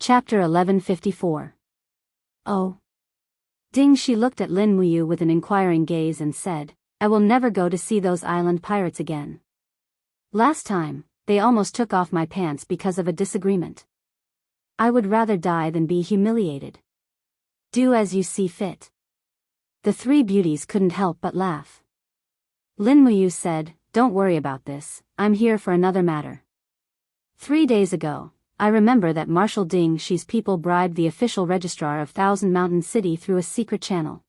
Chapter 1154. Oh. Ding Shi looked at Lin Muyu with an inquiring gaze and said, I will never go to see those island pirates again. Last time, they almost took off my pants because of a disagreement. I would rather die than be humiliated. Do as you see fit. The three beauties couldn't help but laugh. Lin Muyu said, Don't worry about this, I'm here for another matter. 3 days ago, I remember that Marshal Ding Shi's people bribed the official registrar of Thousand Mountain City through a secret channel.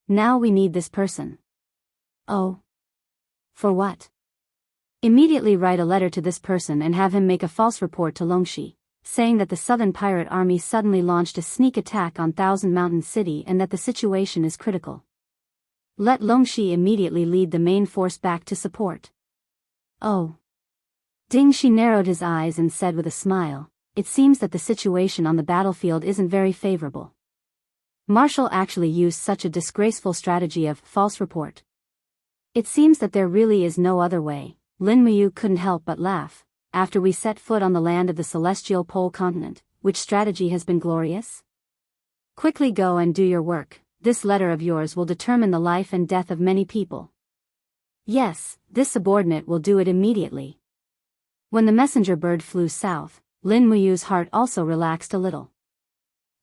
Now we need this person. Oh. For what? Immediately write a letter to this person and have him make a false report to Longxi, saying that the Southern Pirate Army suddenly launched a sneak attack on Thousand Mountain City and that the situation is critical. Let Longxi immediately lead the main force back to support. Oh. Ding Shi narrowed his eyes and said with a smile, It seems that the situation on the battlefield isn't very favorable. Marshal actually used such a disgraceful strategy of false report. It seems that there really is no other way. Lin Muyu couldn't help but laugh. After we set foot on the land of the celestial pole continent, which strategy has been glorious? Quickly go and do your work. This letter of yours will determine the life and death of many people. Yes, this subordinate will do it immediately. When the messenger bird flew south, Lin Muyu's heart also relaxed a little.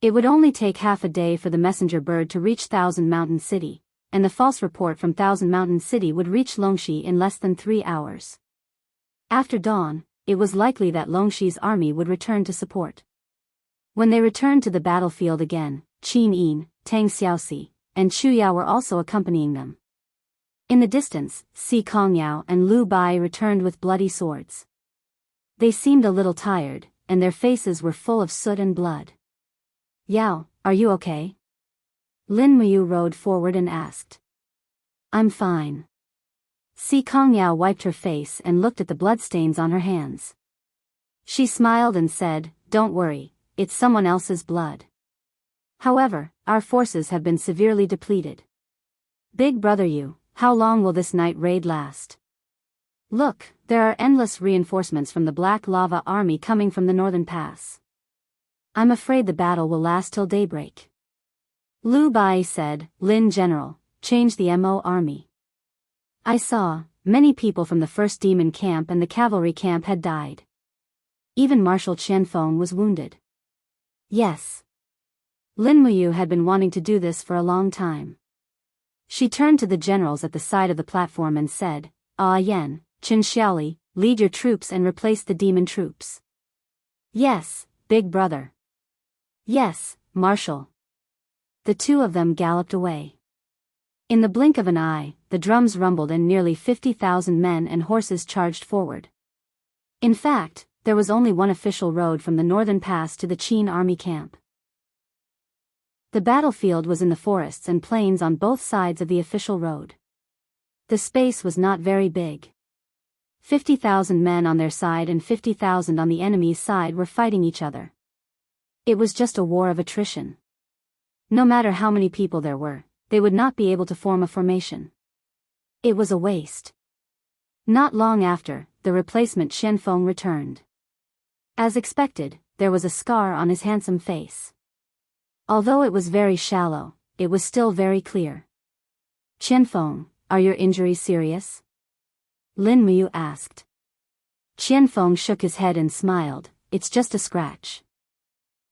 It would only take half a day for the messenger bird to reach Thousand Mountain City, and the false report from Thousand Mountain City would reach Longxi in less than 3 hours. After dawn, it was likely that Longxi's army would return to support. When they returned to the battlefield again, Qin Yin, Tang Xiaoxi, and Chu Yao were also accompanying them. In the distance, Si Kongyao and Lu Bai returned with bloody swords. They seemed a little tired, and their faces were full of soot and blood. Yao, are you okay? Lin Muyu rode forward and asked. I'm fine. Si Kongyao wiped her face and looked at the bloodstains on her hands. She smiled and said, Don't worry, it's someone else's blood. However, our forces have been severely depleted. Big brother Yu, how long will this night raid last? Look, there are endless reinforcements from the Black Lava Army coming from the northern pass. I'm afraid the battle will last till daybreak. Lu Bai said, Lin General, change the Mo army. I saw, many people from the first demon camp and the cavalry camp had died. Even Marshal Qianfeng was wounded. Yes. Lin Muyu had been wanting to do this for a long time. She turned to the generals at the side of the platform and said, Yan, Qin Xiaoli, lead your troops and replace the demon troops. Yes, big brother. Yes, Marshal. The two of them galloped away. In the blink of an eye, the drums rumbled and nearly 50,000 men and horses charged forward. In fact, there was only one official road from the northern pass to the Qin army camp. The battlefield was in the forests and plains on both sides of the official road. The space was not very big. 50,000 men on their side and 50,000 on the enemy's side were fighting each other. It was just a war of attrition. No matter how many people there were, they would not be able to form a formation. It was a waste. Not long after, the replacement Qianfeng returned. As expected, there was a scar on his handsome face. Although it was very shallow, it was still very clear. Qianfeng, are your injuries serious? Lin Muyu asked. Qianfeng shook his head and smiled, It's just a scratch.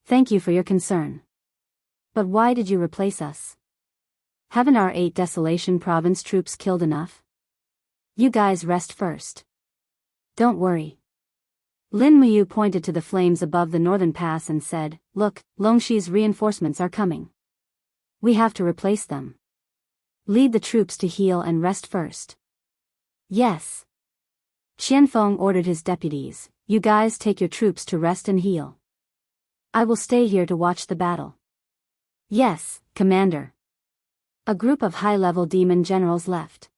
Thank you for your concern. But why did you replace us? Haven't our 8 Desolation Province troops killed enough? You guys rest first. Don't worry. Lin Muyu pointed to the flames above the northern pass and said, Look, Longxi's reinforcements are coming. We have to replace them. Lead the troops to heal and rest first. Yes. Qianfeng ordered his deputies, You guys take your troops to rest and heal. I will stay here to watch the battle. Yes, Commander. A group of high-level demon generals left.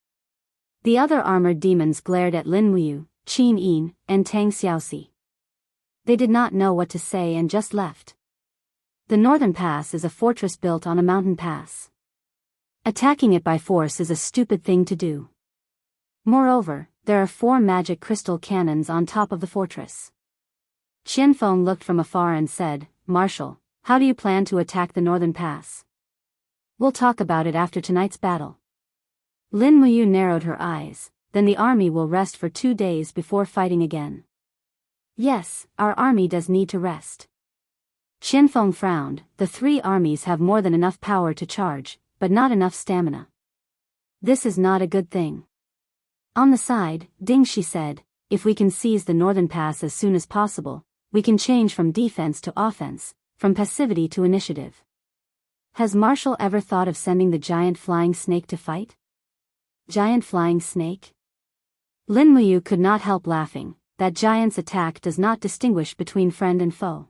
The other armored demons glared at Lin Muyu, Qin Yin, and Tang Xiaoxi. They did not know what to say and just left. The northern pass is a fortress built on a mountain pass. Attacking it by force is a stupid thing to do. Moreover, there are 4 magic crystal cannons on top of the fortress. Qianfeng looked from afar and said, Marshal, how do you plan to attack the northern pass? We'll talk about it after tonight's battle. Lin Muyu narrowed her eyes. Then the army will rest for 2 days before fighting again. Yes, our army does need to rest. Qianfeng frowned. The 3 armies have more than enough power to charge, but not enough stamina. This is not a good thing. On the side, Ding Shi said, if we can seize the northern pass as soon as possible, we can change from defense to offense, from passivity to initiative. Has Marshal ever thought of sending the giant flying snake to fight? Giant flying snake? Lin Muyu could not help laughing. That giant's attack does not distinguish between friend and foe.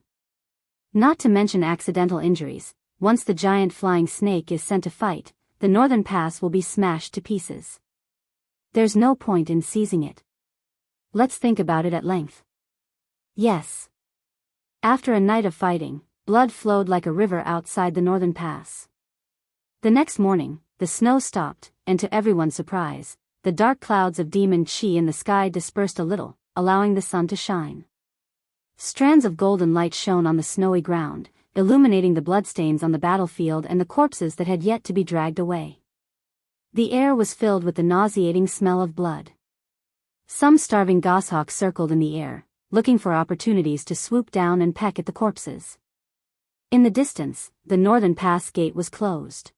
Not to mention accidental injuries, once the giant flying snake is sent to fight, the northern pass will be smashed to pieces. There's no point in seizing it. Let's think about it at length. Yes. After a night of fighting, blood flowed like a river outside the northern pass. The next morning, the snow stopped, and to everyone's surprise, the dark clouds of demon qi in the sky dispersed a little, allowing the sun to shine. Strands of golden light shone on the snowy ground, illuminating the bloodstains on the battlefield and the corpses that had yet to be dragged away. The air was filled with the nauseating smell of blood. Some starving goshawks circled in the air, looking for opportunities to swoop down and peck at the corpses. In the distance, the northern pass gate was closed.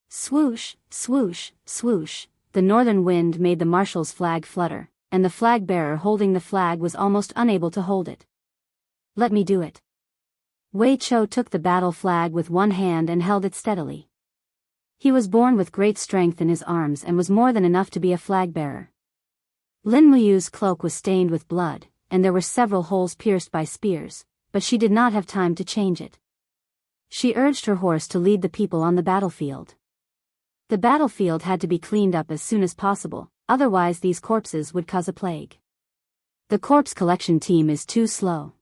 Swoosh, swoosh, swoosh, the northern wind made the marshal's flag flutter, and the flag bearer holding the flag was almost unable to hold it. Let me do it. Wei Chou took the battle flag with one hand and held it steadily. He was born with great strength in his arms and was more than enough to be a flag bearer. Lin Muyu's cloak was stained with blood, and there were several holes pierced by spears, but she did not have time to change it. She urged her horse to lead the people on the battlefield. The battlefield had to be cleaned up as soon as possible, otherwise these corpses would cause a plague. The corpse collection team is too slow.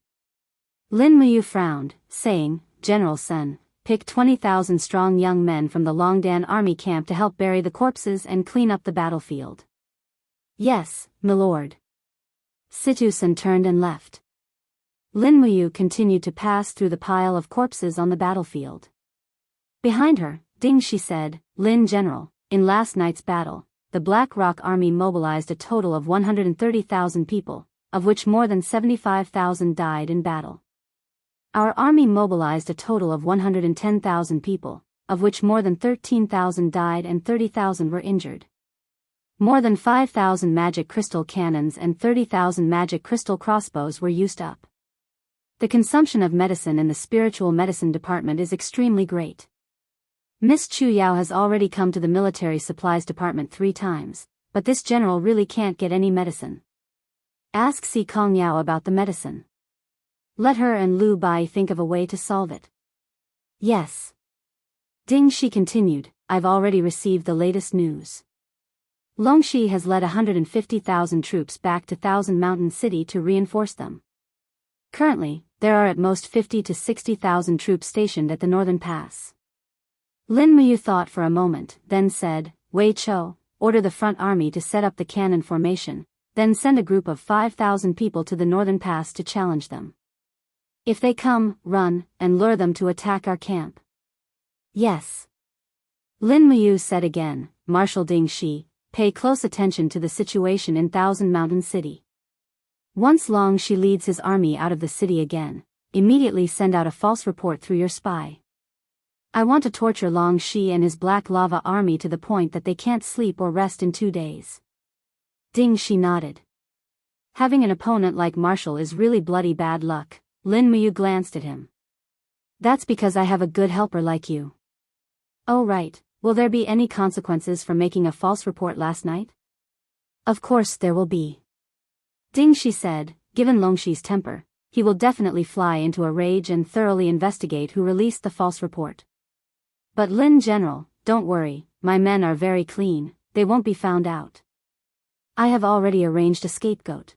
Lin Muyu frowned, saying, General Sun, pick 20,000 strong young men from the Longdan army camp to help bury the corpses and clean up the battlefield. Yes, milord. Situ Sun turned and left. Lin Muyu continued to pass through the pile of corpses on the battlefield. Behind her, Ding Shi said, Lin General, in last night's battle, the Black Rock Army mobilized a total of 130,000 people, of which more than 75,000 died in battle. Our army mobilized a total of 110,000 people, of which more than 13,000 died and 30,000 were injured. More than 5,000 magic crystal cannons and 30,000 magic crystal crossbows were used up. The consumption of medicine in the spiritual medicine department is extremely great. Miss Chu Yao has already come to the military supplies department 3 times, but this general really can't get any medicine. Ask Si Kong Yao about the medicine. Let her and Lu Bai think of a way to solve it. Yes. Ding Shi continued, I've already received the latest news. Longxi has led 150,000 troops back to Thousand Mountain City to reinforce them. Currently, there are at most 50 to 60,000 troops stationed at the northern pass. Lin Muyu thought for a moment, then said, Wei Chou, order the front army to set up the cannon formation, then send a group of 5,000 people to the northern pass to challenge them. If they come, run, and lure them to attack our camp. Yes. Lin Muyu said again, Marshal Ding Shi, pay close attention to the situation in Thousand Mountain City. Once Long Shi leads his army out of the city again, immediately send out a false report through your spy. I want to torture Long Shi and his Black Lava army to the point that they can't sleep or rest in 2 days. Ding Shi nodded. Having an opponent like Marshal is really bloody bad luck. Lin Muyu glanced at him. That's because I have a good helper like you. Oh right, will there be any consequences for making a false report last night? Of course there will be. Ding Shi said, given Longshi's temper, he will definitely fly into a rage and thoroughly investigate who released the false report. But Lin General, don't worry, my men are very clean, they won't be found out. I have already arranged a scapegoat.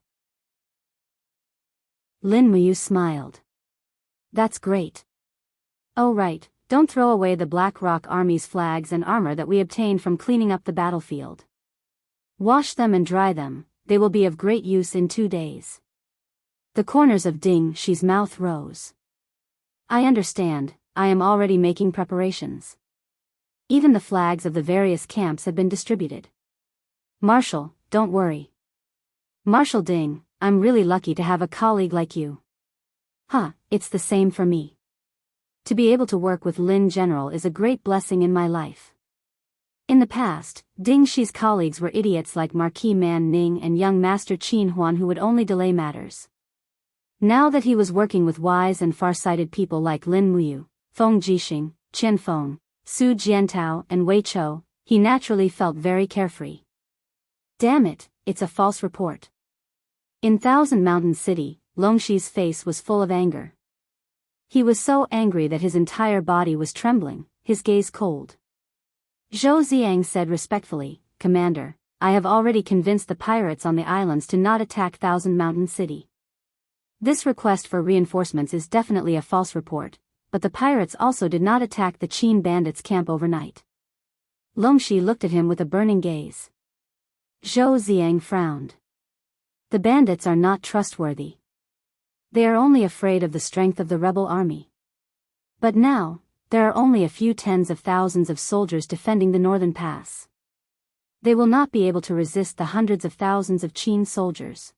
Lin Muyu smiled. That's great. Oh right, don't throw away the Black Rock Army's flags and armor that we obtained from cleaning up the battlefield. Wash them and dry them, they will be of great use in 2 days. The corners of Ding Shi's mouth rose. I understand, I am already making preparations. Even the flags of the various camps had been distributed. Marshal, don't worry. Marshal Ding, I'm really lucky to have a colleague like you. It's the same for me. To be able to work with Lin General is a great blessing in my life. In the past, Ding Shi's colleagues were idiots like Marquis Man Ning and young Master Qin Huan who would only delay matters. Now that he was working with wise and far-sighted people like Lin Muyu, Feng Jixing, Qian Feng, Su Jiantao and Wei Chou, he naturally felt very carefree. Damn it, it's a false report. In Thousand Mountain City, Longshi's face was full of anger. He was so angry that his entire body was trembling, his gaze cold. Zhou Ziang said respectfully, Commander, I have already convinced the pirates on the islands to not attack Thousand Mountain City. This request for reinforcements is definitely a false report, but the pirates also did not attack the Qin bandits' camp overnight. Longshi looked at him with a burning gaze. Zhou Ziang frowned. The bandits are not trustworthy. They are only afraid of the strength of the rebel army. But now, there are only a few tens of thousands of soldiers defending the northern pass. They will not be able to resist the hundreds of thousands of Qin soldiers.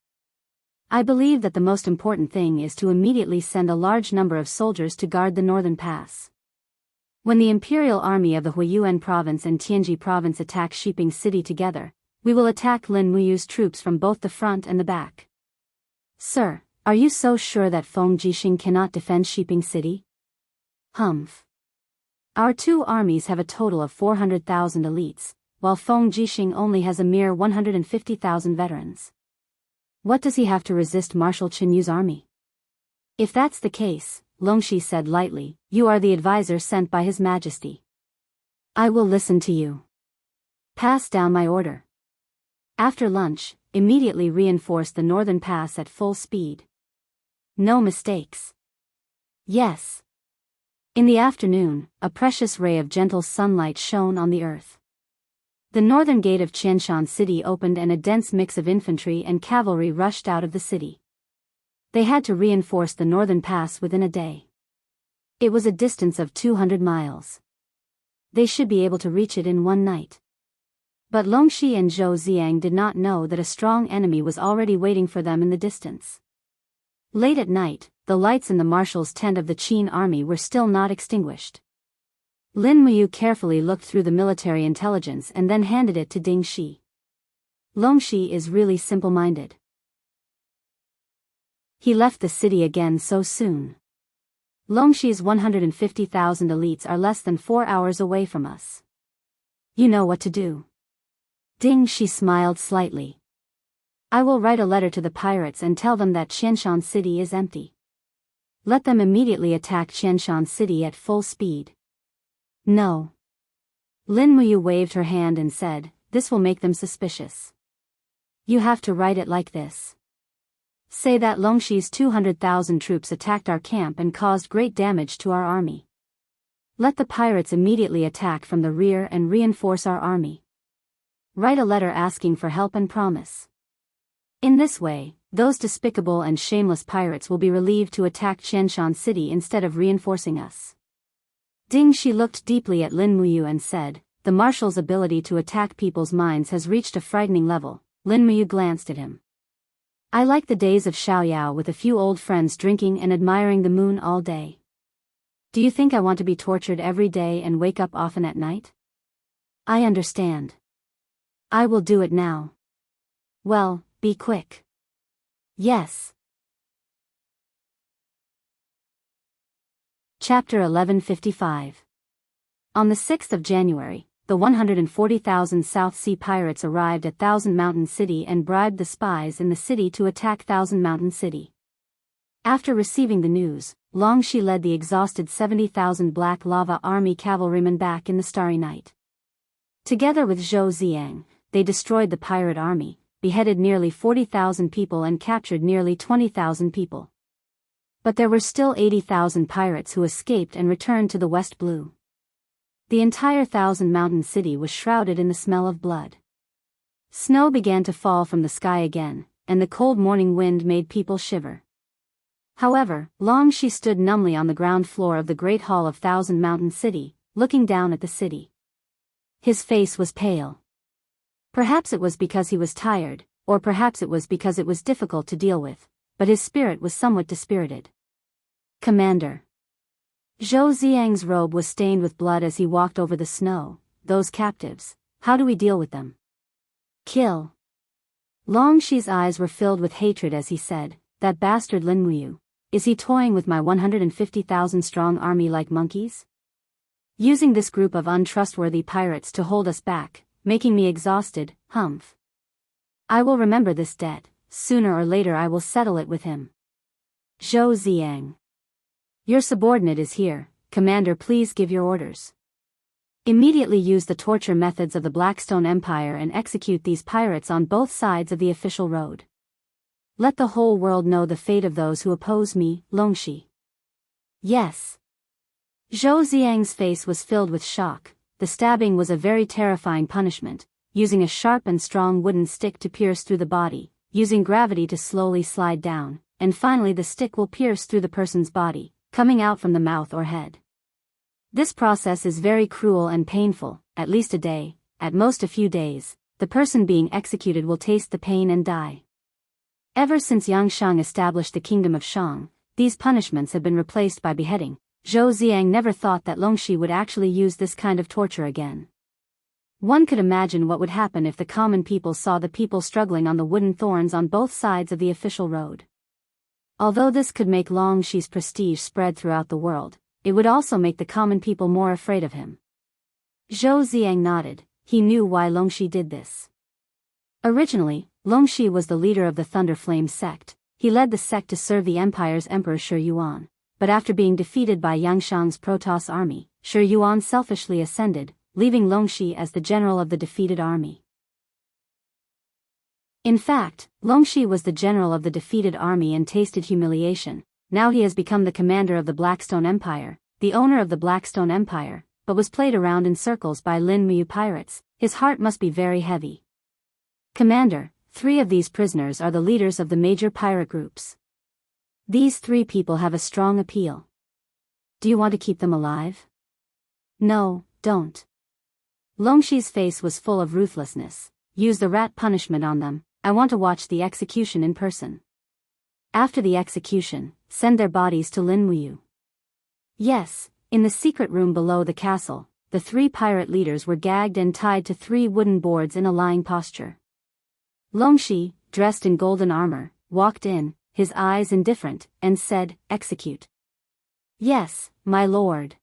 I believe that the most important thing is to immediately send a large number of soldiers to guard the northern pass. When the imperial army of the Huiyuan province and Tianji province attack Shiping City together, we will attack Lin Muyu's troops from both the front and the back. Sir, are you so sure that Feng Jixing cannot defend Shiping City? Humph. Our two armies have a total of 400,000 elites, while Feng Jixing only has a mere 150,000 veterans. What does he have to resist Marshal Qin Yu's army? If that's the case, Longshi said lightly, you are the advisor sent by His Majesty. I will listen to you. Pass down my order. After lunch, immediately reinforce the northern pass at full speed. No mistakes. Yes. In the afternoon, a precious ray of gentle sunlight shone on the earth. The northern gate of Qianshan City opened and a dense mix of infantry and cavalry rushed out of the city. They had to reinforce the northern pass within a day. It was a distance of 200 miles. They should be able to reach it in one night. But Longshi and Zhou Ziang did not know that a strong enemy was already waiting for them in the distance. Late at night, the lights in the marshal's tent of the Qin army were still not extinguished. Lin Muyu carefully looked through the military intelligence and then handed it to Ding Shi. Longshi is really simple-minded. He left the city again so soon. Longshi's 150,000 elites are less than 4 hours away from us. You know what to do. Ding Shi smiled slightly. I will write a letter to the pirates and tell them that Qianshan City is empty. Let them immediately attack Qianshan City at full speed. No. Lin Muyu waved her hand and said, this will make them suspicious. You have to write it like this. Say that Longshi's 200,000 troops attacked our camp and caused great damage to our army. Let the pirates immediately attack from the rear and reinforce our army. Write a letter asking for help and promise. In this way, those despicable and shameless pirates will be relieved to attack Qianshan City instead of reinforcing us. Ding Shi looked deeply at Lin Muyu and said, the marshal's ability to attack people's minds has reached a frightening level. Lin Muyu glanced at him. I like the days of Xiaoyao with a few old friends drinking and admiring the moon all day. Do you think I want to be tortured every day and wake up often at night? I understand. I will do it now. Well, be quick. Yes. Chapter 1155. On the 6th of January, the 140,000 South Sea pirates arrived at Thousand Mountain City and bribed the spies in the city to attack Thousand Mountain City. After receiving the news, Longshi led the exhausted 70,000 Black Lava Army cavalrymen back in the starry night. Together with Zhou Ziang, they destroyed the pirate army, beheaded nearly 40,000 people and captured nearly 20,000 people. But there were still 80,000 pirates who escaped and returned to the West Blue. The entire Thousand Mountain City was shrouded in the smell of blood. Snow began to fall from the sky again, and the cold morning wind made people shiver. However, Long Shi stood numbly on the ground floor of the Great Hall of Thousand Mountain City, looking down at the city. His face was pale. Perhaps it was because he was tired, or perhaps it was because it was difficult to deal with, but his spirit was somewhat dispirited. Commander. Zhou Xiang's robe was stained with blood as he walked over the snow. Those captives, how do we deal with them? Kill. Long Shi's eyes were filled with hatred as he said, that bastard Lin Muyu, is he toying with my 150,000 strong army like monkeys? Using this group of untrustworthy pirates to hold us back, making me exhausted, humph. I will remember this debt, sooner or later I will settle it with him. Zhou Xiang. Your subordinate is here, Commander, please give your orders. Immediately use the torture methods of the Blackstone Empire and execute these pirates on both sides of the official road. Let the whole world know the fate of those who oppose me, Longxi. Yes. Zhou Xiang's face was filled with shock. The stabbing was a very terrifying punishment, using a sharp and strong wooden stick to pierce through the body, using gravity to slowly slide down, and finally the stick will pierce through the person's body, coming out from the mouth or head. This process is very cruel and painful, at least a day, at most a few days. The person being executed will taste the pain and die. Ever since Yang Shang established the kingdom of Shang, these punishments have been replaced by beheading. Zhou Xiang never thought that Longxi would actually use this kind of torture again. One could imagine what would happen if the common people saw the people struggling on the wooden thorns on both sides of the official road. Although this could make Longxi's prestige spread throughout the world, it would also make the common people more afraid of him. Zhou Xiang nodded. He knew why Longxi did this. Originally, Longxi was the leader of the Thunder Flame sect. He led the sect to serve the empire's emperor Shi Yuan, but after being defeated by Yang Shang's Protoss army, Shi Yuan selfishly ascended, leaving Longxi as the general of the defeated army. In fact, Longxi was the general of the defeated army and tasted humiliation. Now he has become the commander of the Blackstone Empire, the owner of the Blackstone Empire, but was played around in circles by Lin Muyu pirates. His heart must be very heavy. Commander, 3 of these prisoners are the leaders of the major pirate groups. These 3 people have a strong appeal. Do you want to keep them alive? No, don't. Longxi's face was full of ruthlessness. Use the rat punishment on them. I want to watch the execution in person. After the execution, send their bodies to Lin Muyu. Yes, in the secret room below the castle, the 3 pirate leaders were gagged and tied to 3 wooden boards in a lying posture. Longxi, dressed in golden armor, walked in, his eyes indifferent, and said, "Execute." Yes, my lord.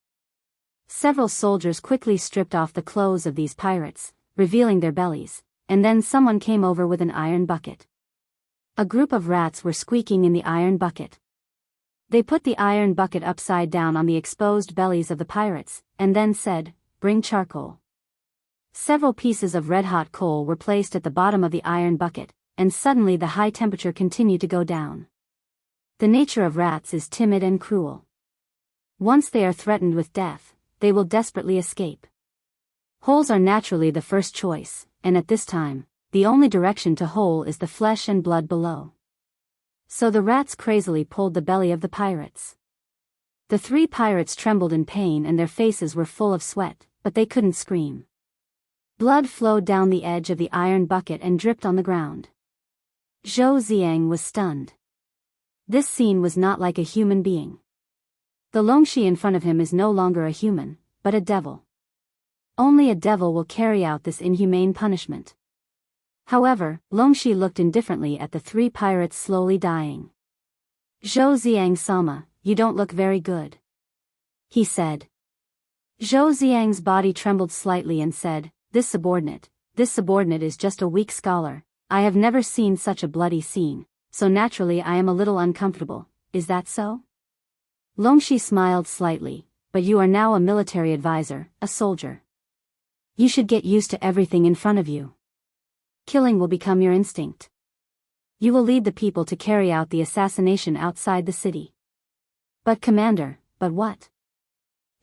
Several soldiers quickly stripped off the clothes of these pirates, revealing their bellies, and then someone came over with an iron bucket. A group of rats were squeaking in the iron bucket. They put the iron bucket upside down on the exposed bellies of the pirates, and then said, "Bring charcoal." Several pieces of red-hot coal were placed at the bottom of the iron bucket, and suddenly the high temperature continued to go down. The nature of rats is timid and cruel. Once they are threatened with death, they will desperately escape. Holes are naturally the first choice, and at this time, the only direction to hole is the flesh and blood below. So the rats crazily pulled the belly of the pirates. The 3 pirates trembled in pain and their faces were full of sweat, but they couldn't scream. Blood flowed down the edge of the iron bucket and dripped on the ground. Zhou Xiang was stunned. This scene was not like a human being. The Longxi in front of him is no longer a human, but a devil. Only a devil will carry out this inhumane punishment. However, Longxi looked indifferently at the 3 pirates slowly dying. "Zhou Xiang-sama, you don't look very good," he said. Zhou Xiang's body trembled slightly and said, This subordinate is just a weak scholar. I have never seen such a bloody scene, so naturally I am a little uncomfortable. Is that so?" Longxi smiled slightly, "But you are now a military advisor, a soldier. You should get used to everything in front of you. Killing will become your instinct. You will lead the people to carry out the assassination outside the city." "But Commander, but what?"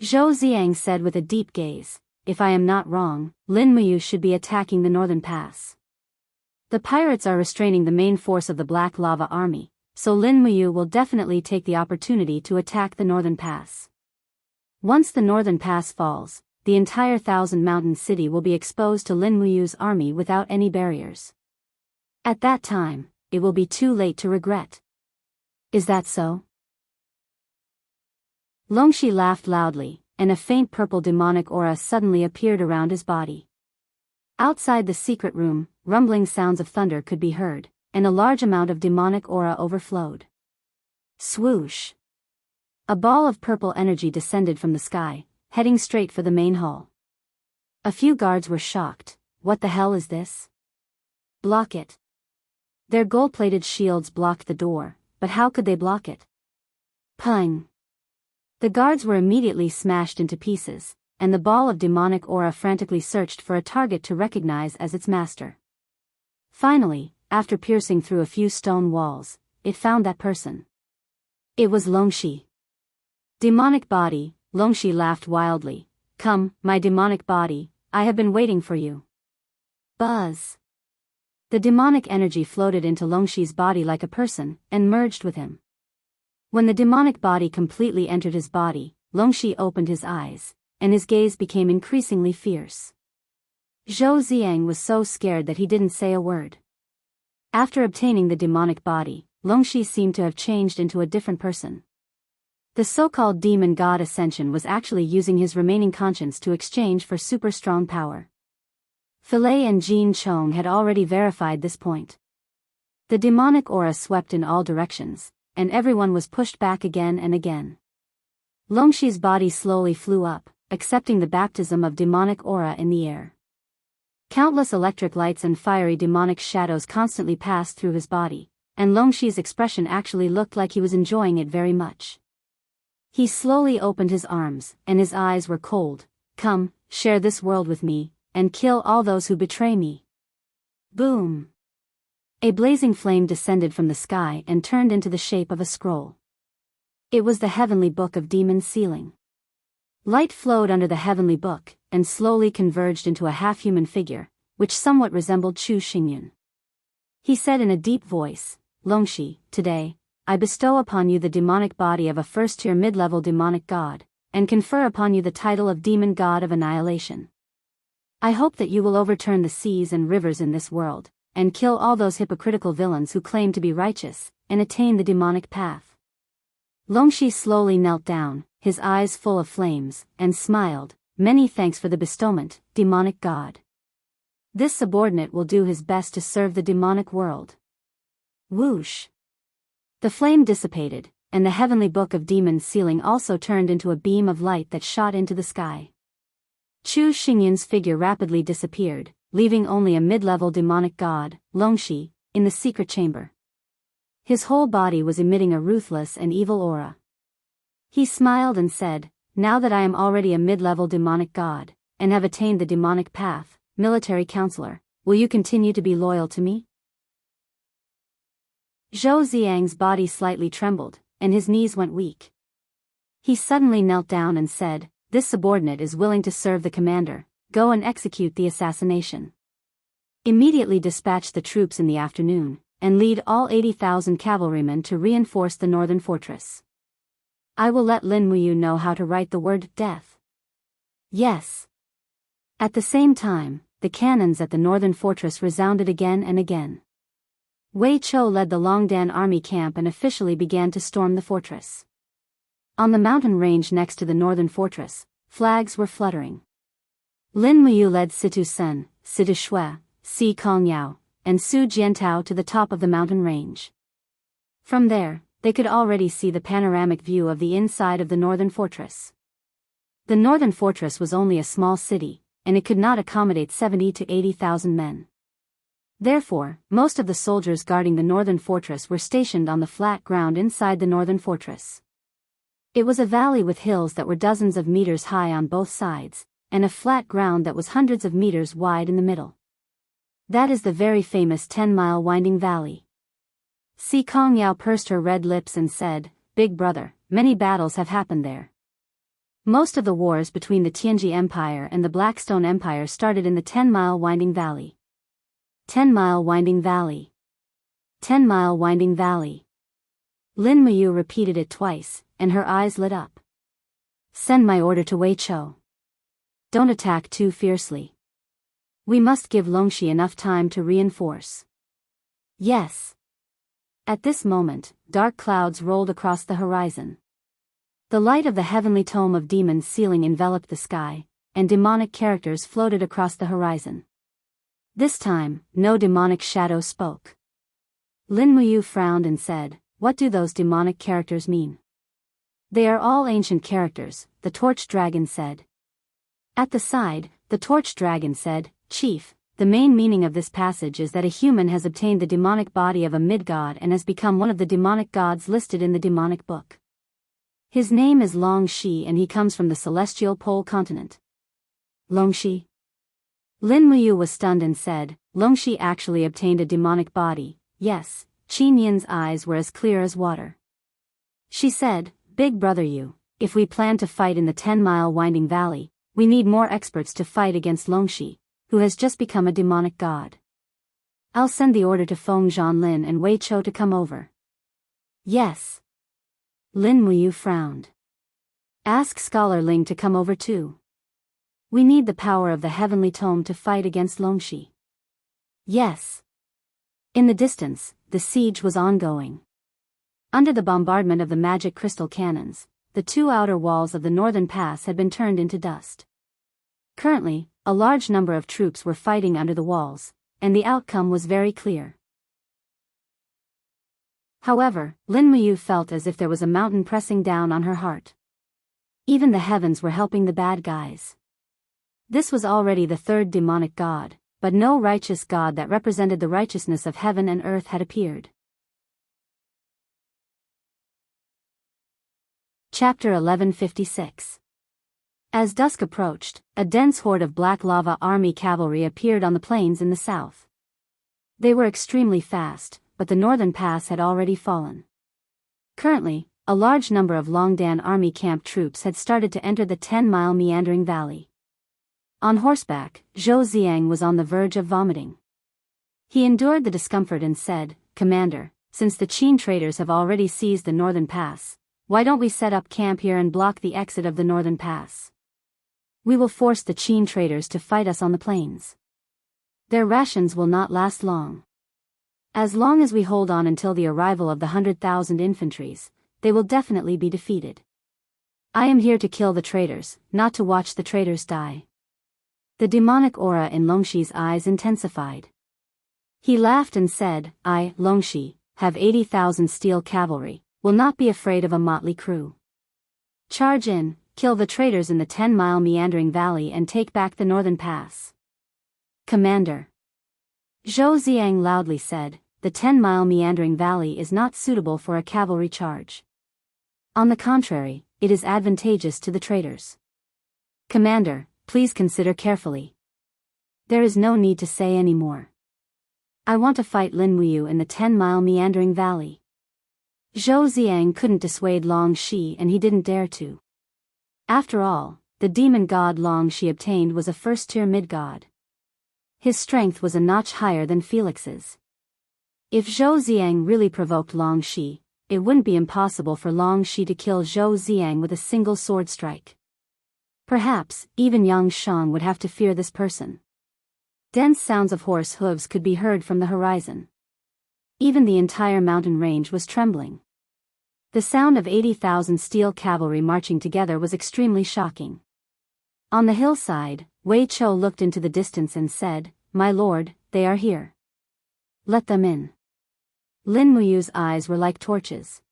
Zhou Xiang said with a deep gaze. "If I am not wrong, Lin Muyu should be attacking the northern pass. The pirates are restraining the main force of the Black Lava Army. so Lin Muyu will definitely take the opportunity to attack the northern pass. Once the northern pass falls, the entire Thousand Mountain City will be exposed to Lin Muyu's army without any barriers. At that time, it will be too late to regret. Is that so? Longxi laughed loudly, and a faint purple demonic aura suddenly appeared around his body. Outside the secret room, rumbling sounds of thunder could be heard, and a large amount of demonic aura overflowed. Swoosh! A ball of purple energy descended from the sky, heading straight for the main hall. A few guards were shocked. What the hell is this? Block it. Their gold-plated shields blocked the door, but how could they block it? Pung! The guards were immediately smashed into pieces, and the ball of demonic aura frantically searched for a target to recognize as its master. Finally, after piercing through a few stone walls, it found that person. It was Longxi. Demonic body, Longxi laughed wildly. Come, my demonic body, I have been waiting for you. Buzz! The demonic energy floated into Longxi's body like a person, and merged with him. When the demonic body completely entered his body, Longxi opened his eyes, and his gaze became increasingly fierce. Zhou Ziang was so scared that he didn't say a word. After obtaining the demonic body, Longxi seemed to have changed into a different person. The so-called demon god Ascension was actually using his remaining conscience to exchange for super strong power. Philae and Jean Chong had already verified this point. The demonic aura swept in all directions, and everyone was pushed back again and again. Longxi's body slowly flew up, accepting the baptism of demonic aura in the air. Countless electric lights and fiery demonic shadows constantly passed through his body, and Longxi's expression actually looked like he was enjoying it very much. He slowly opened his arms, and his eyes were cold. Come, share this world with me, and kill all those who betray me. Boom! A blazing flame descended from the sky and turned into the shape of a scroll. It was the heavenly book of demon sealing. Light flowed under the heavenly book, and slowly converged into a half-human figure, which somewhat resembled Chu Xingyun. He said in a deep voice, Longxi, today, I bestow upon you the demonic body of a first-tier mid-level demonic god, and confer upon you the title of demon god of annihilation. I hope that you will overturn the seas and rivers in this world, and kill all those hypocritical villains who claim to be righteous, and attain the demonic path. Longxi slowly knelt down, his eyes full of flames, and smiled. Many thanks for the bestowment, demonic god. This subordinate will do his best to serve the demonic world. Whoosh! The flame dissipated, and the heavenly book of demon sealing also turned into a beam of light that shot into the sky. Chu Xingyun's figure rapidly disappeared, leaving only a mid-level demonic god, Longxi, in the secret chamber. His whole body was emitting a ruthless and evil aura. He smiled and said, Now that I am already a mid-level demonic god, and have attained the demonic path, military counselor, will you continue to be loyal to me? Zhou Ziang's body slightly trembled, and his knees went weak. He suddenly knelt down and said, This subordinate is willing to serve the commander, go and execute the assassination. Immediately dispatch the troops in the afternoon, and lead all 80,000 cavalrymen to reinforce the northern fortress. I will let Lin Muyu know how to write the word death. Yes. At the same time, the cannons at the northern fortress resounded again and again. Wei Chou led the Longdan army camp and officially began to storm the fortress. On the mountain range next to the northern fortress, flags were fluttering. Lin Muyu led Situ Sen, Situ Shui, Si Kongyao, and Su Jiantao to the top of the mountain range. From there, they could already see the panoramic view of the inside of the northern fortress. The northern fortress was only a small city, and it could not accommodate 70 to 80,000 men. Therefore, most of the soldiers guarding the northern fortress were stationed on the flat ground inside the northern fortress. It was a valley with hills that were dozens of meters high on both sides, and a flat ground that was hundreds of meters wide in the middle. That is the very famous 10-mile winding valley. Si Kongyao pursed her red lips and said, Big brother, many battles have happened there. Most of the wars between the Tianji Empire and the Blackstone Empire started in the 10-mile winding valley. 10-mile winding valley. 10-mile winding valley. Lin Muyu repeated it twice, and her eyes lit up. Send my order to Wei Chou. Don't attack too fiercely. We must give Longxi enough time to reinforce. Yes. At this moment, dark clouds rolled across the horizon. The light of the heavenly tome of demons ceiling enveloped the sky, and demonic characters floated across the horizon. This time, no demonic shadow spoke. Lin Muyu frowned and said, "What do those demonic characters mean?" "They are all ancient characters," the torch dragon said. At the side, the torch dragon said, "Chief, the main meaning of this passage is that a human has obtained the demonic body of a mid-god and has become one of the demonic gods listed in the demonic book. His name is Longxi and he comes from the celestial pole continent." Longxi? Lin Muyu was stunned and said, "Longxi actually obtained a demonic body." "Yes." Qin Yin's eyes were as clear as water. She said, "Big brother Yu, if we plan to fight in the 10-mile winding valley, we need more experts to fight against Longxi, who has just become a demonic god. I'll send the order to Feng Zhanlin and Wei Chou to come over." "Yes." Lin Muyu frowned. "Ask Scholar Ling to come over too. We need the power of the heavenly tome to fight against Longxi." "Yes." In the distance, the siege was ongoing. Under the bombardment of the magic crystal cannons, the two outer walls of the northern pass had been turned into dust. Currently, a large number of troops were fighting under the walls, and the outcome was very clear. However, Lin Muyu felt as if there was a mountain pressing down on her heart. Even the heavens were helping the bad guys. This was already the third demonic god, but no righteous god that represented the righteousness of heaven and earth had appeared. Chapter 1156. As dusk approached, a dense horde of black lava army cavalry appeared on the plains in the south. They were extremely fast, but the northern pass had already fallen. Currently, a large number of Longdan army camp troops had started to enter the 10-mile meandering valley. On horseback, Zhou Ziang was on the verge of vomiting. He endured the discomfort and said, "Commander, since the Qin traders have already seized the northern pass, why don't we set up camp here and block the exit of the northern pass? We will force the Qin traders to fight us on the plains. Their rations will not last long. As long as we hold on until the arrival of the 100,000 infantries, they will definitely be defeated. I am here to kill the traitors, not to watch the traitors die." The demonic aura in Longxi's eyes intensified. He laughed and said, "I, Longxi, have 80,000 steel cavalry, will not be afraid of a motley crew. Charge in, kill the traitors in the 10-mile meandering valley and take back the northern pass." "Commander." Zhou Ziang loudly said, "The 10-mile meandering valley is not suitable for a cavalry charge. On the contrary, it is advantageous to the traitors. Commander, please consider carefully. There is no need to say any more. I want to fight Lin Muyu in the 10-mile meandering valley." Zhou Ziang couldn't dissuade Longxi and he didn't dare to. After all, the demon god Longxi obtained was a first-tier mid-god. His strength was a notch higher than Felix's. If Zhou Ziang really provoked Longxi, it wouldn't be impossible for Longxi to kill Zhou Ziang with a single sword strike. Perhaps, even Yang Shang would have to fear this person. Dense sounds of horse hooves could be heard from the horizon. Even the entire mountain range was trembling. The sound of 80,000 steel cavalry marching together was extremely shocking. On the hillside, Wei Chou looked into the distance and said, "My lord, they are here. Let them in." Lin Muyu's eyes were like torches.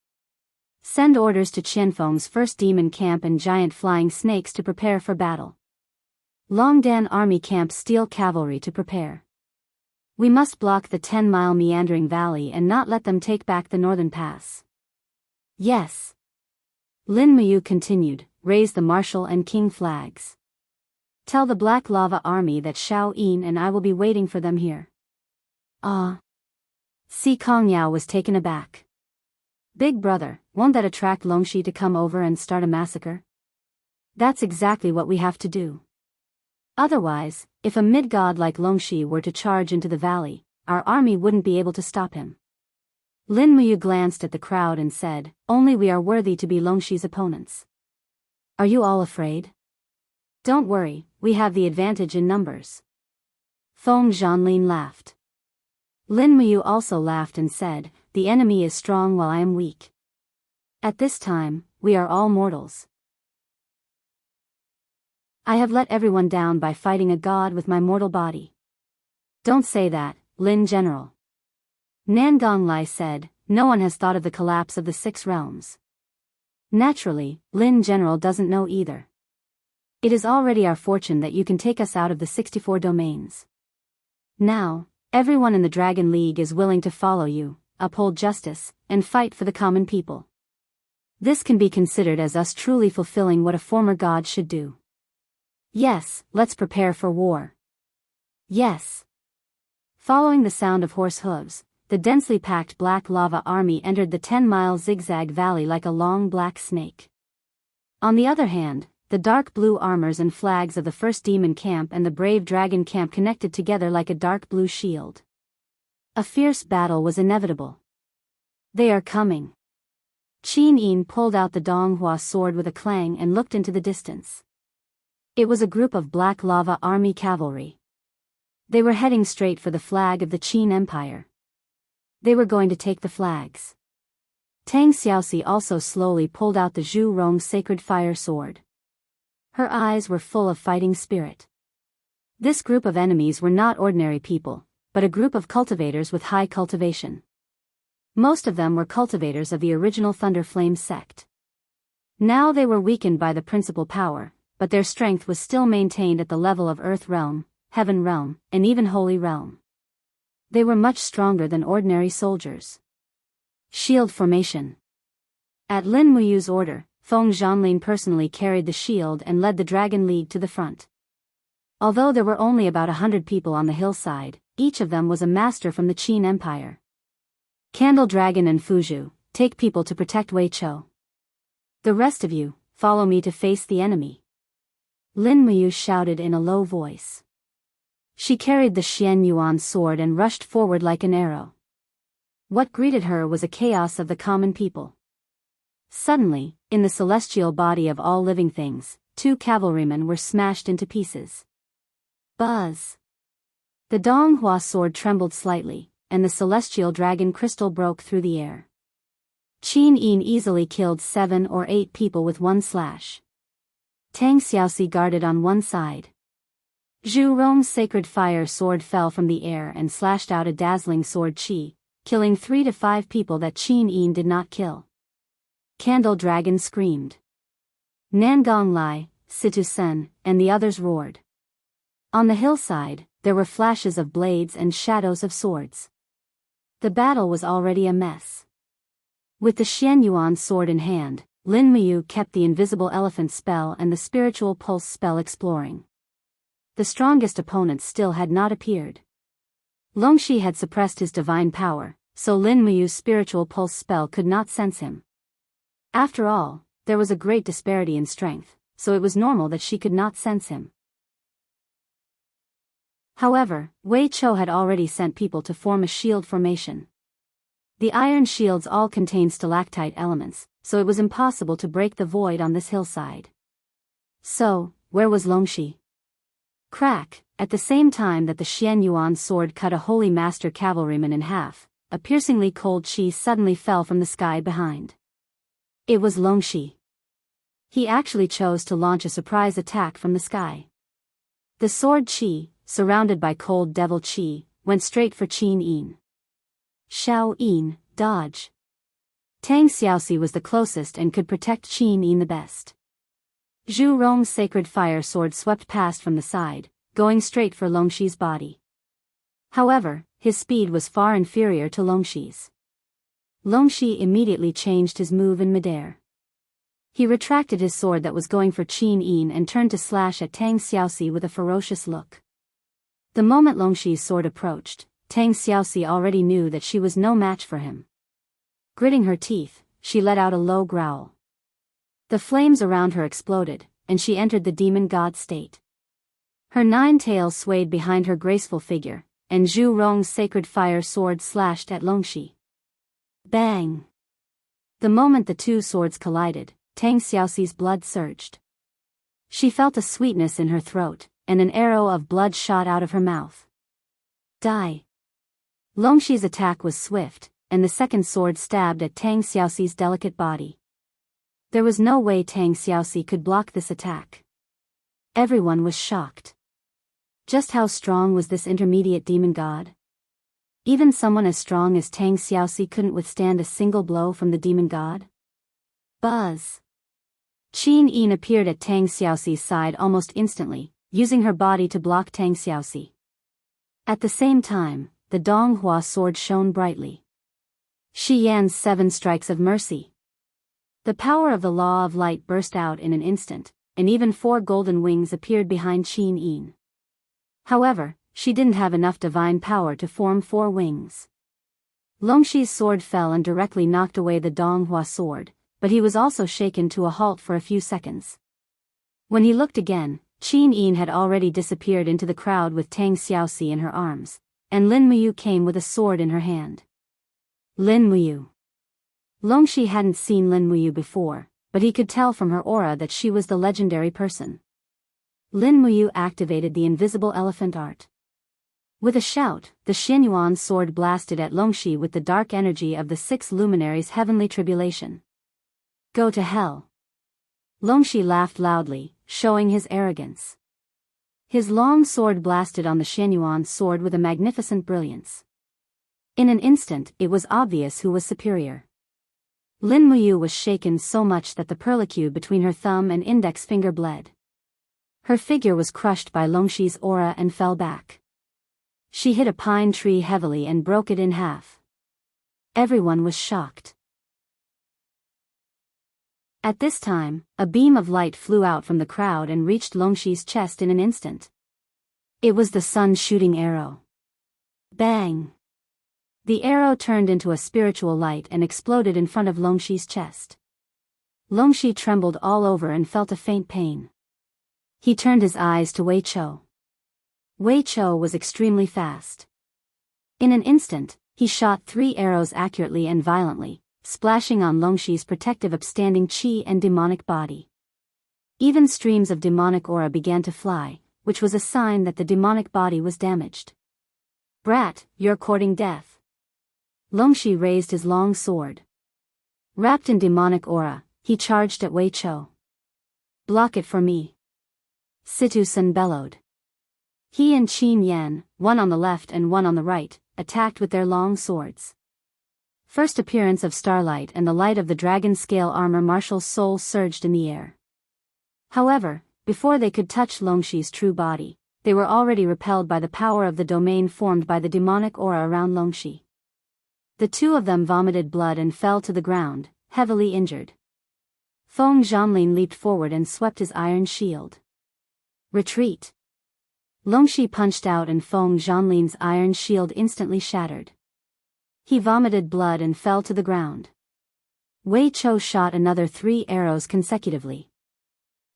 "Send orders to Qianfeng's first demon camp and giant flying snakes to prepare for battle. Longdan army camp steel cavalry to prepare. We must block the 10-mile meandering valley and not let them take back the northern pass." "Yes." Lin Muyu continued, "Raise the martial and king flags. Tell the Black Lava army that Xiao Yin and I will be waiting for them here." "Ah." Si Kongyao was taken aback. "Big brother, won't that attract Longxi to come over and start a massacre?" "That's exactly what we have to do. Otherwise, if a mid-god like Longxi were to charge into the valley, our army wouldn't be able to stop him. Lin Muyu glanced at the crowd and said, "Only we are worthy to be Longxi's opponents. Are you all afraid? Don't worry, we have the advantage in numbers." Feng Zhanlin laughed. Lin Muyu also laughed and said, "The enemy is strong while I am weak. At this time, we are all mortals. I have let everyone down by fighting a god with my mortal body." "Don't say that, Lin General." Nan Gonglai said, "No one has thought of the collapse of the 6 realms. Naturally, Lin General doesn't know either. It is already our fortune that you can take us out of the 64 domains. Now, everyone in the Dragon League is willing to follow you, uphold justice, and fight for the common people. This can be considered as us truly fulfilling what a former god should do. Yes, let's prepare for war. Yes." Following the sound of horse hooves, the densely packed black lava army entered the 10-mile zigzag valley like a long black snake. On the other hand, the dark blue armors and flags of the first demon camp and the brave dragon camp connected together like a dark blue shield. A fierce battle was inevitable. "They are coming." Qin Yin pulled out the Donghua sword with a clang and looked into the distance. It was a group of black lava army cavalry. They were heading straight for the flag of the Qin Empire. They were going to take the flags. Tang Xiaoxi also slowly pulled out the Zhu Rong sacred fire sword. Her eyes were full of fighting spirit. This group of enemies were not ordinary people, but a group of cultivators with high cultivation. Most of them were cultivators of the original Thunder Flame sect. Now they were weakened by the principal power, but their strength was still maintained at the level of Earth Realm, Heaven Realm, and even Holy Realm. They were much stronger than ordinary soldiers. Shield formation. At Lin Muyu's order, Feng Zhanlin personally carried the shield and led the Dragon League to the front. Although there were only about 100 people on the hillside, each of them was a master from the Qin Empire. Candle Dragon and Fuzhu, take people to protect Wei Chou. The rest of you, follow me to face the enemy. Lin Muyu shouted in a low voice. She carried the Xian Yuan sword and rushed forward like an arrow. What greeted her was a chaos of the common people. Suddenly, in the celestial body of all living things, 2 cavalrymen were smashed into pieces. Buzz! The Donghua sword trembled slightly, and the celestial dragon crystal broke through the air. Qin Yin easily killed 7 or 8 people with one slash. Tang Xiaoxi guarded on one side. Zhu Rong's sacred fire sword fell from the air and slashed out a dazzling sword chi, killing 3 to 5 people that Qin Yin did not kill. Candle Dragon screamed. Nangong Lai, Situ Sen, and the others roared. On the hillside, there were flashes of blades and shadows of swords. The battle was already a mess. With the Xian Yuan sword in hand, Lin Muyu kept the invisible elephant spell and the spiritual pulse spell exploring. The strongest opponents still had not appeared. Longxi had suppressed his divine power, so Lin Muyu's spiritual pulse spell could not sense him. After all, there was a great disparity in strength, so it was normal that she could not sense him. However, Wei Chou had already sent people to form a shield formation. The iron shields all contained stalactite elements, so it was impossible to break the void on this hillside. So, where was Longxi? Crack! At the same time that the Xian Yuan sword cut a holy master cavalryman in half, a piercingly cold chi suddenly fell from the sky behind. It was Longxi. He actually chose to launch a surprise attack from the sky. The sword chi, surrounded by cold devil chi, went straight for Qin Yin. Xiao Yin, dodge. Tang Xiaoxi was the closest and could protect Qin Yin the best. Zhu Rong's sacred fire sword swept past from the side, going straight for Longxi's body. However, his speed was far inferior to Longxi's. Longxi immediately changed his move in midair. He retracted his sword that was going for Qin Yin and turned to slash at Tang Xiaoxi with a ferocious look. The moment Longxi's sword approached, Tang Xiaoxi already knew that she was no match for him. Gritting her teeth, she let out a low growl. The flames around her exploded, and she entered the demon god state. Her 9 tails swayed behind her graceful figure, and Zhu Rong's sacred fire sword slashed at Longxi. Bang! The moment the two swords collided, Tang Xiaoxi's blood surged. She felt a sweetness in her throat, and an arrow of blood shot out of her mouth. Die! Longxi's attack was swift, and the second sword stabbed at Tang Xiaoxi's delicate body. There was no way Tang Xiaoxi could block this attack. Everyone was shocked. Just how strong was this intermediate demon god? Even someone as strong as Tang Xiaoxi couldn't withstand a single blow from the demon god? Buzz! Qin Yin appeared at Tang Xiaoxi's side almost instantly, using her body to block Tang Xiaoxi. At the same time, the Donghua sword shone brightly. Shi Yan's 7 strikes of mercy. The power of the law of light burst out in an instant, and even 4 golden wings appeared behind Qin Yin. However, she didn't have enough divine power to form 4 wings. Longxi's sword fell and directly knocked away the Donghua sword, but he was also shaken to a halt for a few seconds. When he looked again, Qin Yin had already disappeared into the crowd with Tang Xiaoxi in her arms, and Lin Muyu came with a sword in her hand. Lin Muyu. Longxi hadn't seen Lin Muyu before, but he could tell from her aura that she was the legendary person. Lin Muyu activated the invisible elephant art. With a shout, the Xianyuan sword blasted at Longxi with the dark energy of the 6 luminaries' heavenly tribulation. Go to hell. Longxi laughed loudly, showing his arrogance. His long sword blasted on the Xianyuan sword with a magnificent brilliance. In an instant, it was obvious who was superior. Lin Muyu was shaken so much that the perlicue between her thumb and index finger bled. Her figure was crushed by Longxi's aura and fell back. She hit a pine tree heavily and broke it in half. Everyone was shocked. At this time, a beam of light flew out from the crowd and reached Longxi's chest in an instant. It was the sun shooting arrow. Bang! The arrow turned into a spiritual light and exploded in front of Longxi's chest. Longxi trembled all over and felt a faint pain. He turned his eyes to Wei Chou. Wei Chou was extremely fast. In an instant, he shot 3 arrows accurately and violently, splashing on Longxi's protective upstanding qi and demonic body. Even streams of demonic aura began to fly, which was a sign that the demonic body was damaged. Brat, you're courting death. Longxi raised his long sword. Wrapped in demonic aura, he charged at Wei Chou. Block it for me. Situ Sun bellowed. He and Qin Yan, one on the left and one on the right, attacked with their long swords. First appearance of starlight and the light of the dragon scale armor marshal's soul surged in the air. However, before they could touch Longxi's true body, they were already repelled by the power of the domain formed by the demonic aura around Longxi. The 2 of them vomited blood and fell to the ground, heavily injured. Feng Zhanlin leaped forward and swept his iron shield. Retreat! Longxi punched out and Feng Zhanlin's iron shield instantly shattered. He vomited blood and fell to the ground. Wei Chou shot another 3 arrows consecutively.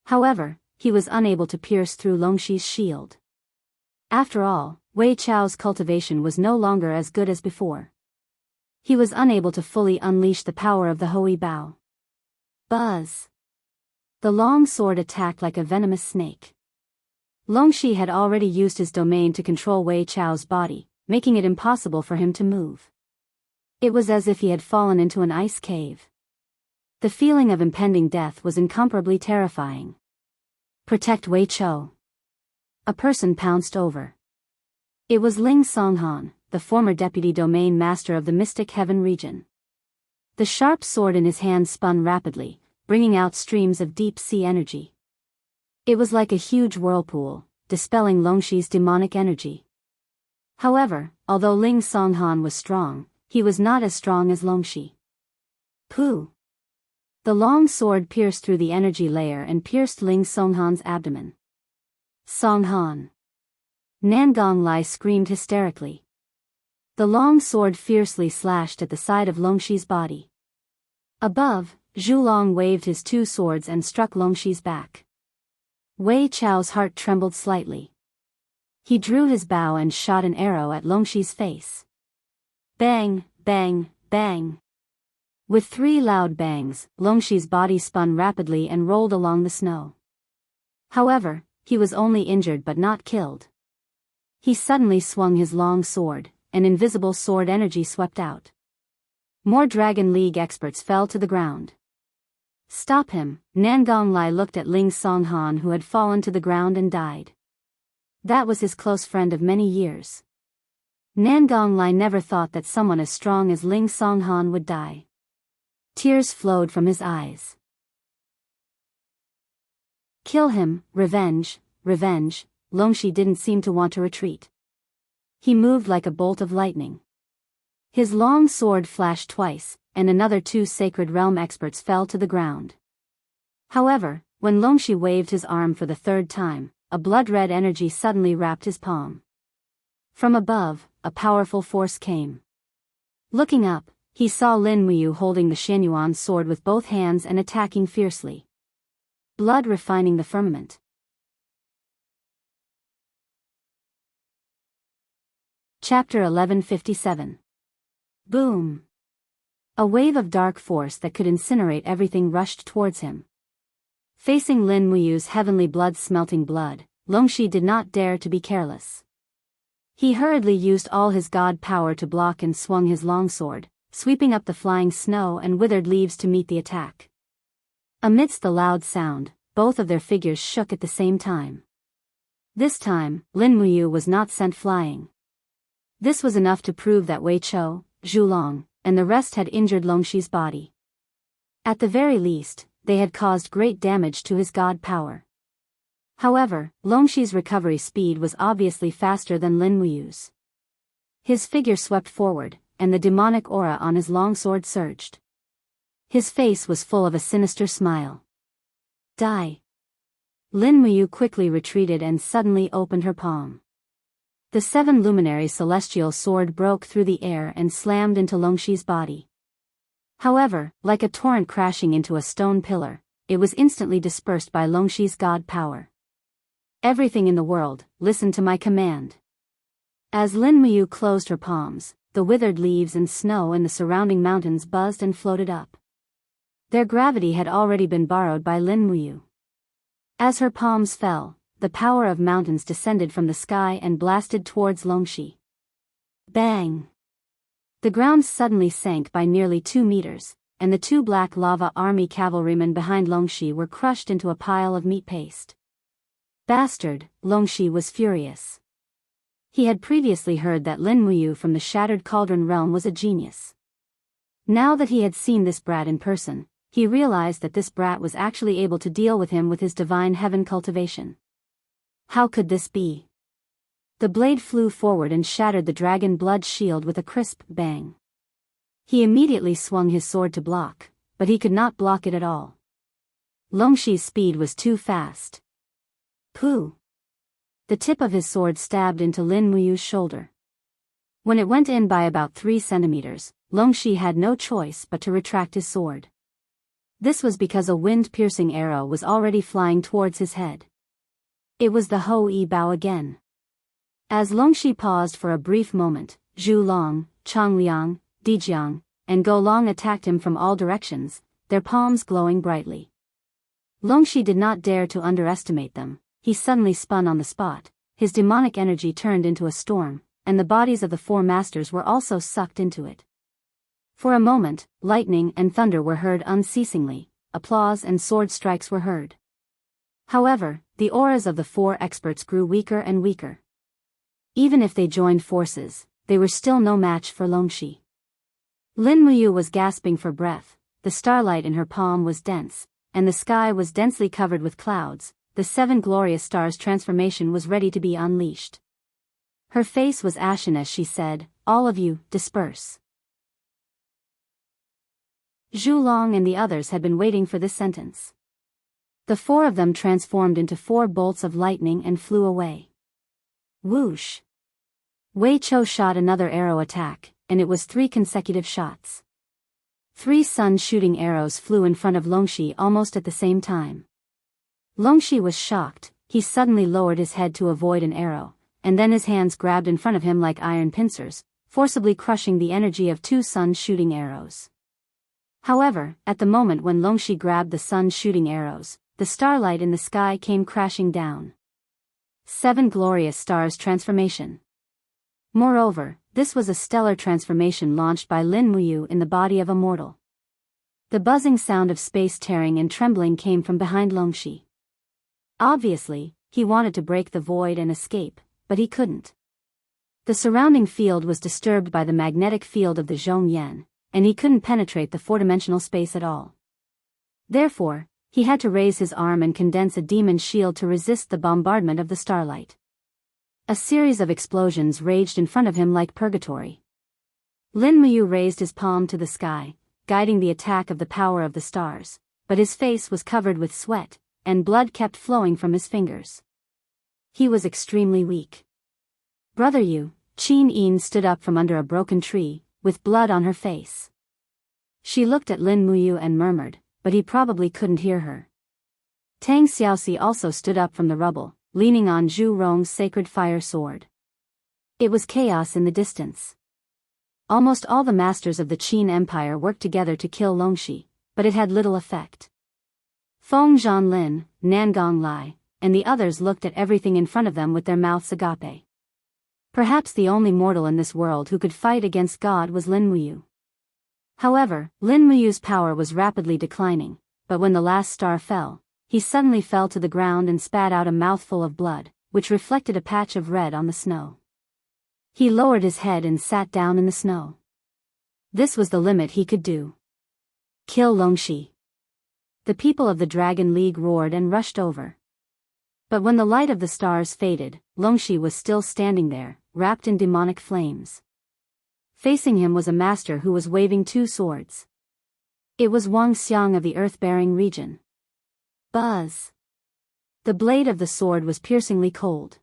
However, he was unable to pierce through Longxi's shield. After all, Wei Chou's cultivation was no longer as good as before. He was unable to fully unleash the power of the Hui Bao. Buzz! The long sword attacked like a venomous snake. Longxi had already used his domain to control Wei Chou's body, making it impossible for him to move. It was as if he had fallen into an ice cave. The feeling of impending death was incomparably terrifying. Protect Wei Chou. A person pounced over. It was Ling Songhan, the former deputy domain master of the Mystic Heaven region. The sharp sword in his hand spun rapidly, bringing out streams of deep-sea energy. It was like a huge whirlpool, dispelling Longxi's demonic energy. However, although Ling Songhan was strong, he was not as strong as Longxi. Pooh! The long sword pierced through the energy layer and pierced Ling Songhan's abdomen. Songhan! Nangong Lai screamed hysterically. The long sword fiercely slashed at the side of Longxi's body. Above, Zhulong waved his 2 swords and struck Longxi's back. Wei Chou's heart trembled slightly. He drew his bow and shot an arrow at Longxi's face. Bang, bang, bang. With 3 loud bangs, Longxi's body spun rapidly and rolled along the snow. However, he was only injured but not killed. He suddenly swung his long sword, and invisible sword energy swept out. More Dragon League experts fell to the ground. Stop him, Nangong Lai looked at Ling Songhan, who had fallen to the ground and died. That was his close friend of many years. Nangong Lai never thought that someone as strong as Ling Songhan would die. Tears flowed from his eyes. Kill him, revenge, revenge. Longxi didn't seem to want to retreat. He moved like a bolt of lightning. His long sword flashed twice, and another 2 Sacred Realm experts fell to the ground. However, when Longxi waved his arm for the 3rd time, a blood-red energy suddenly wrapped his palm. From above, a powerful force came. Looking up, he saw Lin Muyu holding the Xianyuan sword with both hands and attacking fiercely. Blood refining the firmament. Chapter 1157. Boom! A wave of dark force that could incinerate everything rushed towards him. Facing Lin Muyu's heavenly blood-smelting blood, Longxi did not dare to be careless. He hurriedly used all his god power to block and swung his longsword, sweeping up the flying snow and withered leaves to meet the attack. Amidst the loud sound, both of their figures shook at the same time. This time, Lin Muyu was not sent flying. This was enough to prove that Wei Chou, Zhu Long, and the rest had injured Longxi's body. At the very least, they had caused great damage to his god power. However, Longxi's recovery speed was obviously faster than Lin Muyu's. His figure swept forward, and the demonic aura on his longsword surged. His face was full of a sinister smile. Die! Lin Muyu quickly retreated and suddenly opened her palm. The 7 luminary celestial sword broke through the air and slammed into Longxi's body. However, like a torrent crashing into a stone pillar, it was instantly dispersed by Longxi's god power. Everything in the world, listen to my command. As Lin Muyu closed her palms, the withered leaves and snow in the surrounding mountains buzzed and floated up. Their gravity had already been borrowed by Lin Muyu. As her palms fell, the power of mountains descended from the sky and blasted towards Longxi. Bang! The ground suddenly sank by nearly 2 meters, and the 2 black lava army cavalrymen behind Longxi were crushed into a pile of meat paste. Bastard, Longxi was furious. He had previously heard that Lin Muyu from the Shattered Cauldron realm was a genius. Now that he had seen this brat in person, he realized that this brat was actually able to deal with him with his divine heaven cultivation. How could this be? The blade flew forward and shattered the dragon blood shield with a crisp bang. He immediately swung his sword to block, but he could not block it at all. Longxi's speed was too fast. Pooh! The tip of his sword stabbed into Lin Muyu's shoulder. When it went in by about 3 centimeters, Longxi had no choice but to retract his sword. This was because a wind-piercing arrow was already flying towards his head. It was the Ho-Yi Bao again. As Longxi paused for a brief moment, Zhu Long, Chang Liang, Dijiang, and Go Long attacked him from all directions, their palms glowing brightly. Longxi did not dare to underestimate them. He suddenly spun on the spot, his demonic energy turned into a storm, and the bodies of the 4 masters were also sucked into it. For a moment, lightning and thunder were heard unceasingly, applause and sword strikes were heard. However, the auras of the 4 experts grew weaker and weaker. Even if they joined forces, they were still no match for Longxi. Lin Muyu was gasping for breath, the starlight in her palm was dense, and the sky was densely covered with clouds. The 7 glorious stars transformation was ready to be unleashed. Her face was ashen as she said, "All of you, disperse." Zhu Long and the others had been waiting for this sentence. The 4 of them transformed into 4 bolts of lightning and flew away. Whoosh! Wei Chou shot another arrow attack, and it was 3 consecutive shots. 3 sun-shooting arrows flew in front of Longxi almost at the same time. Longxi was shocked. He suddenly lowered his head to avoid an arrow, and then his hands grabbed in front of him like iron pincers, forcibly crushing the energy of 2 sun-shooting arrows. However, at the moment when Longxi grabbed the sun shooting arrows, the starlight in the sky came crashing down. 7 glorious stars transformation. Moreover, this was a stellar transformation launched by Lin Muyu in the body of a mortal. The buzzing sound of space tearing and trembling came from behind Longxi. Obviously, he wanted to break the void and escape, but he couldn't. The surrounding field was disturbed by the magnetic field of the Zhongyan, and he couldn't penetrate the four-dimensional space at all. Therefore, he had to raise his arm and condense a demon shield to resist the bombardment of the starlight. A series of explosions raged in front of him like purgatory. Lin Muyu raised his palm to the sky, guiding the attack of the power of the stars, but his face was covered with sweat, and blood kept flowing from his fingers. He was extremely weak. Brother Yu, Qin Yin stood up from under a broken tree, with blood on her face. She looked at Lin Muyu and murmured, but he probably couldn't hear her. Tang Xiaoxi also stood up from the rubble, leaning on Zhu Rong's sacred fire sword. It was chaos in the distance. Almost all the masters of the Qin Empire worked together to kill Longxi, but it had little effect. Feng Zhanlin, Nangong Lai, and the others looked at everything in front of them with their mouths agape. Perhaps the only mortal in this world who could fight against God was Lin Muyu. However, Lin Muyu's power was rapidly declining, but when the last star fell, he suddenly fell to the ground and spat out a mouthful of blood, which reflected a patch of red on the snow. He lowered his head and sat down in the snow. This was the limit he could do. Kill Longxi. The people of the Dragon League roared and rushed over. But when the light of the stars faded, Longxi was still standing there, wrapped in demonic flames. Facing him was a master who was waving 2 swords. It was Wang Xiang of the earth-bearing region. Buzz! The blade of the sword was piercingly cold.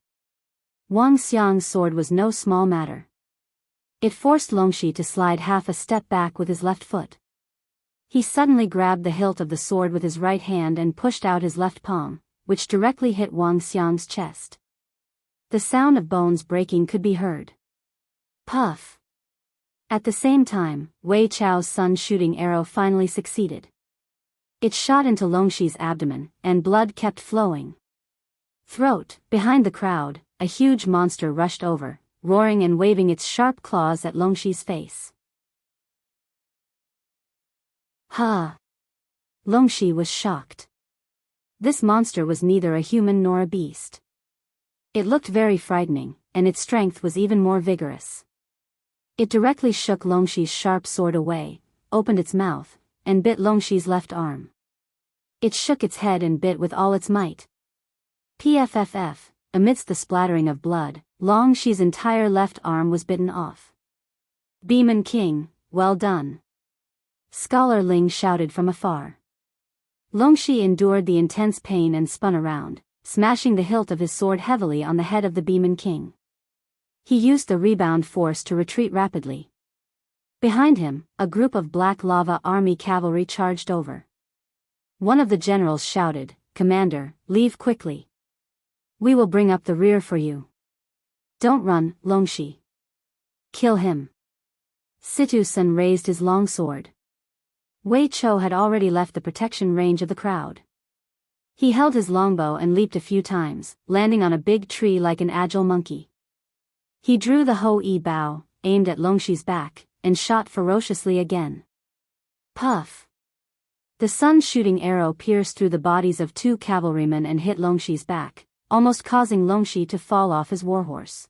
Wang Xiang's sword was no small matter. It forced Longxi to slide half a step back with his left foot. He suddenly grabbed the hilt of the sword with his right hand and pushed out his left palm, which directly hit Wang Xiang's chest. The sound of bones breaking could be heard. Puff! At the same time, Wei Chao's sun-shooting arrow finally succeeded. It shot into Longxi's abdomen, and blood kept flowing. Throat, behind the crowd, a huge monster rushed over, roaring and waving its sharp claws at Longxi's face. Ha! Longxi was shocked. This monster was neither a human nor a beast. It looked very frightening, and its strength was even more vigorous. It directly shook Longxi's sharp sword away, opened its mouth, and bit Longxi's left arm. It shook its head and bit with all its might. Pfff, amidst the splattering of blood, Longxi's entire left arm was bitten off. Demon King, well done! Scholar Ling shouted from afar. Longxi endured the intense pain and spun around, smashing the hilt of his sword heavily on the head of the Demon King. He used the rebound force to retreat rapidly. Behind him, a group of Black Lava Army cavalry charged over. One of the generals shouted, "Commander, leave quickly. We will bring up the rear for you. Don't run, Longxi. Kill him." Situ Sun raised his long sword. Wei Chou had already left the protection range of the crowd. He held his longbow and leaped a few times, landing on a big tree like an agile monkey. He drew the Ho-E bow, aimed at Longxi's back, and shot ferociously again. Puff! The sun-shooting arrow pierced through the bodies of 2 cavalrymen and hit Longxi's back, almost causing Longxi to fall off his warhorse.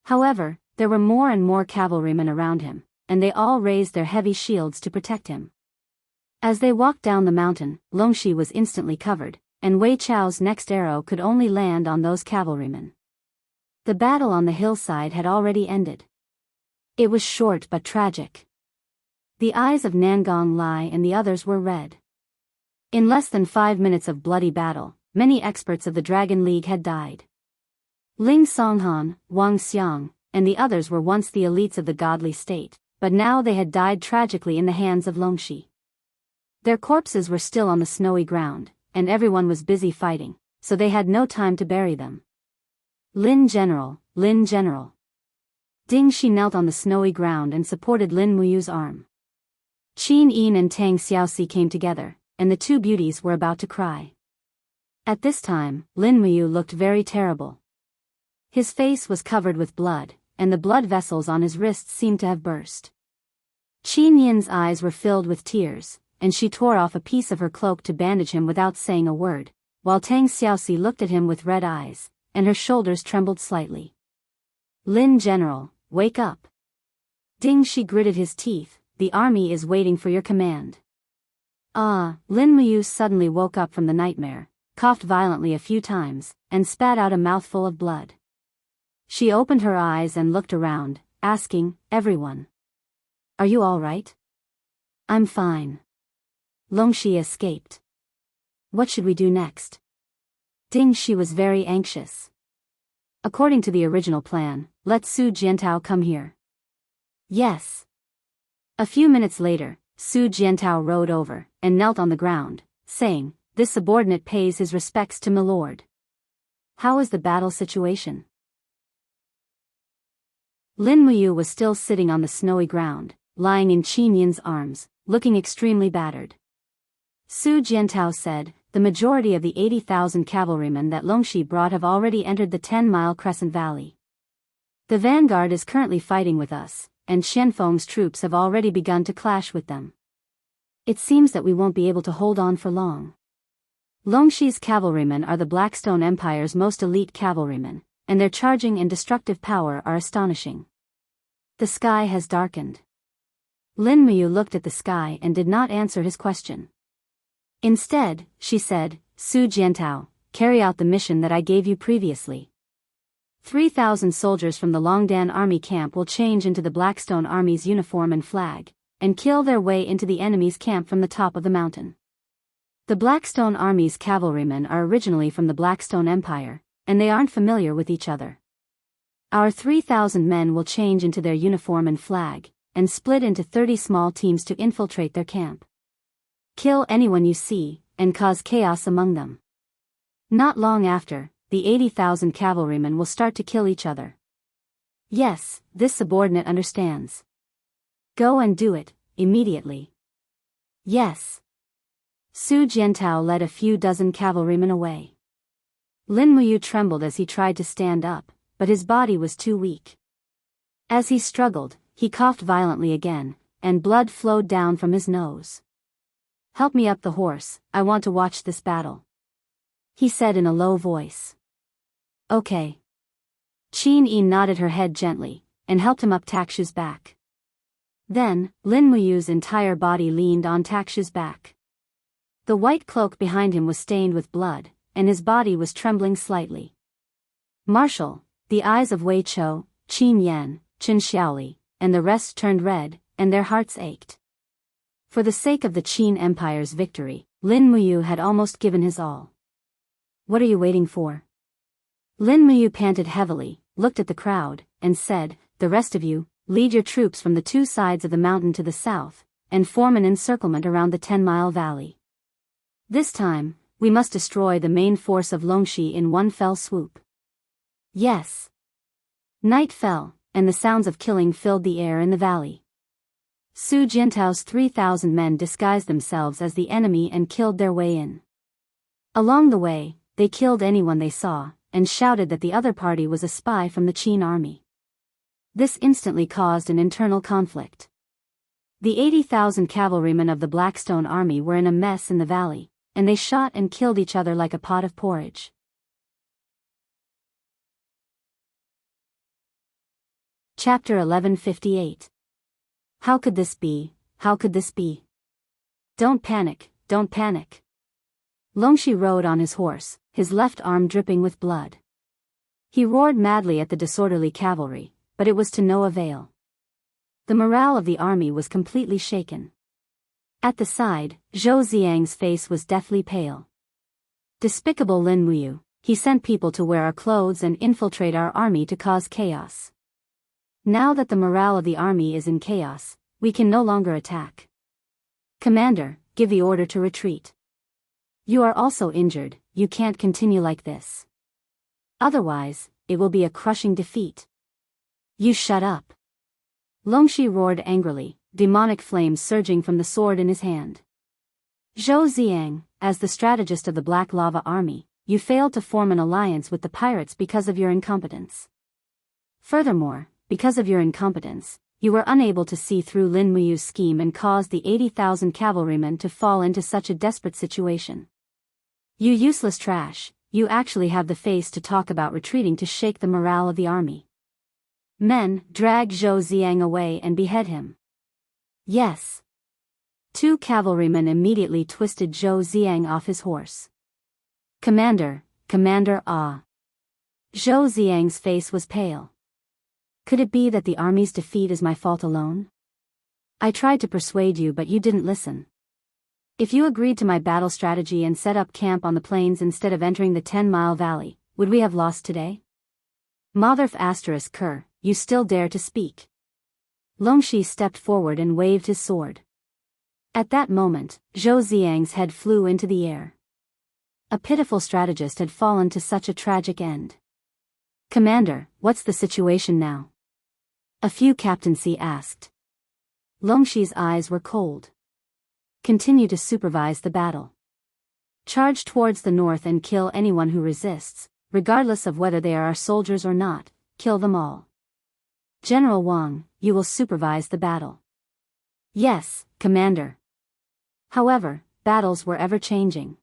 However, there were more and more cavalrymen around him, and they all raised their heavy shields to protect him. As they walked down the mountain, Longxi was instantly covered, and Wei Chao's next arrow could only land on those cavalrymen. The battle on the hillside had already ended. It was short but tragic. The eyes of Nangong Lai and the others were red. In less than 5 minutes of bloody battle, many experts of the Dragon League had died. Ling Songhan, Wang Xiang, and the others were once the elites of the godly state, but now they had died tragically in the hands of Longxi. Their corpses were still on the snowy ground, and everyone was busy fighting, so they had no time to bury them. Lin General, Lin General. Ding Shi knelt on the snowy ground and supported Lin Muyu's arm. Qin Yin and Tang Xiaoxi came together, and the two beauties were about to cry. At this time, Lin Muyu looked very terrible. His face was covered with blood, and the blood vessels on his wrists seemed to have burst. Qin Yin's eyes were filled with tears, and she tore off a piece of her cloak to bandage him without saying a word, while Tang Xiaoxi looked at him with red eyes, and her shoulders trembled slightly. Lin General, wake up. Ding, she gritted his teeth, the army is waiting for your command. Lin Muyu suddenly woke up from the nightmare, coughed violently a few times, and spat out a mouthful of blood. She opened her eyes and looked around, asking, everyone. Are you all right? I'm fine. Longxi escaped. What should we do next? Ding, she was very anxious. According to the original plan, let Su Jiantao come here. Yes. A few minutes later, Su Jiantao rode over, and knelt on the ground, saying, this subordinate pays his respects to milord. How is the battle situation? Lin Muyu was still sitting on the snowy ground, lying in Qin Yin's arms, looking extremely battered. Su Jiantao said, the majority of the 80,000 cavalrymen that Longxi brought have already entered the 10-mile Crescent Valley. The vanguard is currently fighting with us, and Xianfeng's troops have already begun to clash with them. It seems that we won't be able to hold on for long. Longxi's cavalrymen are the Blackstone Empire's most elite cavalrymen, and their charging and destructive power are astonishing. The sky has darkened. Lin Muyu looked at the sky and did not answer his question. Instead, she said, Su Jiantao, carry out the mission that I gave you previously. 3,000 soldiers from the Longdan army camp will change into the Blackstone army's uniform and flag, and kill their way into the enemy's camp from the top of the mountain. The Blackstone army's cavalrymen are originally from the Blackstone Empire, and they aren't familiar with each other. Our 3,000 men will change into their uniform and flag, and split into 30 small teams to infiltrate their camp. Kill anyone you see, and cause chaos among them. Not long after, the 80,000 cavalrymen will start to kill each other. Yes, this subordinate understands. Go and do it, immediately. Yes. Su Jiantao led a few dozen cavalrymen away. Lin Muyu trembled as he tried to stand up, but his body was too weak. As he struggled, he coughed violently again, and blood flowed down from his nose. Help me up the horse, I want to watch this battle. He said in a low voice. Okay. Qin Yin nodded her head gently, and helped him up Takshu's back. Then, Lin Muyu's entire body leaned on Takshu's back. The white cloak behind him was stained with blood, and his body was trembling slightly. Marshal, the eyes of Wei Chou, Qin Yan, Chen Xiaoli, and the rest turned red, and their hearts ached. For the sake of the Qin Empire's victory, Lin Muyu had almost given his all. What are you waiting for? Lin Muyu panted heavily, looked at the crowd, and said, the rest of you, lead your troops from the two sides of the mountain to the south, and form an encirclement around the 10-mile valley. This time, we must destroy the main force of Longxi in one fell swoop. Yes. Night fell, and the sounds of killing filled the air in the valley. Su Jiantao's 3,000 men disguised themselves as the enemy and killed their way in. Along the way, they killed anyone they saw, and shouted that the other party was a spy from the Qin army. This instantly caused an internal conflict. The 80,000 cavalrymen of the Blackstone army were in a mess in the valley, and they shot and killed each other like a pot of porridge. Chapter 1158. How could this be? How could this be? Don't panic, don't panic. Longxi rode on his horse, his left arm dripping with blood. He roared madly at the disorderly cavalry, but it was to no avail. The morale of the army was completely shaken. At the side, Zhou Xiang's face was deathly pale. Despicable Lin Muyu, he sent people to wear our clothes and infiltrate our army to cause chaos. Now that the morale of the army is in chaos, we can no longer attack. Commander, give the order to retreat. You are also injured, you can't continue like this. Otherwise, it will be a crushing defeat. You shut up. Longxi roared angrily, demonic flames surging from the sword in his hand. Zhou Ziang, as the strategist of the Black Lava Army, you failed to form an alliance with the pirates because of your incompetence. Furthermore, because of your incompetence, you were unable to see through Lin Muyu's scheme and caused the 80,000 cavalrymen to fall into such a desperate situation. You useless trash, you actually have the face to talk about retreating to shake the morale of the army. Men, drag Zhou Ziang away and behead him. Yes. 2 cavalrymen immediately twisted Zhou Ziang off his horse. Commander, ah. Zhou Ziang's face was pale. Could it be that the army's defeat is my fault alone? I tried to persuade you but you didn't listen. If you agreed to my battle strategy and set up camp on the plains instead of entering the 10-mile valley, would we have lost today? Motherf ***, you still dare to speak. Longxi stepped forward and waved his sword. At that moment, Zhou Ziang's head flew into the air. A pitiful strategist had fallen to such a tragic end. Commander, what's the situation now? A few captaincy asked. Longxi's eyes were cold. Continue to supervise the battle. Charge towards the north and kill anyone who resists, regardless of whether they are our soldiers or not, kill them all. General Wang, you will supervise the battle. Yes, Commander. However, battles were ever-changing.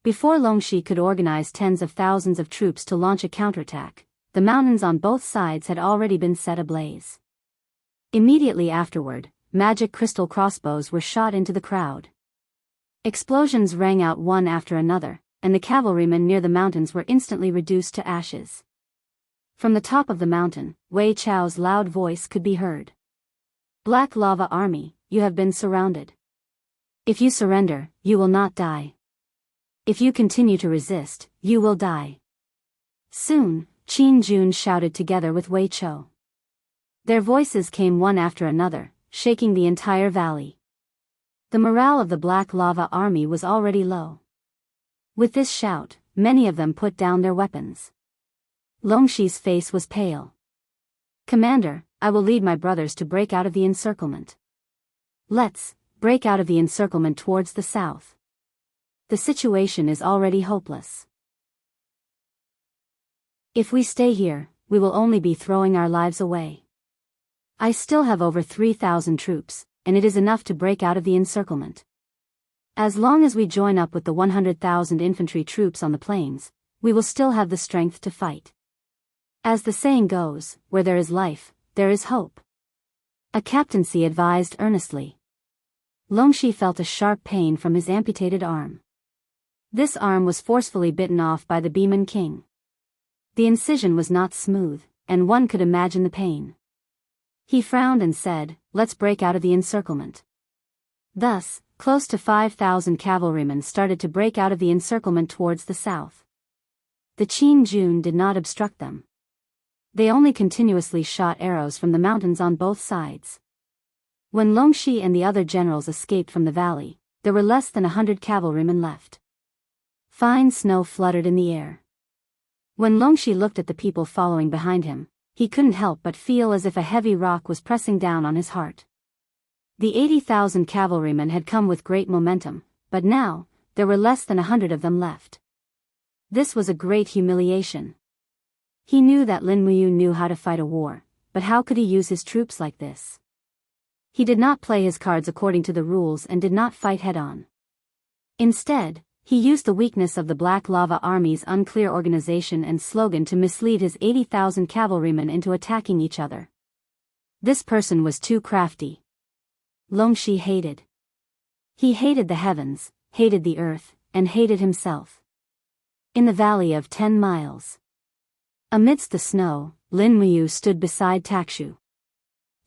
Before Longxi could organize tens of thousands of troops to launch a counterattack, the mountains on both sides had already been set ablaze. Immediately afterward, magic crystal crossbows were shot into the crowd. Explosions rang out one after another, and the cavalrymen near the mountains were instantly reduced to ashes. From the top of the mountain, Wei Chao's loud voice could be heard. Black Lava Army, you have been surrounded. If you surrender, you will not die. If you continue to resist, you will die. Soon, Qin Jun shouted together with Wei Chou. Their voices came one after another, shaking the entire valley. The morale of the Black Lava Army was already low. With this shout, many of them put down their weapons. Longxi's face was pale. Commander, I will lead my brothers to break out of the encirclement. Let's break out of the encirclement towards the south. The situation is already hopeless. If we stay here, we will only be throwing our lives away. I still have over 3,000 troops, and it is enough to break out of the encirclement. As long as we join up with the 100,000 infantry troops on the plains, we will still have the strength to fight. As the saying goes, where there is life, there is hope. A captaincy advised earnestly. Longxi felt a sharp pain from his amputated arm. This arm was forcefully bitten off by the Beeman King. The incision was not smooth, and one could imagine the pain. He frowned and said, let's break out of the encirclement. Thus, close to 5,000 cavalrymen started to break out of the encirclement towards the south. The Qin Jun did not obstruct them. They only continuously shot arrows from the mountains on both sides. When Longxi and the other generals escaped from the valley, there were less than 100 cavalrymen left. Fine snow fluttered in the air. When Longxi looked at the people following behind him, he couldn't help but feel as if a heavy rock was pressing down on his heart. The 80,000 cavalrymen had come with great momentum, but now, there were less than 100 of them left. This was a great humiliation. He knew that Lin Muyu knew how to fight a war, but how could he use his troops like this? He did not play his cards according to the rules and did not fight head-on. Instead, he used the weakness of the Black Lava Army's unclear organization and slogan to mislead his 80,000 cavalrymen into attacking each other. This person was too crafty. Longxi hated. He hated the heavens, hated the earth, and hated himself. In the valley of 10 miles. Amidst the snow, Lin Muyu stood beside Takshu.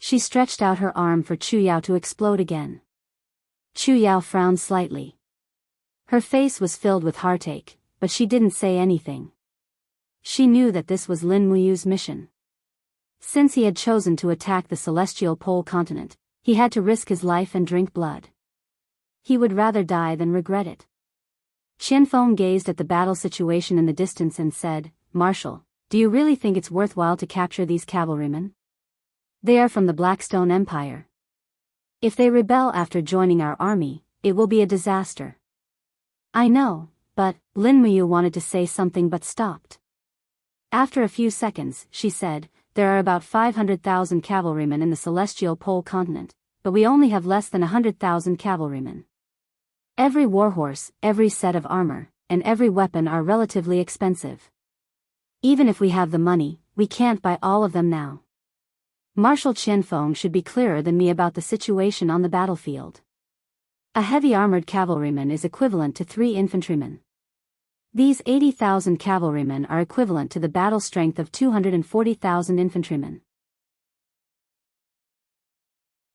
She stretched out her arm for Chu Yao to explode again. Chu Yao frowned slightly. Her face was filled with heartache, but she didn't say anything. She knew that this was Lin Muyu's mission. Since he had chosen to attack the celestial pole continent, he had to risk his life and drink blood. He would rather die than regret it. Qianfeng gazed at the battle situation in the distance and said, Marshal, do you really think it's worthwhile to capture these cavalrymen? They are from the Blackstone Empire. If they rebel after joining our army, it will be a disaster. I know, but Lin Muyu wanted to say something but stopped. After a few seconds, she said, there are about 500,000 cavalrymen in the celestial pole continent, but we only have less than 100,000 cavalrymen. Every warhorse, every set of armor, and every weapon are relatively expensive. Even if we have the money, we can't buy all of them now. Marshal Qianfeng should be clearer than me about the situation on the battlefield. A heavy armored cavalryman is equivalent to 3 infantrymen. These 80,000 cavalrymen are equivalent to the battle strength of 240,000 infantrymen.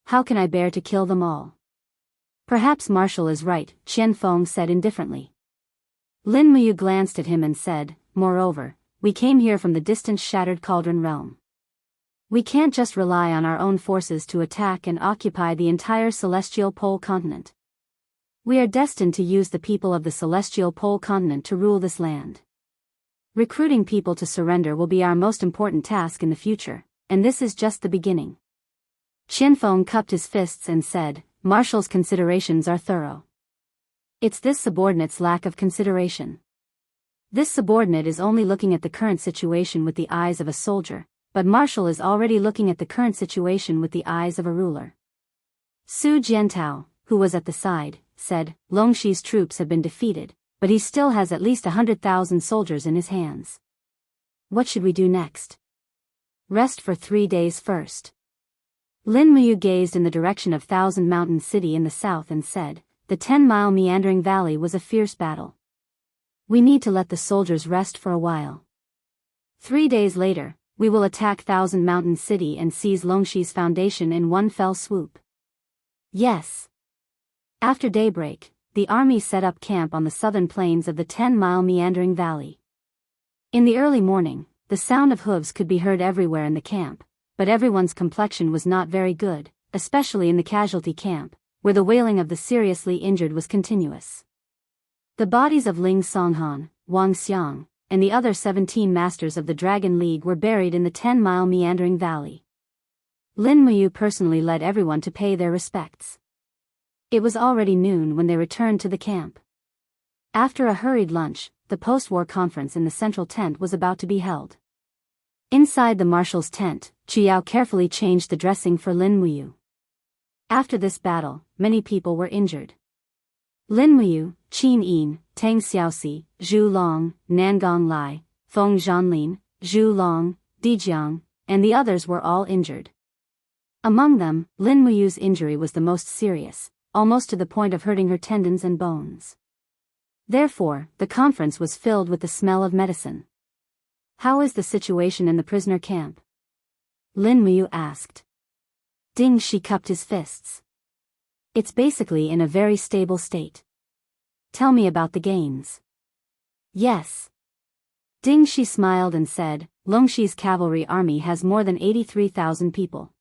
How can I bear to kill them all? Perhaps Marshal is right, Qianfeng said indifferently. Lin Muyu glanced at him and said, moreover, we came here from the distant Shattered Cauldron realm. We can't just rely on our own forces to attack and occupy the entire Celestial Pole continent. We are destined to use the people of the Celestial Pole continent to rule this land. Recruiting people to surrender will be our most important task in the future, and this is just the beginning. Qianfeng cupped his fists and said, Marshal's considerations are thorough. It's this subordinate's lack of consideration. This subordinate is only looking at the current situation with the eyes of a soldier, but Marshal is already looking at the current situation with the eyes of a ruler. Su Jiantao, who was at the side, said, Longshi's troops have been defeated, but he still has at least 100,000 soldiers in his hands. What should we do next? Rest for 3 days first. Lin Muyu gazed in the direction of Thousand Mountain City in the south and said, the 10-mile meandering valley was a fierce battle. We need to let the soldiers rest for a while. 3 days later, we will attack Thousand Mountain City and seize Longshi's foundation in one fell swoop. Yes. After daybreak, the army set up camp on the southern plains of the 10-mile meandering valley. In the early morning, the sound of hooves could be heard everywhere in the camp, but everyone's complexion was not very good, especially in the casualty camp, where the wailing of the seriously injured was continuous. The bodies of Ling Songhan, Wang Xiang, and the other 17 masters of the Dragon League were buried in the 10-mile meandering valley. Lin Muyu personally led everyone to pay their respects. It was already noon when they returned to the camp. After a hurried lunch, the post-war conference in the central tent was about to be held. Inside the marshal's tent, Chiao carefully changed the dressing for Lin Muyu. After this battle, many people were injured. Lin Muyu, Qin Yin, Tang Xiaoxi, Zhu Long, Nangong Lai, Feng Zhanlin, Zhu Long, Dijiang, and the others were all injured. Among them, Lin Muyu's injury was the most serious, almost to the point of hurting her tendons and bones. Therefore, the conference was filled with the smell of medicine. How is the situation in the prisoner camp? Lin Muyu asked. Ding Shi cupped his fists. It's basically in a very stable state. Tell me about the gains. Yes. Ding Shi smiled and said, Longshi's cavalry army has more than 83,000 people.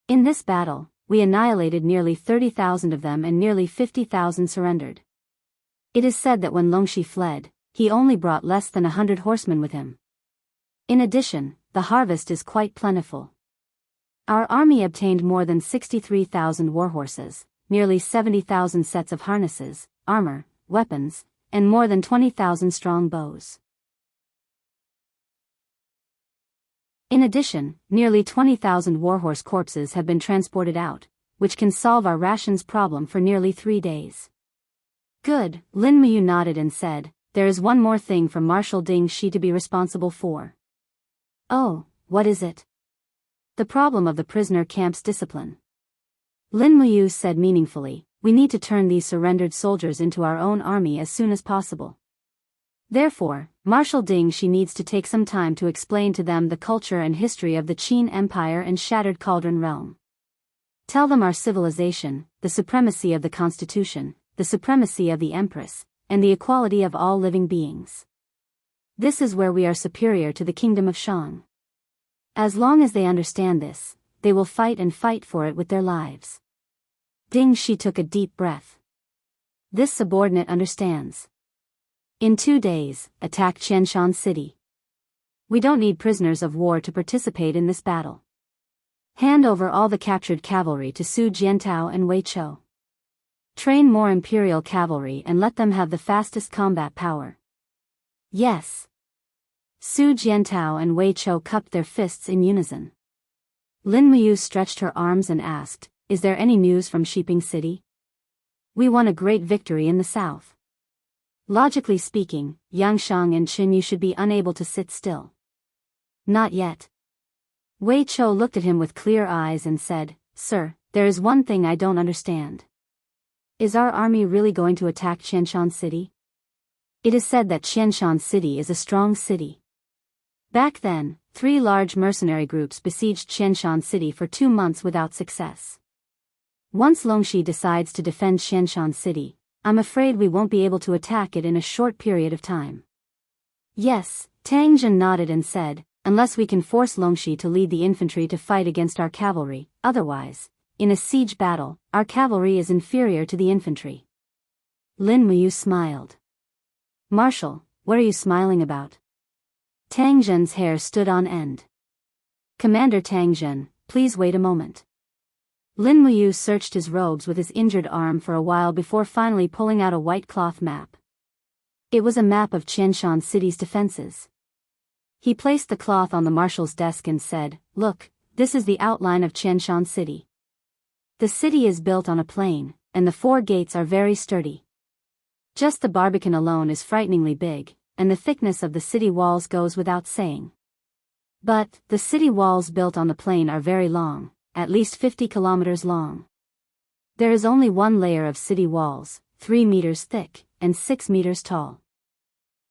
In this battle, we annihilated nearly 30,000 of them and nearly 50,000 surrendered. It is said that when Longshi fled, he only brought less than 100 horsemen with him. In addition, the harvest is quite plentiful. Our army obtained more than 63,000 warhorses, nearly 70,000 sets of harnesses, armor, weapons, and more than 20,000 strong bows. In addition, nearly 20,000 warhorse corpses have been transported out, which can solve our rations problem for nearly 3 days. Good, Lin Muyu nodded and said, there is one more thing for Marshal Ding Shi to be responsible for. Oh, what is it? The problem of the prisoner camp's discipline. Lin Muyu said meaningfully, we need to turn these surrendered soldiers into our own army as soon as possible. Therefore, Marshal Ding Shi needs to take some time to explain to them the culture and history of the Qin Empire and Shattered Cauldron realm. Tell them our civilization, the supremacy of the Constitution, the supremacy of the Empress, and the equality of all living beings. This is where we are superior to the kingdom of Shang. As long as they understand this, they will fight and fight for it with their lives. Ding Shi took a deep breath. This subordinate understands. In 2 days, attack Qianshan City. We don't need prisoners of war to participate in this battle. Hand over all the captured cavalry to Su Jiantao and Wei Chou. Train more imperial cavalry and let them have the fastest combat power. Yes. Su Jiantao and Wei Chou cupped their fists in unison. Lin Muyu stretched her arms and asked, "Is there any news from Shiping City? We won a great victory in the south. Logically speaking, Yangshang and Qinyu should be unable to sit still." "Not yet." Wei Chou looked at him with clear eyes and said, "Sir, there is one thing I don't understand. Is our army really going to attack Qianshan City? It is said that Qianshan City is a strong city. Back then, 3 large mercenary groups besieged Qianshan City for 2 months without success. Once Longxi decides to defend Qianshan City, I'm afraid we won't be able to attack it in a short period of time." "Yes," Tang Jin nodded and said, "unless we can force Longxi to lead the infantry to fight against our cavalry, otherwise, in a siege battle, our cavalry is inferior to the infantry." Lin Muyu smiled. "Marshal, what are you smiling about?" Tang Jin's hair stood on end. "Commander Tang Jin, please wait a moment." Lin Muyu searched his robes with his injured arm for a while before finally pulling out a white cloth map. It was a map of Qianshan City's defenses. He placed the cloth on the marshal's desk and said, "Look, this is the outline of Qianshan City. The city is built on a plain, and the 4 gates are very sturdy. Just the Barbican alone is frighteningly big, and the thickness of the city walls goes without saying. But, the city walls built on the plain are very long, at least 50 kilometers long. There is only one layer of city walls, 3 meters thick, and 6 meters tall."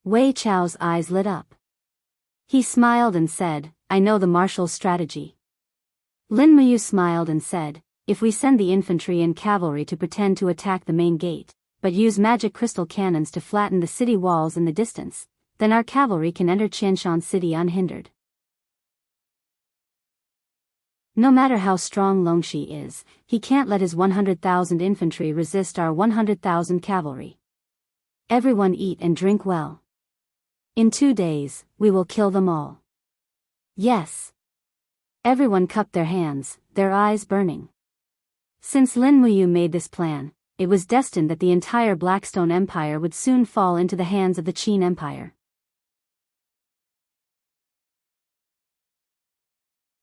Wei Chou's eyes lit up. He smiled and said, "I know the marshal's strategy." Lin Muyu smiled and said, "If we send the infantry and cavalry to pretend to attack the main gate, but use magic crystal cannons to flatten the city walls in the distance, then our cavalry can enter Qianshan City unhindered. No matter how strong Longxi is, he can't let his 100,000 infantry resist our 100,000 cavalry. Everyone eat and drink well. In 2 days, we will kill them all." "Yes." Everyone cupped their hands, their eyes burning. Since Lin Muyu made this plan, it was destined that the entire Blackstone Empire would soon fall into the hands of the Qin Empire.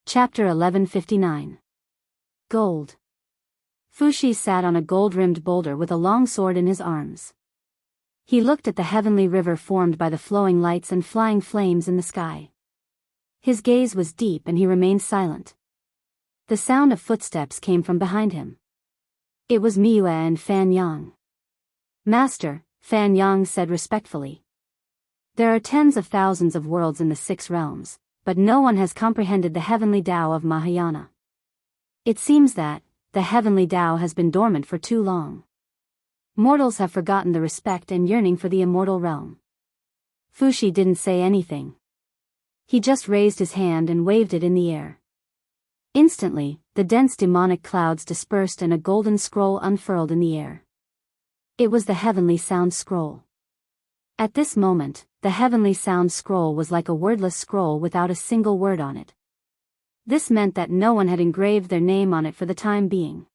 Chapter 1159. Gold. Fuxi sat on a gold-rimmed boulder with a long sword in his arms. He looked at the heavenly river formed by the flowing lights and flying flames in the sky. His gaze was deep and he remained silent. The sound of footsteps came from behind him. It was Miue and Fan Yang. "Master," Fan Yang said respectfully. "There are tens of thousands of worlds in the 6 realms, but no one has comprehended the heavenly Tao of Mahayana. It seems that the heavenly Tao has been dormant for too long. Mortals have forgotten the respect and yearning for the immortal realm." Fuxi didn't say anything. He just raised his hand and waved it in the air. Instantly, the dense demonic clouds dispersed and a golden scroll unfurled in the air. It was the Heavenly Sound Scroll. At this moment, the Heavenly Sound Scroll was like a wordless scroll without a single word on it. This meant that no one had engraved their name on it for the time being.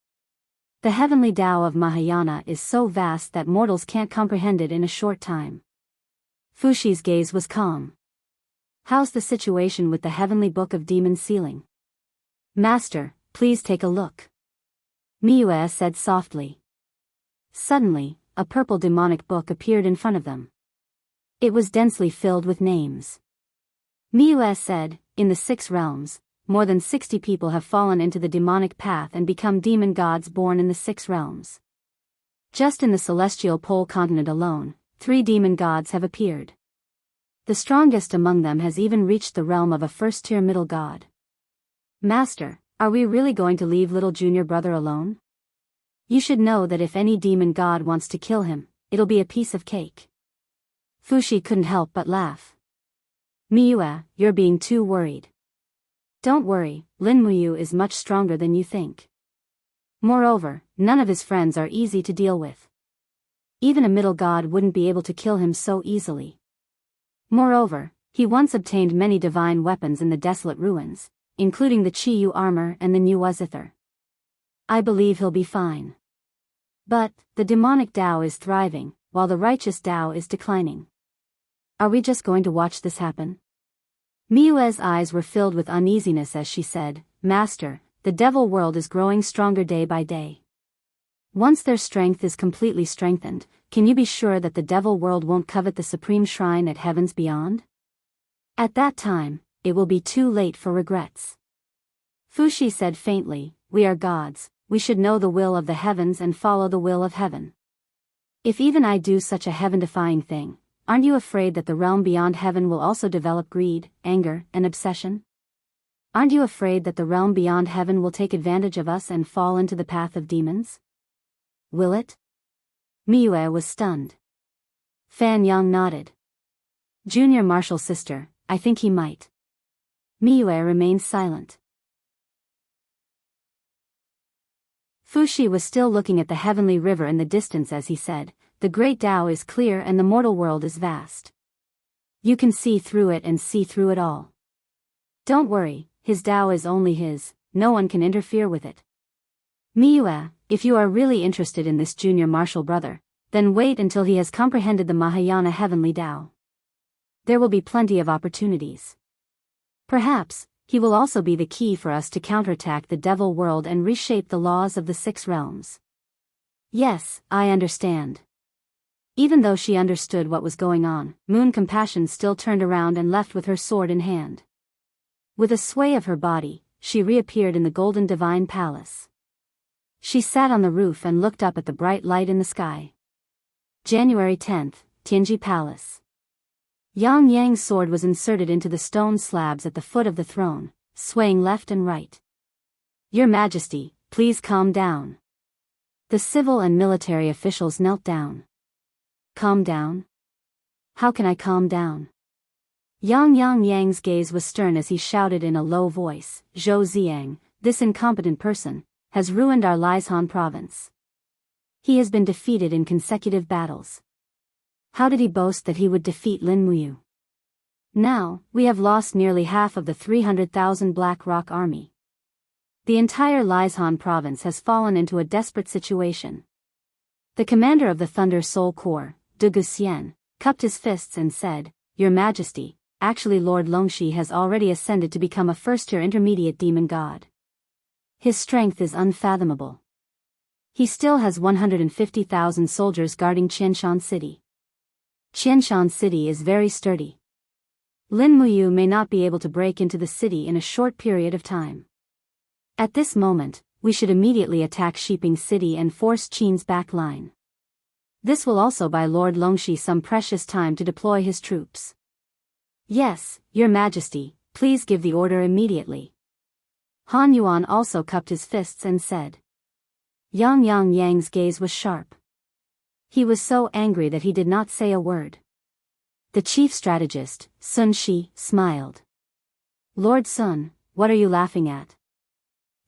The heavenly Tao of Mahayana is so vast that mortals can't comprehend it in a short time. Fuxi's gaze was calm. "How's the situation with the heavenly book of demon sealing?" "Master, please take a look," Miue said softly. Suddenly, a purple demonic book appeared in front of them. It was densely filled with names. Miue said, "In the 6 realms, more than 60 people have fallen into the demonic path and become demon gods born in the 6 realms. Just in the celestial pole continent alone, 3 demon gods have appeared. The strongest among them has even reached the realm of a first-tier middle god. Master, are we really going to leave little junior brother alone? You should know that if any demon god wants to kill him, it'll be a piece of cake." Fuxi couldn't help but laugh. "Miue, you're being too worried. Don't worry, Lin Muyu is much stronger than you think. Moreover, none of his friends are easy to deal with. Even a middle god wouldn't be able to kill him so easily. Moreover, he once obtained many divine weapons in the desolate ruins, including the Chi-Yu armor and the new Wazither. I believe he'll be fine. But, the demonic Dao is thriving, while the righteous Dao is declining. Are we just going to watch this happen? Miyue's eyes were filled with uneasiness as she said, Master, the devil world is growing stronger day by day. Once their strength is completely strengthened, can you be sure that the devil world won't covet the supreme shrine at heavens beyond? At that time, it will be too late for regrets. Fushi said faintly, we are gods, we should know the will of the heavens and follow the will of heaven. If even I do such a heaven-defying thing, aren't you afraid that the realm beyond heaven will also develop greed, anger, and obsession? Aren't you afraid that the realm beyond heaven will take advantage of us and fall into the path of demons? Will it? Miyue was stunned. Fan Yang nodded. Junior Marshal sister, I think he might. Miyue remained silent. Fushi was still looking at the heavenly river in the distance as he said, the great Tao is clear and the mortal world is vast. You can see through it and see through it all. Don't worry, his Tao is only his, no one can interfere with it. Miyue, if you are really interested in this junior martial brother, then wait until he has comprehended the Mahayana heavenly Tao. There will be plenty of opportunities. Perhaps, he will also be the key for us to counterattack the devil world and reshape the laws of the 6 realms. Yes, I understand. Even though she understood what was going on, Moon Compassion still turned around and left with her sword in hand. With a sway of her body, she reappeared in the Golden Divine Palace. She sat on the roof and looked up at the bright light in the sky. January 10th, Tianji Palace. Yang Yang's sword was inserted into the stone slabs at the foot of the throne, swaying left and right. Your Majesty, please calm down. The civil and military officials knelt down. Calm down? How can I calm down? Yang Yang's gaze was stern as he shouted in a low voice, Zhou Ziang, this incompetent person, has ruined our Liaison province. He has been defeated in consecutive battles. How did he boast that he would defeat Lin Muyu? Now, we have lost nearly half of the 300,000 Black Rock army. The entire Liaison province has fallen into a desperate situation. The commander of the Thunder Soul Corps, De Guxian, cupped his fists and said, Your Majesty, actually Lord Longxi has already ascended to become a first-tier intermediate demon god. His strength is unfathomable. He still has 150,000 soldiers guarding Qianshan City. Qianshan City is very sturdy. Lin Muyu may not be able to break into the city in a short period of time. At this moment, we should immediately attack Shiping City and force Qin's back line. This will also buy Lord Longxi some precious time to deploy his troops. Yes, Your Majesty, please give the order immediately. Han Yuan also cupped his fists and said. Yang Yang's gaze was sharp. He was so angry that he did not say a word. The chief strategist, Sun Shi, smiled. Lord Sun, what are you laughing at?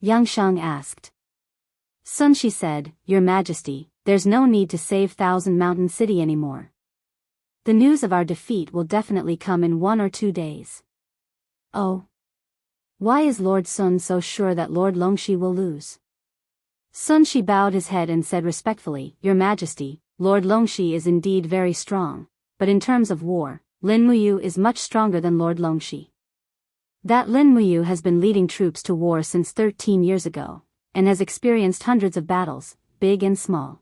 Yang Shang asked. Sun Shi said, Your Majesty, there's no need to save Thousand Mountain City anymore. The news of our defeat will definitely come in 1 or 2 days. Oh. Why is Lord Sun so sure that Lord Longxi will lose? Sun Shi bowed his head and said respectfully, Your Majesty, Lord Longxi is indeed very strong, but in terms of war, Lin Muyu is much stronger than Lord Longxi. That Lin Muyu has been leading troops to war since 13 years ago, and has experienced hundreds of battles, big and small.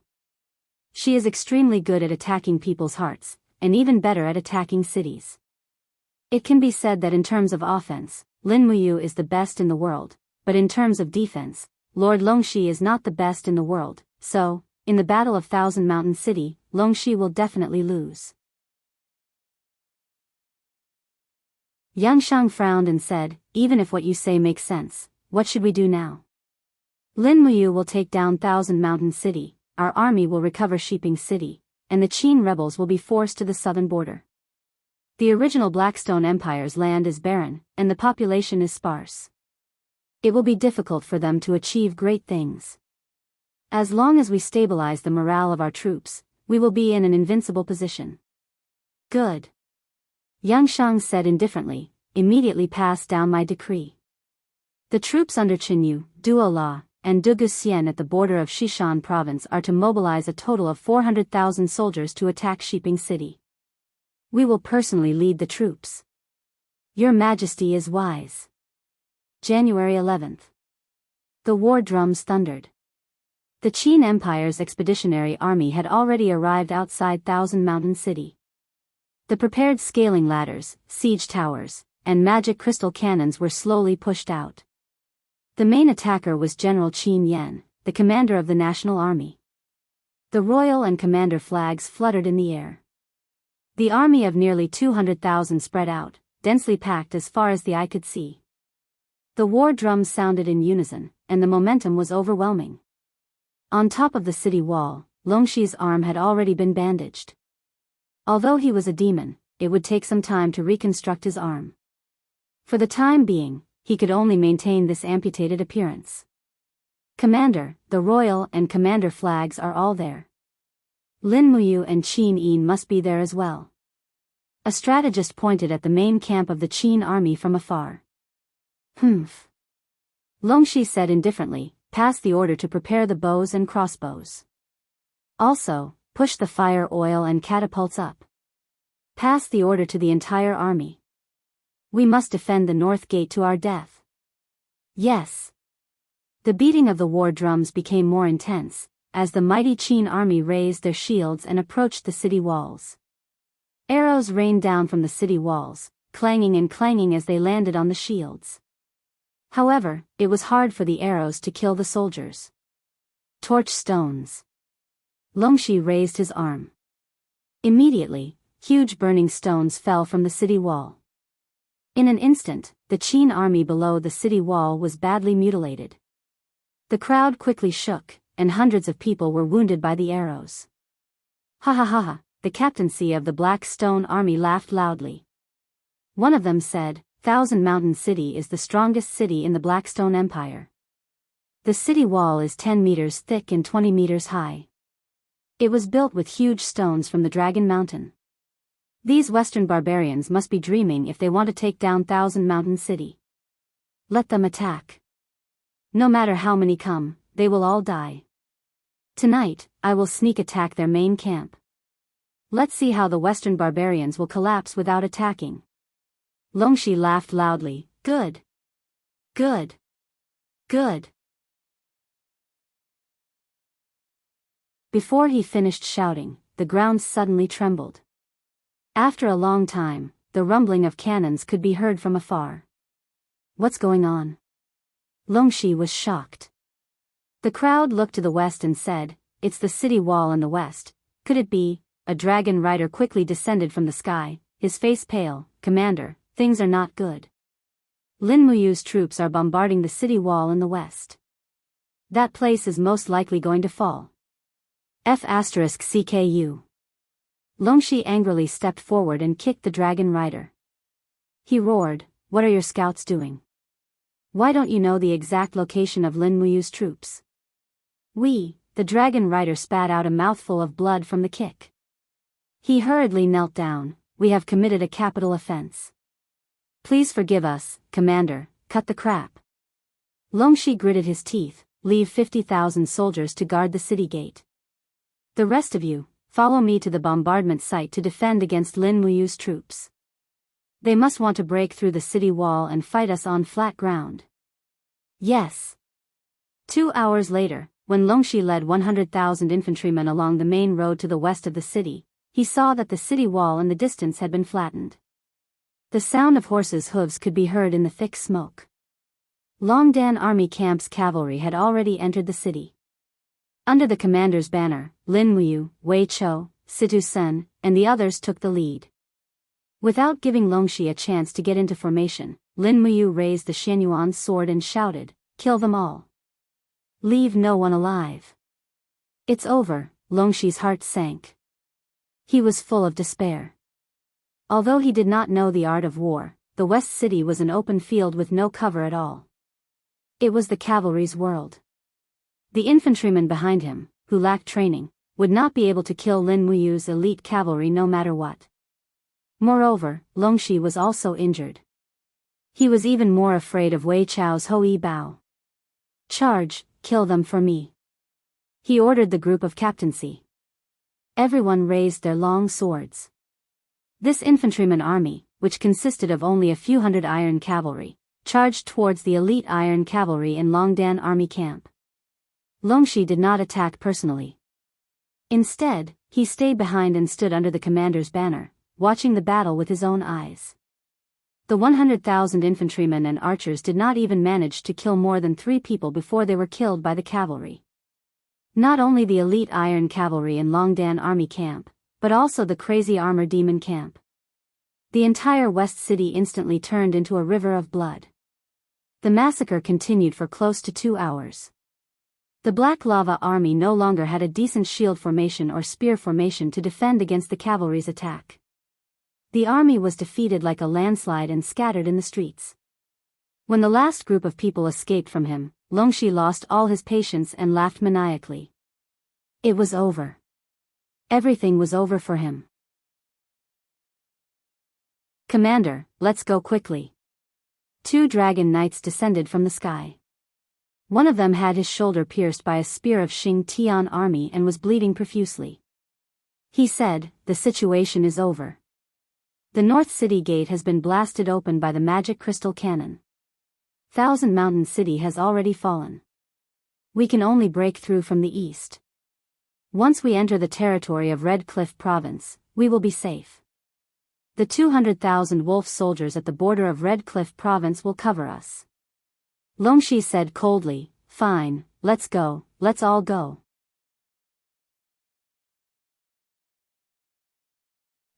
She is extremely good at attacking people's hearts, and even better at attacking cities. It can be said that in terms of offense, Lin Muyu is the best in the world, but in terms of defense, Lord Longxi is not the best in the world, so, in the Battle of Thousand Mountain City, Longxi will definitely lose. Yang Shang frowned and said, Even if what you say makes sense, what should we do now? Lin Muyu will take down Thousand Mountain City, our army will recover Shiping City, and the Qin rebels will be forced to the southern border. The original Blackstone Empire's land is barren, and the population is sparse. It will be difficult for them to achieve great things. As long as we stabilize the morale of our troops, we will be in an invincible position. Good. Yang Shang said indifferently, immediately pass down my decree. The troops under Qinyu, Duola, and Duguxian at the border of Xishan province are to mobilize a total of 400,000 soldiers to attack Shiping City. We will personally lead the troops. Your Majesty is wise. January 11th. The war drums thundered. The Qin Empire's expeditionary army had already arrived outside Thousand Mountain City. The prepared scaling ladders, siege towers, and magic crystal cannons were slowly pushed out. The main attacker was General Qin Yan, the commander of the National Army. The royal and commander flags fluttered in the air. The army of nearly 200,000 spread out, densely packed as far as the eye could see. The war drums sounded in unison, and the momentum was overwhelming. On top of the city wall, Longxi's arm had already been bandaged. Although he was a demon, it would take some time to reconstruct his arm. For the time being, he could only maintain this amputated appearance. Commander, the royal and commander flags are all there. Lin Muyu and Qin Yin must be there as well. A strategist pointed at the main camp of the Qin army from afar. Humph. Longxi said indifferently, pass the order to prepare the bows and crossbows. Also, push the fire oil and catapults up. Pass the order to the entire army. We must defend the north gate to our death. Yes. The beating of the war drums became more intense, as the mighty Qin army raised their shields and approached the city walls. Arrows rained down from the city walls, clanging and clanging as they landed on the shields. However, it was hard for the arrows to kill the soldiers. Torch stones. Longxi raised his arm. Immediately, huge burning stones fell from the city wall. In an instant, the Qin army below the city wall was badly mutilated. The crowd quickly shook, and hundreds of people were wounded by the arrows. Ha ha ha ha, the captaincy of the Black Stone army laughed loudly. One of them said, Thousand Mountain City is the strongest city in the Blackstone Empire. The city wall is 10 meters thick and 20 meters high. It was built with huge stones from the Dragon Mountain. These Western barbarians must be dreaming if they want to take down Thousand Mountain City. Let them attack. No matter how many come, they will all die. Tonight, I will sneak attack their main camp. Let's see how the Western barbarians will collapse without attacking. Longxi laughed loudly. Good. Good. Good. Before he finished shouting, the ground suddenly trembled. After a long time, the rumbling of cannons could be heard from afar. What's going on? Longxi was shocked. The crowd looked to the west and said, It's the city wall in the west. Could it be? A dragon rider quickly descended from the sky, his face pale. Commander, things are not good. Lin Muyu's troops are bombarding the city wall in the west. That place is most likely going to fall. F***CKU. Longxi angrily stepped forward and kicked the dragon rider. He roared, What are your scouts doing? Why don't you know the exact location of Lin Muyu's troops? The dragon rider spat out a mouthful of blood from the kick. He hurriedly knelt down. We have committed a capital offense. Please forgive us, Commander, cut the crap. Longxi gritted his teeth, leave 50,000 soldiers to guard the city gate. The rest of you, follow me to the bombardment site to defend against Lin Muyu's troops. They must want to break through the city wall and fight us on flat ground. Yes. 2 hours later, when Longxi led 100,000 infantrymen along the main road to the west of the city, he saw that the city wall in the distance had been flattened. The sound of horses' hooves could be heard in the thick smoke. Longdan Army Camp's cavalry had already entered the city. Under the commander's banner, Lin Muyu, Wei Chou, Situ Sen, and the others took the lead. Without giving Longxi a chance to get into formation, Lin Muyu raised the Xianyuan sword and shouted, Kill them all. Leave no one alive. It's over, Longxi's heart sank. He was full of despair. Although he did not know the art of war, the West City was an open field with no cover at all. It was the cavalry's world. The infantrymen behind him, who lacked training, would not be able to kill Lin Muyu's elite cavalry no matter what. Moreover, Longxi was also injured. He was even more afraid of Wei Chao's Hoi Bao. Charge, kill them for me. He ordered the group of captaincy. Everyone raised their long swords. This infantryman army, which consisted of only a few hundred iron cavalry, charged towards the elite iron cavalry in Longdan army camp. Longxi did not attack personally. Instead, he stayed behind and stood under the commander's banner, watching the battle with his own eyes. The 100,000 infantrymen and archers did not even manage to kill more than 3 people before they were killed by the cavalry. Not only the elite iron cavalry in Longdan army camp, but also the crazy armor demon camp. The entire West City instantly turned into a river of blood. The massacre continued for close to 2 hours. The Black Lava army no longer had a decent shield formation or spear formation to defend against the cavalry's attack. The army was defeated like a landslide and scattered in the streets. When the last group of people escaped from him, Longxi lost all his patience and laughed maniacally. It was over. Everything was over for him. Commander, let's go quickly. 2 dragon knights descended from the sky. One of them had his shoulder pierced by a spear of Xing Tian army and was bleeding profusely. He said, "The situation is over. The North City Gate has been blasted open by the magic crystal cannon. Thousand Mountain City has already fallen. We can only break through from the east. Once we enter the territory of Red Cliff Province, we will be safe. The 200,000 wolf soldiers at the border of Red Cliff Province will cover us." Longxi said coldly, "Fine, let's go, let's all go."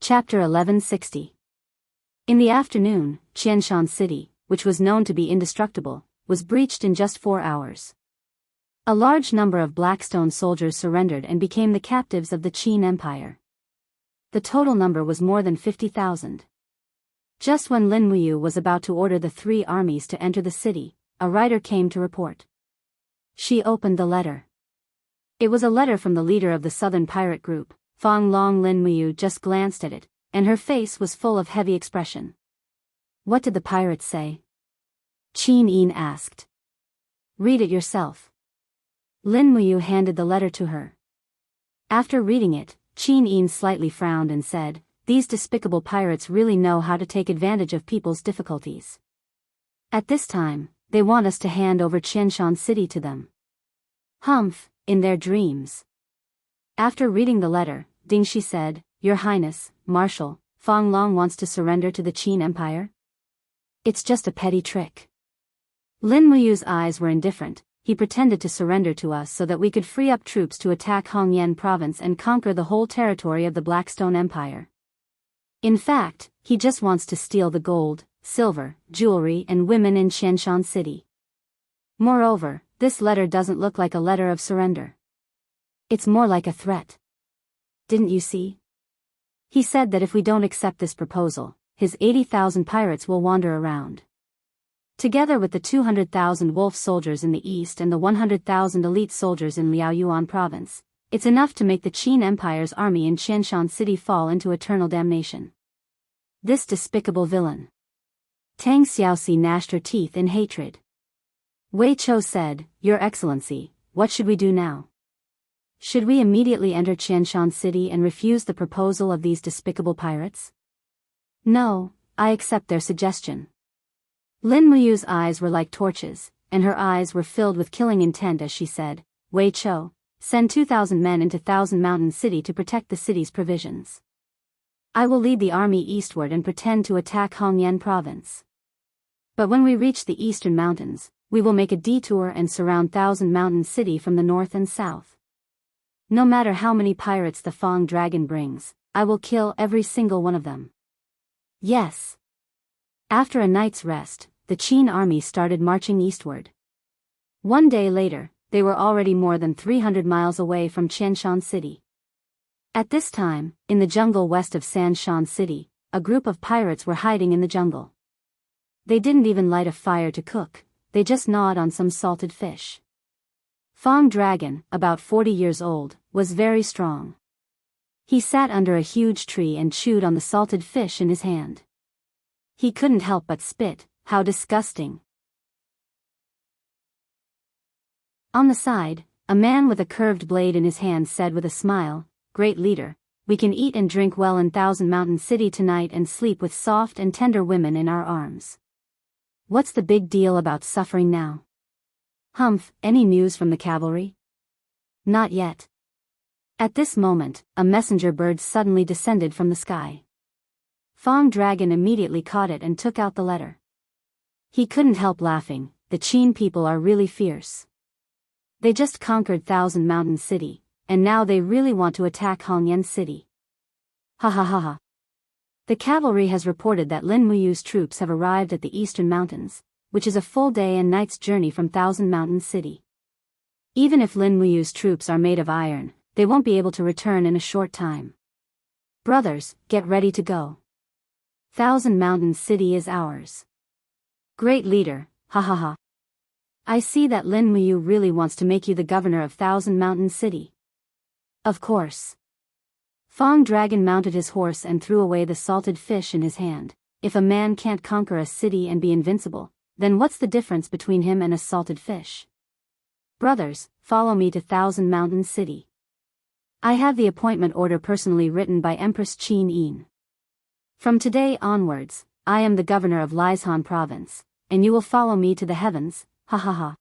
Chapter 1160. In the afternoon, Qianshan City, which was known to be indestructible, was breached in just 4 hours. A large number of Blackstone soldiers surrendered and became the captives of the Qin Empire. The total number was more than 50,000. Just when Lin Muyu was about to order the 3 armies to enter the city, a writer came to report. She opened the letter. It was a letter from the leader of the southern pirate group. Fang Long. Lin Muyu just glanced at it, and her face was full of heavy expression. "What did the pirates say?" Qin Yin asked. "Read it yourself." Lin Muyu handed the letter to her. After reading it, Qin Yin slightly frowned and said, "These despicable pirates really know how to take advantage of people's difficulties. At this time, they want us to hand over Qianshan City to them. Humph, in their dreams." After reading the letter, Dingxi said, "Your Highness, Marshal, Fang Long wants to surrender to the Qin Empire? It's just a petty trick." Lin Muyu's eyes were indifferent. "He pretended to surrender to us so that we could free up troops to attack Hongyan province and conquer the whole territory of the Blackstone Empire. In fact, he just wants to steal the gold, silver, jewelry and women in Qianshan City. Moreover, this letter doesn't look like a letter of surrender. It's more like a threat. Didn't you see? He said that if we don't accept this proposal, his 80,000 pirates will wander around. Together with the 200,000 wolf soldiers in the east and the 100,000 elite soldiers in Liaoyuan province, it's enough to make the Qin Empire's army in Qianshan City fall into eternal damnation. This despicable villain." Tang Xiaoxi gnashed her teeth in hatred. Wei Chou said, "Your Excellency, what should we do now? Should we immediately enter Qianshan City and refuse the proposal of these despicable pirates?" "No, I accept their suggestion." Lin Muyu's eyes were like torches, and her eyes were filled with killing intent as she said, "Wei Chou, send 2,000 men into Thousand Mountain City to protect the city's provisions. I will lead the army eastward and pretend to attack Hongyan province. But when we reach the eastern mountains, we will make a detour and surround Thousand Mountain City from the north and south. No matter how many pirates the Fang Dragon brings, I will kill every single one of them." "Yes." After a night's rest, the Qin army started marching eastward. 1 day later, they were already more than 300 miles away from Qianshan City. At this time, in the jungle west of Sanshan City, a group of pirates were hiding in the jungle. They didn't even light a fire to cook, they just gnawed on some salted fish. Fang Dragon, about 40 years old, was very strong. He sat under a huge tree and chewed on the salted fish in his hand. He couldn't help but spit, how disgusting. On the side, a man with a curved blade in his hand said with a smile, "Great leader, we can eat and drink well in Thousand Mountain City tonight and sleep with soft and tender women in our arms. What's the big deal about suffering now? Humph, any news from the cavalry?" "Not yet." At this moment, a messenger bird suddenly descended from the sky. Fong Dragon immediately caught it and took out the letter. He couldn't help laughing. The Qin people are really fierce. They just conquered Thousand Mountain City, and now they really want to attack Hongyan City. Ha ha ha ha. The cavalry has reported that Lin Muyu's troops have arrived at the Eastern Mountains, which is a full day and night's journey from Thousand Mountain City. Even if Lin Muyu's troops are made of iron, they won't be able to return in a short time. Brothers, get ready to go. Thousand Mountain City is ours. Great leader, ha ha ha. I see that Lin Muyu really wants to make you the governor of Thousand Mountain City. Of course. Fong Dragon mounted his horse and threw away the salted fish in his hand. If a man can't conquer a city and be invincible, then what's the difference between him and a salted fish? Brothers, follow me to Thousand Mountain City. I have the appointment order personally written by Empress Qin Yin. From today onwards, I am the governor of Liaishan Province, and you will follow me to the heavens, ha ha ha.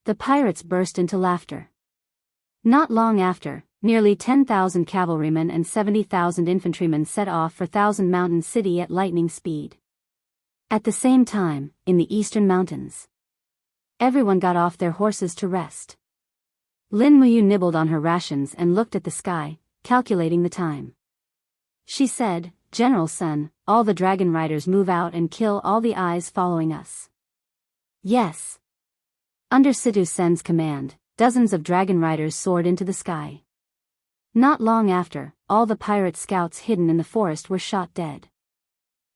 The pirates burst into laughter. Not long after, nearly 10,000 cavalrymen and 70,000 infantrymen set off for Thousand Mountain City at lightning speed. At the same time, in the eastern mountains, everyone got off their horses to rest. Lin Muyu nibbled on her rations and looked at the sky, calculating the time. She said, "General Sun, all the dragon riders move out and kill all the eyes following us." Yes. Under Situ Sen's command, dozens of dragon riders soared into the sky. Not long after, all the pirate scouts hidden in the forest were shot dead.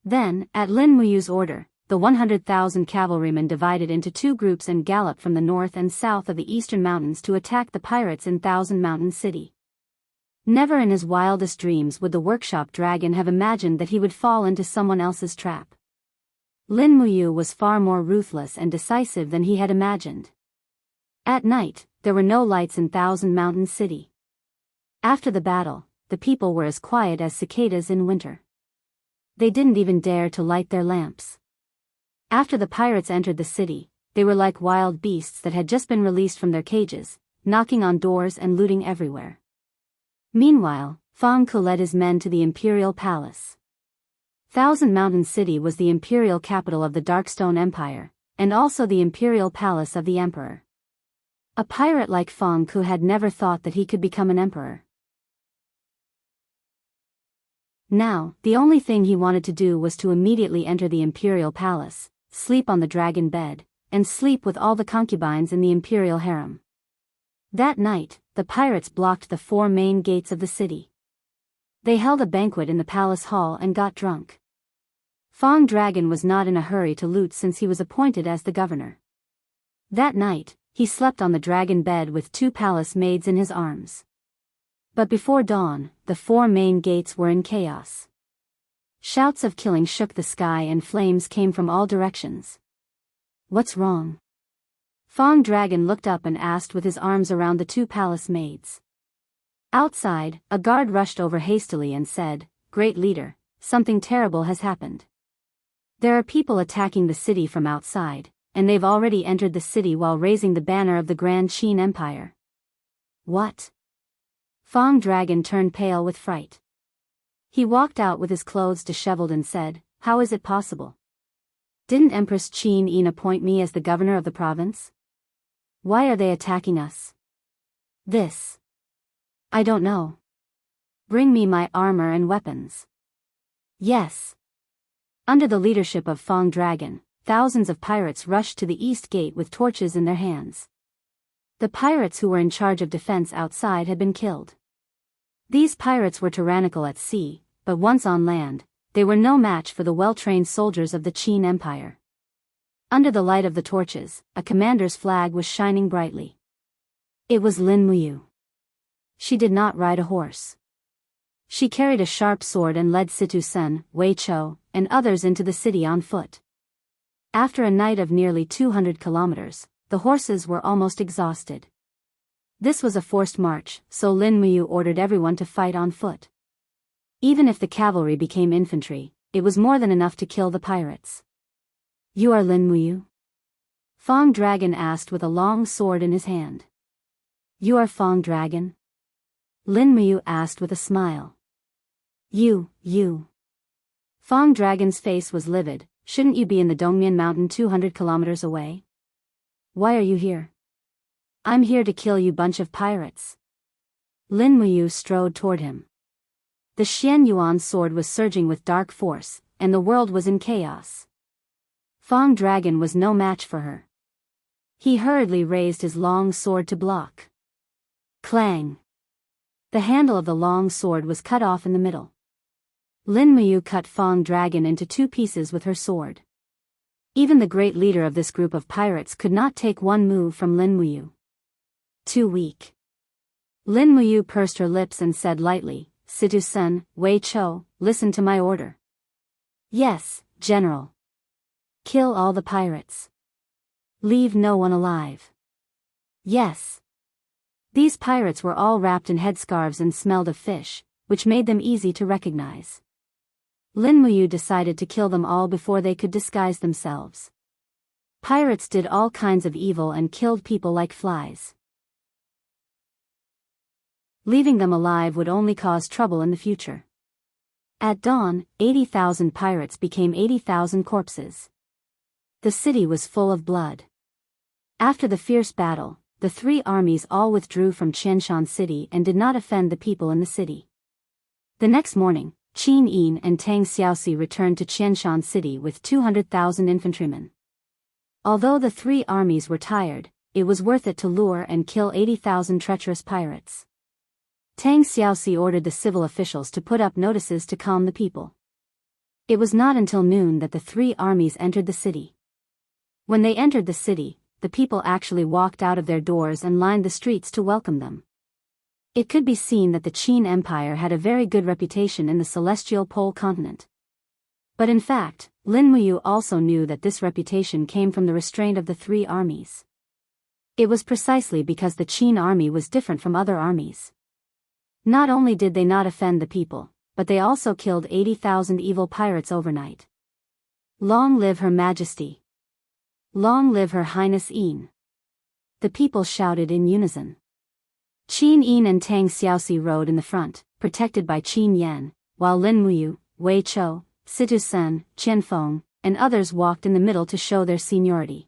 Then, at Lin Muyu's order, the 100,000 cavalrymen divided into two groups and galloped from the north and south of the eastern mountains to attack the pirates in Thousand Mountain City. Never in his wildest dreams would the workshop dragon have imagined that he would fall into someone else's trap. Lin Muyu was far more ruthless and decisive than he had imagined. At night, there were no lights in Thousand Mountain City. After the battle, the people were as quiet as cicadas in winter. They didn't even dare to light their lamps. After the pirates entered the city, they were like wild beasts that had just been released from their cages, knocking on doors and looting everywhere. Meanwhile, Fang Ke led his men to the imperial palace. Thousand Mountain City was the imperial capital of the Darkstone Empire, and also the imperial palace of the emperor. A pirate like Fang Ke had never thought that he could become an emperor. Now, the only thing he wanted to do was to immediately enter the imperial palace, sleep on the dragon bed, and sleep with all the concubines in the imperial harem. That night, the pirates blocked the 4 main gates of the city. They held a banquet in the palace hall and got drunk. Fong Dragon was not in a hurry to loot since he was appointed as the governor. That night, he slept on the dragon bed with 2 palace maids in his arms. But before dawn, the 4 main gates were in chaos. Shouts of killing shook the sky and flames came from all directions. What's wrong? Fong Dragon looked up and asked with his arms around the 2 palace maids. Outside, a guard rushed over hastily and said, "Great leader, something terrible has happened. There are people attacking the city from outside, and they've already entered the city while raising the banner of the Grand Qin Empire." What? Fong Dragon turned pale with fright. He walked out with his clothes disheveled and said, "How is it possible? Didn't Empress Qin Yin appoint me as the governor of the province? Why are they attacking us? This. I don't know. Bring me my armor and weapons." Yes. Under the leadership of Fong Dragon, thousands of pirates rushed to the east gate with torches in their hands. The pirates who were in charge of defense outside had been killed. These pirates were tyrannical at sea, but once on land, they were no match for the well-trained soldiers of the Qin Empire. Under the light of the torches, a commander's flag was shining brightly. It was Lin Muyu. She did not ride a horse. She carried a sharp sword and led Situ Sen, Wei Chou, and others into the city on foot. After a night of nearly 200 kilometers, the horses were almost exhausted. This was a forced march, so Lin Muyu ordered everyone to fight on foot. Even if the cavalry became infantry, it was more than enough to kill the pirates. "You are Lin Muyu?" Fong Dragon asked with a long sword in his hand. "You are Fong Dragon?" Lin Muyu asked with a smile. You. Fong Dragon's face was livid. "Shouldn't you be in the Dongmian Mountain 200 kilometers away? Why are you here?" "I'm here to kill you bunch of pirates." Lin Muyu strode toward him. The Xian Yuan sword was surging with dark force, and the world was in chaos. Fong Dragon was no match for her. He hurriedly raised his long sword to block. Clang! The handle of the long sword was cut off in the middle. Lin Muyu cut Fong Dragon into 2 pieces with her sword. Even the great leader of this group of pirates could not take one move from Lin Muyu. Too weak. Lin Muyu pursed her lips and said lightly, "Situ-sen, Wei Chou, listen to my order." "Yes, General." "Kill all the pirates. Leave no one alive." "Yes." These pirates were all wrapped in headscarves and smelled of fish, which made them easy to recognize. Lin Muyu decided to kill them all before they could disguise themselves. Pirates did all kinds of evil and killed people like flies. Leaving them alive would only cause trouble in the future. At dawn, 80,000 pirates became 80,000 corpses. The city was full of blood. After the fierce battle, the 3 armies all withdrew from Qianshan City and did not offend the people in the city. The next morning, Qin Yin and Tang Xiaoxi returned to Qianshan City with 200,000 infantrymen. Although the 3 armies were tired, it was worth it to lure and kill 80,000 treacherous pirates. Tang Xiaoxi ordered the civil officials to put up notices to calm the people. It was not until noon that the 3 armies entered the city. When they entered the city, the people actually walked out of their doors and lined the streets to welcome them. It could be seen that the Qin Empire had a very good reputation in the celestial pole continent. But in fact, Lin Muyu also knew that this reputation came from the restraint of the 3 armies. It was precisely because the Qin army was different from other armies. Not only did they not offend the people, but they also killed 80,000 evil pirates overnight. Long live Her Majesty! Long live Her Highness Yin! The people shouted in unison. Qin Yin and Tang Xiaoxi rode in the front, protected by Qin Yan, while Lin Muyu, Wei Chou, Situ-sen, Qianfeng, and others walked in the middle to show their seniority.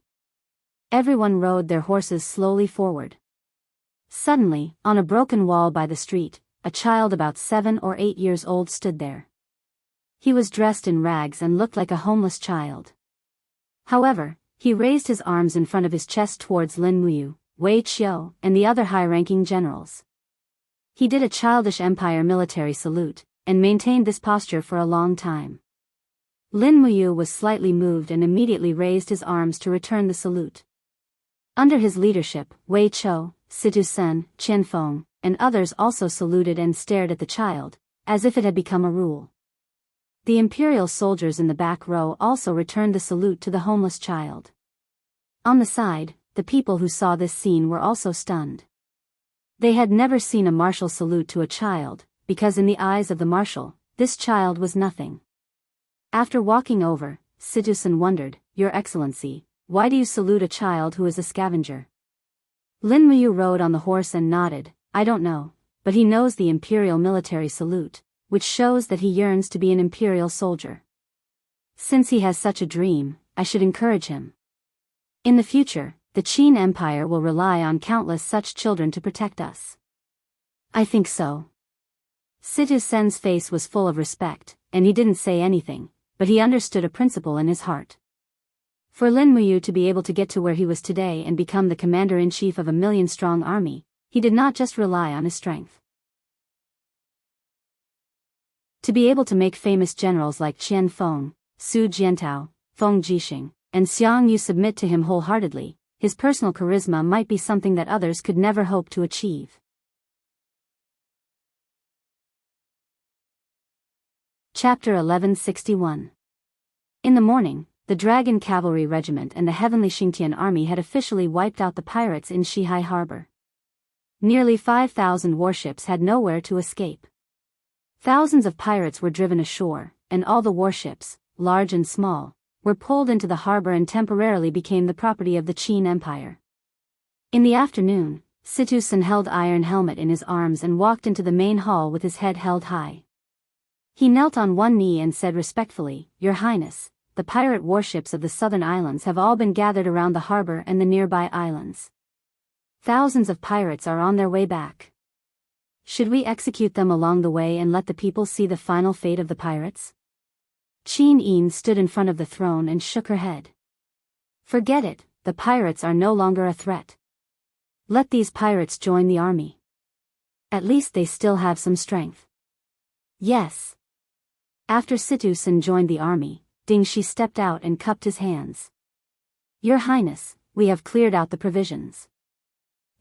Everyone rode their horses slowly forward. Suddenly, on a broken wall by the street, a child about 7 or 8 years old stood there. He was dressed in rags and looked like a homeless child. However, he raised his arms in front of his chest towards Lin Muyu, Wei Qiu, and the other high-ranking generals. He did a childish empire military salute, and maintained this posture for a long time. Lin Muyu was slightly moved and immediately raised his arms to return the salute. Under his leadership, Wei Chou, Situ-sen, Qianfeng, and others also saluted and stared at the child, as if it had become a rule. The imperial soldiers in the back row also returned the salute to the homeless child. On the side, the people who saw this scene were also stunned. They had never seen a martial salute to a child, because in the eyes of the marshal, this child was nothing. After walking over, Situ-sen wondered, "Your Excellency, why do you salute a child who is a scavenger?" Lin Muyu rode on the horse and nodded, "I don't know, but he knows the imperial military salute, which shows that he yearns to be an imperial soldier. Since he has such a dream, I should encourage him. In the future, the Qin Empire will rely on countless such children to protect us." "I think so." Situ-sen's face was full of respect, and he didn't say anything, but he understood a principle in his heart. For Lin Muyu to be able to get to where he was today and become the commander-in-chief of a 1,000,000-strong army, he did not just rely on his strength. To be able to make famous generals like Qian Feng, Su Jiantao, Feng Jixing, and Xiang Yu submit to him wholeheartedly, his personal charisma might be something that others could never hope to achieve. Chapter 1161. In the morning, the Dragon Cavalry Regiment and the Heavenly Xingtian Army had officially wiped out the pirates in Shihai Harbor. Nearly 5,000 warships had nowhere to escape. Thousands of pirates were driven ashore, and all the warships, large and small, were pulled into the harbor and temporarily became the property of the Qin Empire. In the afternoon, Situ-san held Iron Helmet in his arms and walked into the main hall with his head held high. He knelt on one knee and said respectfully, "Your Highness, the pirate warships of the southern islands have all been gathered around the harbor and the nearby islands. Thousands of pirates are on their way back. Should we execute them along the way and let the people see the final fate of the pirates?" Qin Yin stood in front of the throne and shook her head. "Forget it, the pirates are no longer a threat. Let these pirates join the army. At least they still have some strength." "Yes." After Situ-san joined the army, Ding Shi stepped out and cupped his hands. "Your Highness, we have cleared out the provisions.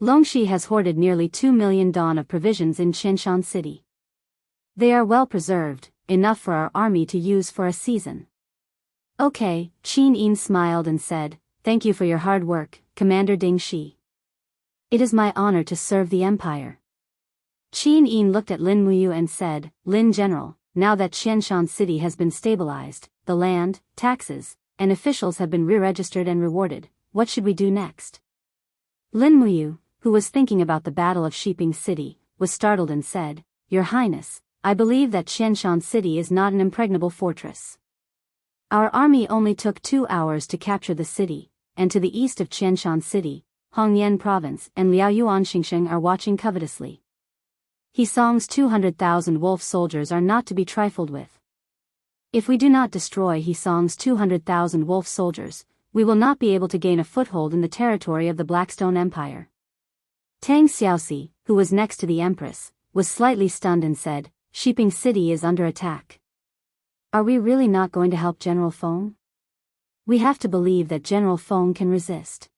Longxi has hoarded nearly 2 million don of provisions in Qianshan City. They are well preserved, enough for our army to use for a season." "Okay," Qin Yin smiled and said, "Thank you for your hard work, Commander Ding Shi. It is my honor to serve the Empire." Qin Yin looked at Lin Muyu and said, "Lin General, now that Qianshan City has been stabilized, the land, taxes, and officials have been re-registered and rewarded, what should we do next?" Lin Muyu, who was thinking about the Battle of Shiping City, was startled and said, "Your Highness, I believe that Qianshan City is not an impregnable fortress. Our army only took 2 hours to capture the city, and to the east of Qianshan City, Hongyan Province and Liaoyuan Xingsheng are watching covetously. Hisong's 200,000 wolf soldiers are not to be trifled with. If we do not destroy Hisong's 200,000 wolf soldiers, we will not be able to gain a foothold in the territory of the Blackstone Empire." Tang Xiaoxi, who was next to the Empress, was slightly stunned and said, "Shiping City is under attack. Are we really not going to help General Feng? We have to believe that General Feng can resist."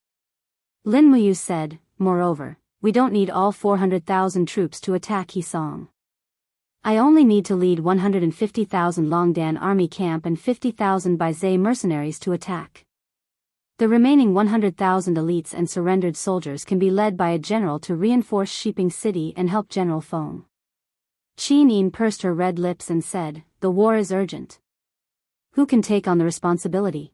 Lin Muyu said, "Moreover, we don't need all 400,000 troops to attack Hisong. I only need to lead 150,000 Longdan army camp and 50,000 Baizhe mercenaries to attack. The remaining 100,000 elites and surrendered soldiers can be led by a general to reinforce Shiping City and help General Feng." Qin Yin pursed her red lips and said, "The war is urgent. Who can take on the responsibility?"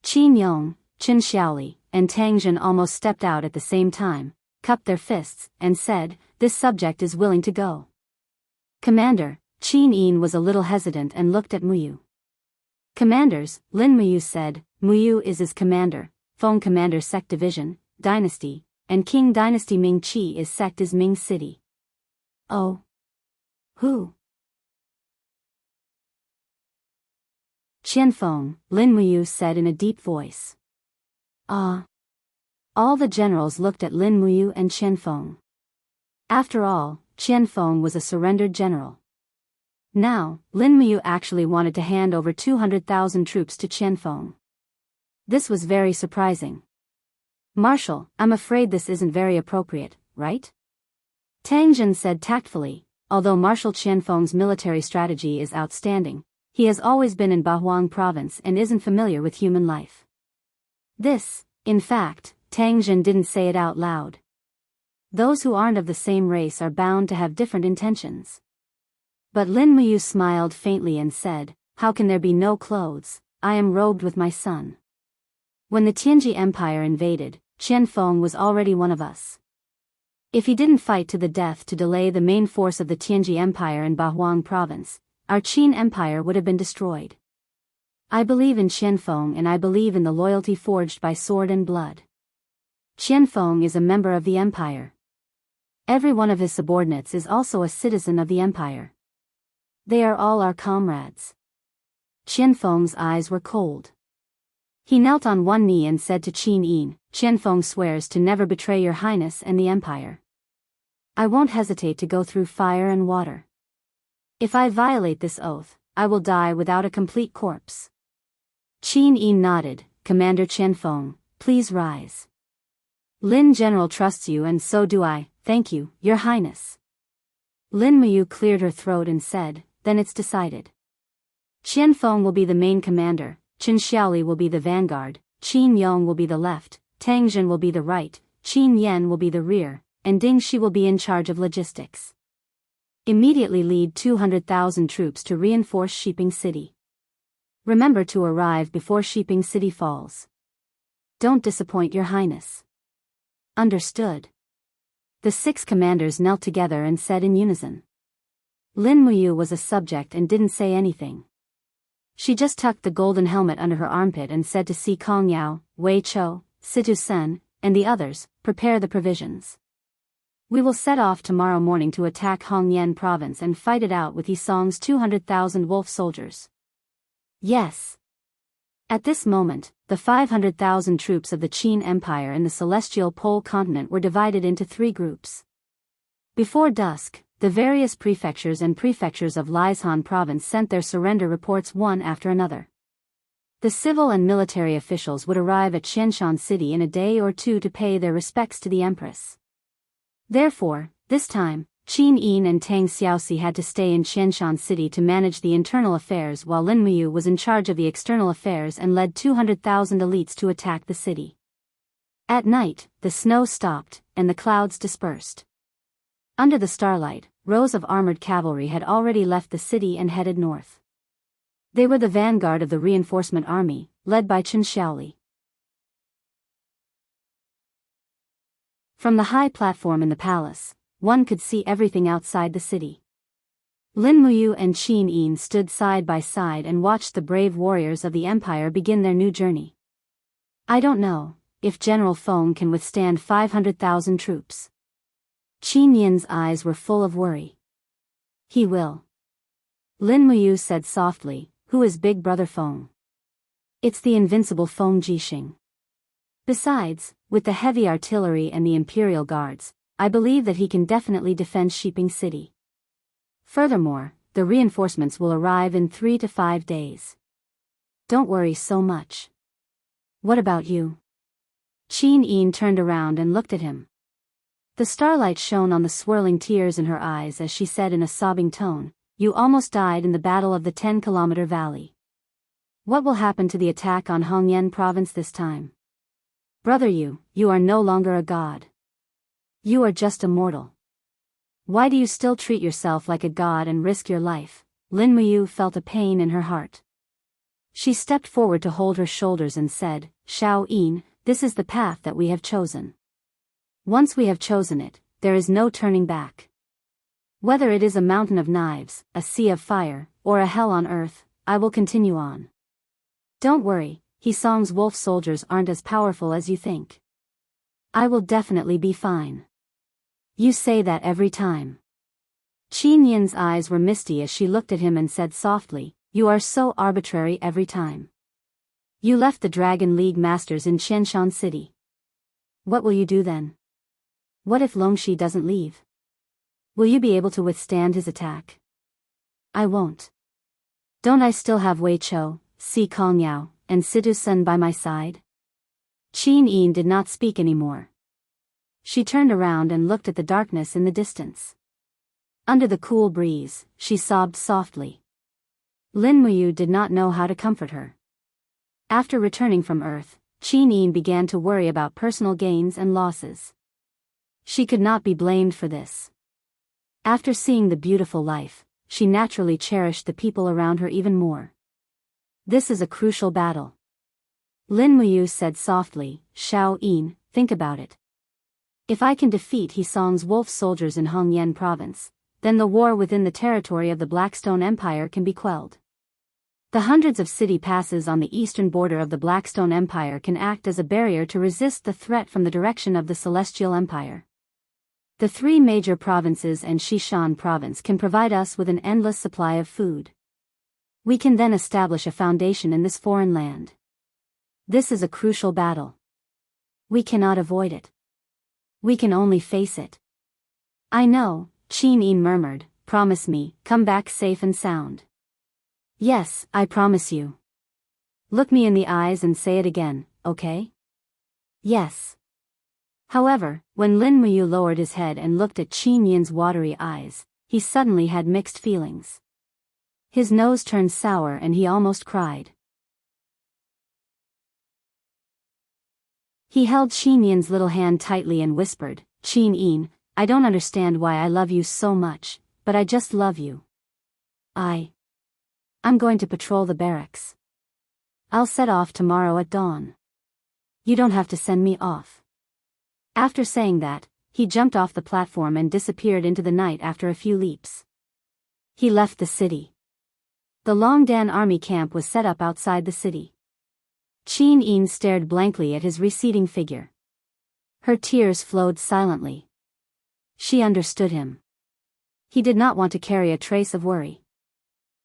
Qin Yong, Qin Xiaoli, and Tang Jin almost stepped out at the same time, cupped their fists, and said, "This subject is willing to go." "Commander," Qin Yin was a little hesitant and looked at Muyu. "Commanders," Lin Muyu said, "Muyu is his commander, Feng commander sect division, dynasty, and King dynasty Ming Qi is sect is Ming City." "Oh. Who?" "Qianfeng," Lin Muyu said in a deep voice. "Ah." All the generals looked at Lin Muyu and Qianfeng. After all, Qianfeng was a surrendered general. Now, Lin Muyu actually wanted to hand over 200,000 troops to Qianfeng. This was very surprising. "Marshal, I'm afraid this isn't very appropriate, right?" Tang Jin said tactfully, although Marshal Qianfeng's military strategy is outstanding, he has always been in Bahuang province and isn't familiar with human life. This, in fact, Tang Jin didn't say it out loud. Those who aren't of the same race are bound to have different intentions. But Lin Muyu smiled faintly and said, "How can there be no clothes? I am robed with my son." When the Tianji Empire invaded, Qianfeng was already one of us. If he didn't fight to the death to delay the main force of the Tianji Empire in Bahuang province, our Qin Empire would have been destroyed. I believe in Qianfeng and I believe in the loyalty forged by sword and blood. Qianfeng is a member of the empire. Every one of his subordinates is also a citizen of the empire. They are all our comrades." Qianfeng's eyes were cold. He knelt on one knee and said to Qin Yin, "Qianfeng swears to never betray your highness and the empire. I won't hesitate to go through fire and water. If I violate this oath, I will die without a complete corpse." Qin Yin nodded, "Commander Qianfeng, please rise. Lin General trusts you and so do I, thank you, your highness." Lin Muyu cleared her throat and said, "Then it's decided. Qianfeng will be the main commander, Qin Xiaoli will be the vanguard, Qin Yong will be the left, Tang Jin will be the right, Qin Yan will be the rear, and Ding Shi will be in charge of logistics. Immediately lead 200,000 troops to reinforce Shiping City. Remember to arrive before Shiping City falls. Don't disappoint your highness. Understood. The 6 commanders knelt together and said in unison. Lin Muyu was a subject and didn't say anything. She just tucked the golden helmet under her armpit and said to Si Kong Yao, Wei Chou, Situ Sen, and the others, prepare the provisions. We will set off tomorrow morning to attack Hongyan province and fight it out with Yisong's 200,000 wolf soldiers. Yes. At this moment, the 500,000 troops of the Qin Empire in the Celestial Pole continent were divided into 3 groups. Before dusk, the various prefectures and prefectures of Liaishan province sent their surrender reports one after another. The civil and military officials would arrive at Xianshan City in a day or 2 to pay their respects to the empress. Therefore, this time, Qin Yin and Tang Xiaoxi had to stay in Xianshan City to manage the internal affairs while Lin Muyu was in charge of the external affairs and led 200,000 elites to attack the city. At night, the snow stopped, and the clouds dispersed. Under the starlight, rows of armored cavalry had already left the city and headed north. They were the vanguard of the reinforcement army, led by Qin Xiaoli. From the high platform in the palace, one could see everything outside the city. Lin Muyu and Qin Yin stood side by side and watched the brave warriors of the empire begin their new journey. I don't know if General Feng can withstand 500,000 troops. Qin Yin's eyes were full of worry. He will. Lin Muyu said softly, who is Big Brother Feng? It's the invincible Feng Jixing. Besides, with the heavy artillery and the Imperial Guards, I believe that he can definitely defend Shiping City. Furthermore, the reinforcements will arrive in 3 to 5 days. Don't worry so much. What about you? Qin Yin turned around and looked at him. The starlight shone on the swirling tears in her eyes as she said in a sobbing tone, You almost died in the battle of the 10-kilometer valley. What will happen to the attack on Hongyan province this time? Brother, you are no longer a god. You are just a mortal. Why do you still treat yourself like a god and risk your life? Lin Muyu felt a pain in her heart. She stepped forward to hold her shoulders and said, Xiao Yin, this is the path that we have chosen. Once we have chosen it, there is no turning back. Whether it is a mountain of knives, a sea of fire, or a hell on earth, I will continue on. Don't worry, Yisong's wolf soldiers aren't as powerful as you think. I will definitely be fine. You say that every time. Qin Yin's eyes were misty as she looked at him and said softly, You are so arbitrary every time. You left the Dragon League masters in Qianshan City. What will you do then? What if Longxi doesn't leave? Will you be able to withstand his attack? I won't. Don't I still have Wei Chou, Si Kong Yao, and Situ Sen by my side? Qin Yin did not speak anymore. She turned around and looked at the darkness in the distance. Under the cool breeze, she sobbed softly. Lin Muyu did not know how to comfort her. After returning from Earth, Qin Yin began to worry about personal gains and losses. She could not be blamed for this. After seeing the beautiful life, she naturally cherished the people around her even more. This is a crucial battle. Lin Muyu said softly, Xiao Yin, think about it. If I can defeat Yisong's wolf soldiers in Hongyan province, then the war within the territory of the Blackstone Empire can be quelled. The hundreds of city passes on the eastern border of the Blackstone Empire can act as a barrier to resist the threat from the direction of the Celestial Empire. The 3 major provinces and Xishan province can provide us with an endless supply of food. We can then establish a foundation in this foreign land. This is a crucial battle. We cannot avoid it. We can only face it. I know, Qin Yin murmured, promise me, come back safe and sound. Yes, I promise you. Look me in the eyes and say it again, okay? Yes. However, when Lin Muyu lowered his head and looked at Qin Yin's watery eyes, he suddenly had mixed feelings. His nose turned sour and he almost cried. He held Qin Yin's little hand tightly and whispered, "Qin Yin, I don't understand why I love you so much, but I just love you. I'm going to patrol the barracks. I'll set off tomorrow at dawn. You don't have to send me off." After saying that, he jumped off the platform and disappeared into the night after a few leaps. He left the city. The Longdan army camp was set up outside the city. Qin Yin stared blankly at his receding figure. Her tears flowed silently. She understood him. He did not want to carry a trace of worry.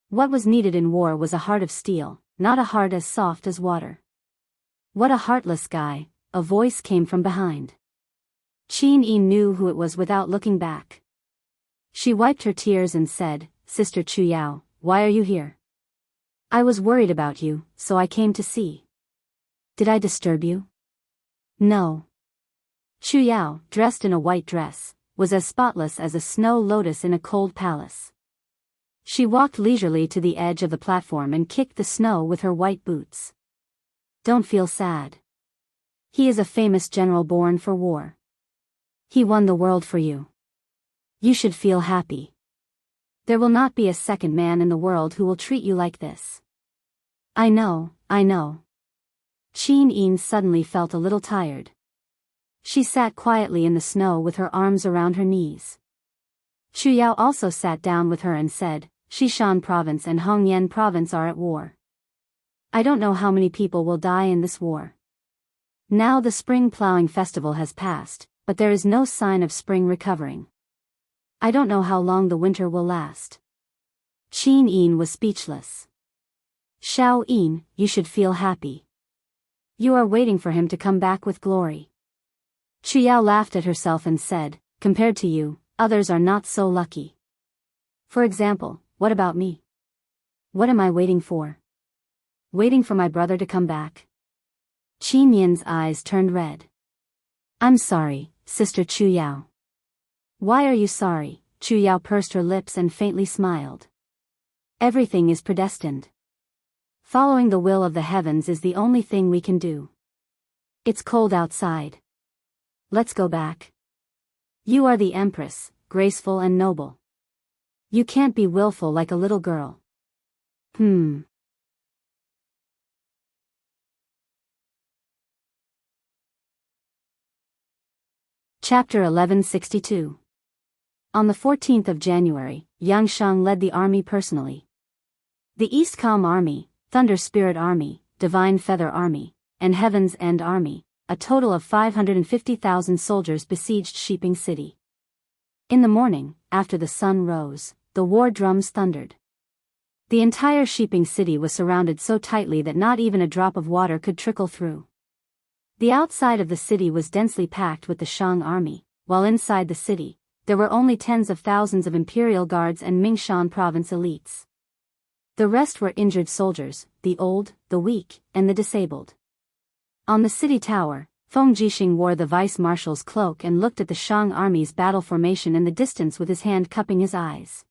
What was needed in war was a heart of steel, not a heart as soft as water. "What a heartless guy," a voice came from behind. Qin Yin knew who it was without looking back. She wiped her tears and said, "Sister Chu Yao, why are you here?" "I was worried about you, so I came to see." "Did I disturb you?" "No." Chu Yao, dressed in a white dress, was as spotless as a snow lotus in a cold palace. She walked leisurely to the edge of the platform and kicked the snow with her white boots. "Don't feel sad. He is a famous general born for war. He won the world for you. You should feel happy. There will not be a second man in the world who will treat you like this." I know. Qin Yin suddenly felt a little tired. She sat quietly in the snow with her arms around her knees. Chu Yao also sat down with her and said, "Xishan province and Hongyan province are at war. I don't know how many people will die in this war. Now the spring plowing festival has passed, but there is no sign of spring recovering. I don't know how long the winter will last." Qin Yin was speechless. "Xiao Yin, you should feel happy. You are waiting for him to come back with glory." Chu Yao laughed at herself and said, "Compared to you, others are not so lucky. For example, what about me? What am I waiting for? Waiting for my brother to come back?" Qin Yin's eyes turned red. "I'm sorry, Sister Chu Yao." "Why are you sorry?" Chu Yao pursed her lips and faintly smiled. "Everything is predestined. Following the will of the heavens is the only thing we can do. It's cold outside. Let's go back. You are the Empress, graceful and noble. You can't be willful like a little girl." Chapter 1162. On the 14th of January, Yang Shang led the army personally. The East Calm Army, Thunder Spirit Army, Divine Feather Army, and Heaven's End Army, a total of 550,000 soldiers besieged Shiping City. In the morning, after the sun rose, the war drums thundered. The entire Shiping City was surrounded so tightly that not even a drop of water could trickle through. The outside of the city was densely packed with the Shang army, while inside the city, there were only tens of thousands of imperial guards and Mingshan province elites. The rest were injured soldiers, the old, the weak, and the disabled. On the city tower, Feng Jixing wore the vice-marshal's cloak and looked at the Shang army's battle formation in the distance with his hand cupping his eyes.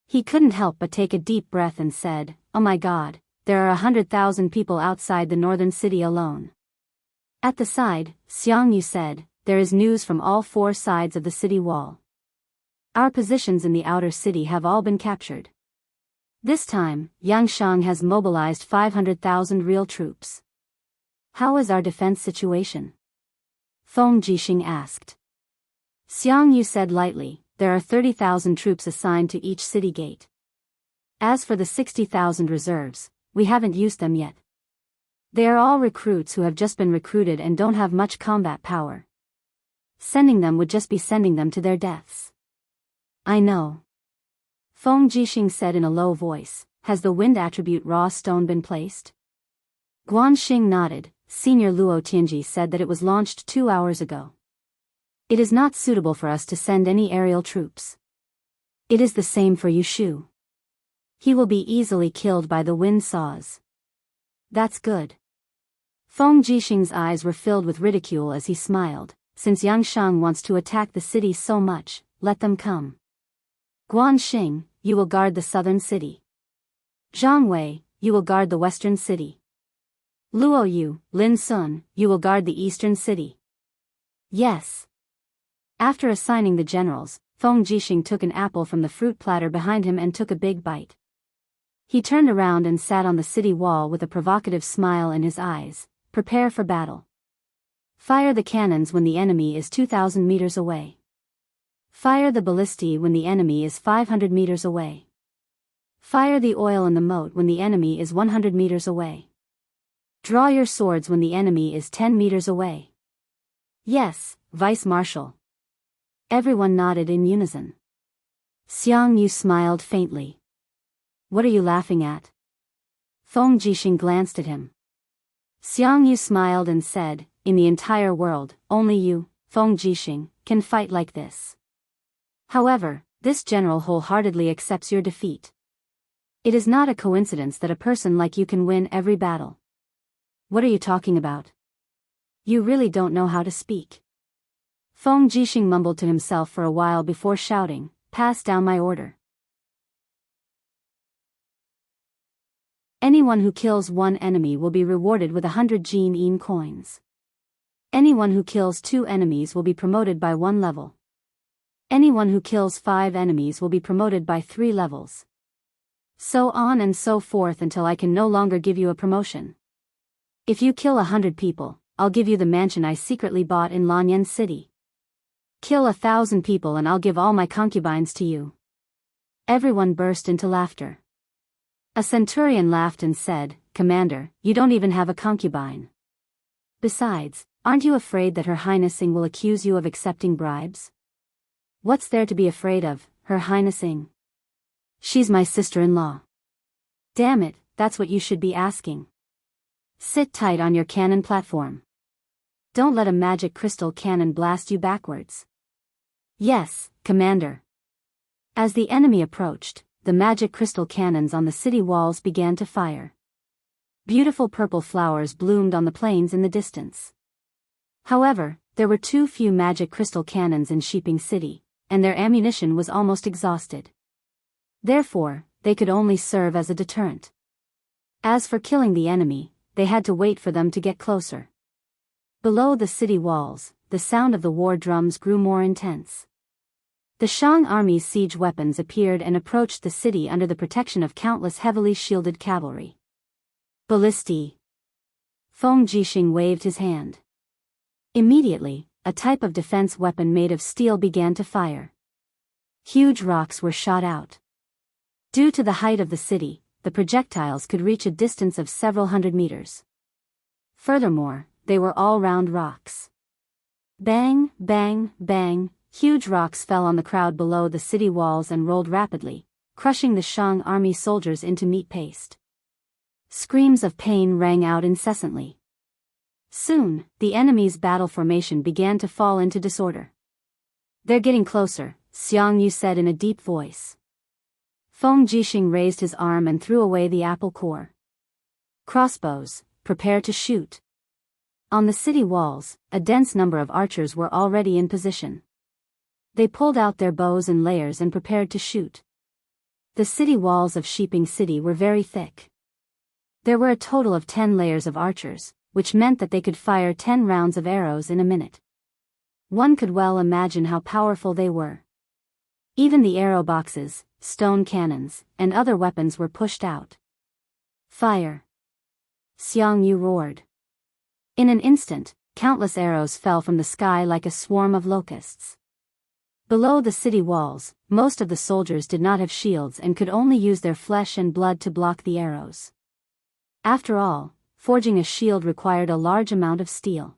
He couldn't help but take a deep breath and said, "Oh my God, there are 100,000 people outside the northern city alone." At the side, Xiangyu said, "There is news from all four sides of the city wall. Our positions in the outer city have all been captured. This time, Yangshang has mobilized 500,000 real troops. How is our defense situation?" Feng Jixing asked. Xiangyu said lightly, "There are 30,000 troops assigned to each city gate. As for the 60,000 reserves, we haven't used them yet. They are all recruits who have just been recruited and don't have much combat power. Sending them would just be sending them to their deaths." "I know." Feng Jixing said in a low voice, "Has the wind attribute raw stone been placed?" Guanxing nodded. Senior Luo Tianji said that it was launched 2 hours ago. "It is not suitable for us to send any aerial troops. It is the same for Yushu. He will be easily killed by the wind saws." "That's good." Feng Jixing's eyes were filled with ridicule as he smiled. "Since Yangshang wants to attack the city so much, let them come. Guanxing, you will guard the southern city. Zhang Wei, you will guard the western city. Luo Yu, Lin Sun, you will guard the eastern city. Yes. After assigning the generals, Feng Jixing took an apple from the fruit platter behind him and took a big bite. He turned around and sat on the city wall with a provocative smile in his eyes. Prepare for battle. Fire the cannons when the enemy is 2,000 meters away. Fire the ballistae when the enemy is 500 meters away. Fire the oil in the moat when the enemy is 100 meters away. Draw your swords when the enemy is 10 meters away. Yes, Vice Marshal. Everyone nodded in unison. Xiangyu smiled faintly. What are you laughing at? Feng Jixing glanced at him. Xiangyu smiled and said, in the entire world, only you, Feng Jixing, can fight like this. However, this general wholeheartedly accepts your defeat. It is not a coincidence that a person like you can win every battle. What are you talking about? You really don't know how to speak. Feng Jixing mumbled to himself for a while before shouting, pass down my order. Anyone who kills one enemy will be rewarded with 100 Jin coins. Anyone who kills 2 enemies will be promoted by 1 level. Anyone who kills 5 enemies will be promoted by 3 levels. So on and so forth until I can no longer give you a promotion. If you kill 100 people, I'll give you the mansion I secretly bought in Lanyan City. Kill 1,000 people and I'll give all my concubines to you. Everyone burst into laughter. A centurion laughed and said, Commander, you don't even have a concubine. Besides, aren't you afraid that Her Highnessing will accuse you of accepting bribes? What's there to be afraid of, Her Highnessing? She's my sister-in-law. Damn it, that's what you should be asking. Sit tight on your cannon platform. Don't let a magic crystal cannon blast you backwards. Yes, Commander. As the enemy approached, the magic crystal cannons on the city walls began to fire. Beautiful purple flowers bloomed on the plains in the distance. However, there were too few magic crystal cannons in Shiping City, and their ammunition was almost exhausted. Therefore, they could only serve as a deterrent. As for killing the enemy, they had to wait for them to get closer. Below the city walls, the sound of the war drums grew more intense. The Shang army's siege weapons appeared and approached the city under the protection of countless heavily shielded cavalry. Ballistae. Feng Jixing waved his hand. Immediately, a type of defense weapon made of steel began to fire. Huge rocks were shot out. Due to the height of the city, the projectiles could reach a distance of several hundred meters. Furthermore, they were all round rocks. Bang, bang, bang, huge rocks fell on the crowd below the city walls and rolled rapidly, crushing the Shang army soldiers into meat paste. Screams of pain rang out incessantly. Soon, the enemy's battle formation began to fall into disorder. They're getting closer, Xiangyu said in a deep voice. Feng Jixing raised his arm and threw away the apple core. Crossbows, prepare to shoot. On the city walls, a dense number of archers were already in position. They pulled out their bows in layers and prepared to shoot. The city walls of Shiping City were very thick. There were a total of 10 layers of archers, which meant that they could fire 10 rounds of arrows in a minute. One could well imagine how powerful they were. Even the arrow boxes, stone cannons, and other weapons were pushed out. Fire! Xiangyu roared. In an instant, countless arrows fell from the sky like a swarm of locusts. Below the city walls, most of the soldiers did not have shields and could only use their flesh and blood to block the arrows. After all, forging a shield required a large amount of steel.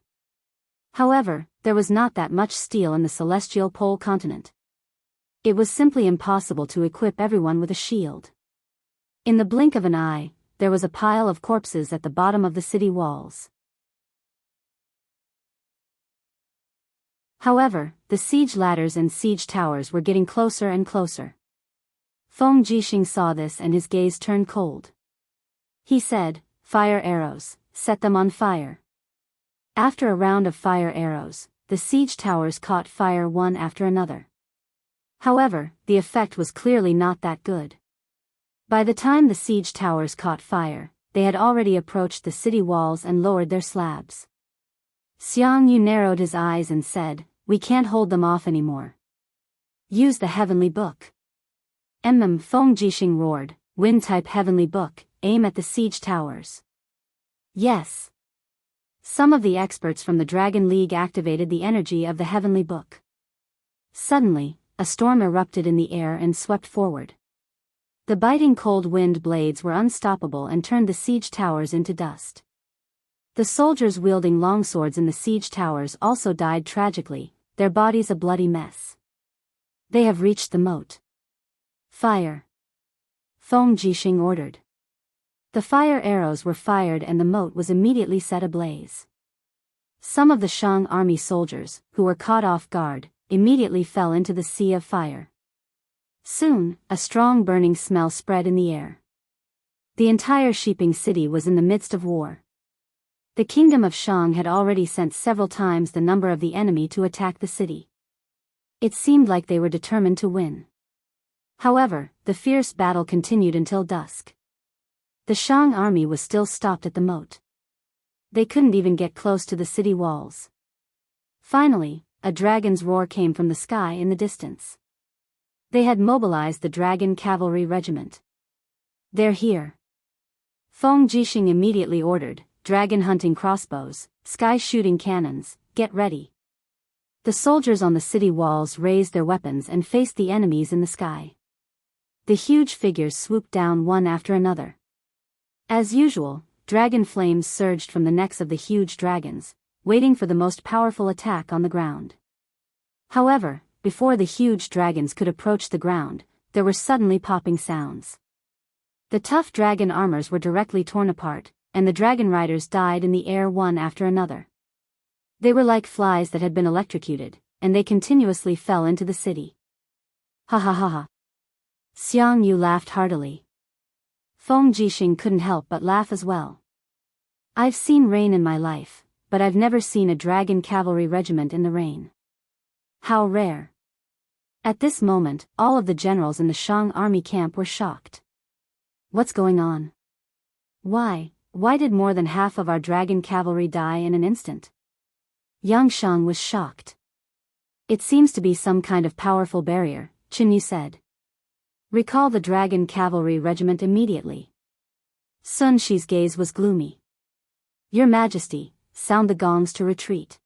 However, there was not that much steel in the celestial pole continent. It was simply impossible to equip everyone with a shield. In the blink of an eye, there was a pile of corpses at the bottom of the city walls. However, the siege ladders and siege towers were getting closer and closer. Feng Jixing saw this and his gaze turned cold. He said, "Fire arrows, set them on fire." After a round of fire arrows, the siege towers caught fire one after another. However, the effect was clearly not that good. By the time the siege towers caught fire, they had already approached the city walls and lowered their slabs. Xiangyu narrowed his eyes and said, "We can't hold them off anymore. Use the heavenly book." Feng Jixing roared, "Wind-type heavenly book, aim at the siege towers." Yes. Some of the experts from the Dragon League activated the energy of the heavenly book. Suddenly, a storm erupted in the air and swept forward. The biting cold wind blades were unstoppable and turned the siege towers into dust. The soldiers wielding longswords in the siege towers also died tragically, their bodies a bloody mess. They have reached the moat. Fire! Feng Jixing ordered. The fire arrows were fired and the moat was immediately set ablaze. Some of the Shang army soldiers, who were caught off guard, immediately fell into the sea of fire. Soon, a strong burning smell spread in the air. The entire Shiping city was in the midst of war. The kingdom of Shang had already sent several times the number of the enemy to attack the city. It seemed like they were determined to win. However, the fierce battle continued until dusk. The Shang army was still stopped at the moat. They couldn't even get close to the city walls. Finally, a dragon's roar came from the sky in the distance. They had mobilized the dragon cavalry regiment. "They're here." Feng Jixing immediately ordered, "Dragon hunting crossbows, sky shooting cannons, get ready." The soldiers on the city walls raised their weapons and faced the enemies in the sky. The huge figures swooped down one after another. As usual, dragon flames surged from the necks of the huge dragons, waiting for the most powerful attack on the ground. However, before the huge dragons could approach the ground, there were suddenly popping sounds. The tough dragon armors were directly torn apart, and the dragon riders died in the air one after another. They were like flies that had been electrocuted, and they continuously fell into the city. Ha ha ha ha. Xiangyu laughed heartily. Feng Jixing couldn't help but laugh as well. "I've seen rain in my life, but I've never seen a dragon cavalry regiment in the rain. How rare." At this moment, all of the generals in the Shang army camp were shocked. "What's going on? Why did more than half of our dragon cavalry die in an instant?" Yang Shang was shocked. "It seems to be some kind of powerful barrier," Chinyu said. "Recall the dragon cavalry regiment immediately." Sun Shi's gaze was gloomy. "Your Majesty, sound the gongs to retreat.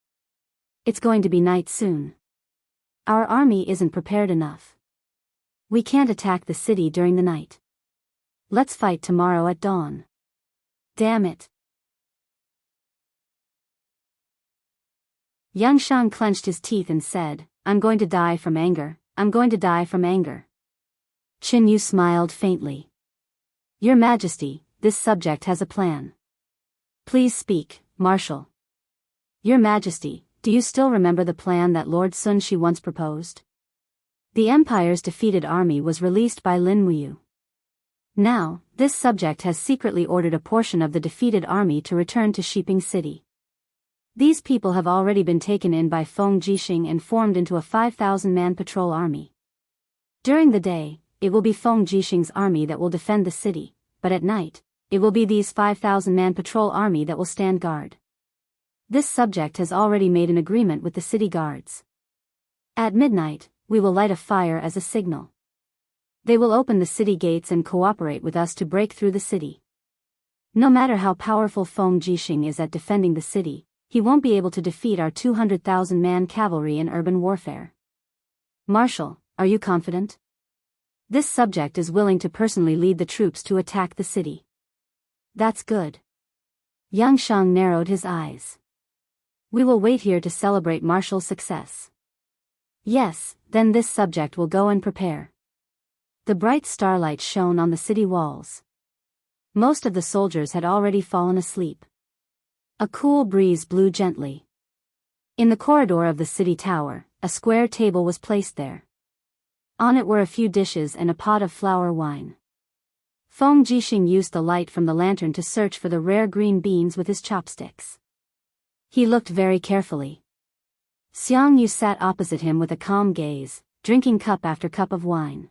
It's going to be night soon. Our army isn't prepared enough. We can't attack the city during the night. Let's fight tomorrow at dawn." "Damn it." Yang Shang clenched his teeth and said, "I'm going to die from anger, I'm going to die from anger." Chinyu smiled faintly. "Your Majesty, this subject has a plan. Please speak, Marshal." "Your Majesty, do you still remember the plan that Lord Sun Shi once proposed? The Empire's defeated army was released by Lin Muyu. Now, this subject has secretly ordered a portion of the defeated army to return to Shiping City. These people have already been taken in by Feng Jixing and formed into a 5,000-man patrol army. During the day, it will be Feng Jixing's army that will defend the city, but at night, it will be these 5,000-man patrol army that will stand guard. This subject has already made an agreement with the city guards. At midnight, we will light a fire as a signal. They will open the city gates and cooperate with us to break through the city. No matter how powerful Feng Jixing is at defending the city, he won't be able to defeat our 200,000-man cavalry in urban warfare. Marshal, are you confident? This subject is willing to personally lead the troops to attack the city." "That's good." Yang Shang narrowed his eyes. "We will wait here to celebrate Marshal's success." "Yes, then this subject will go and prepare." The bright starlight shone on the city walls. Most of the soldiers had already fallen asleep. A cool breeze blew gently. In the corridor of the city tower, a square table was placed there. On it were a few dishes and a pot of flower wine. Feng Jixing used the light from the lantern to search for the rare green beans with his chopsticks. He looked very carefully. Xiangyu sat opposite him with a calm gaze, drinking cup after cup of wine.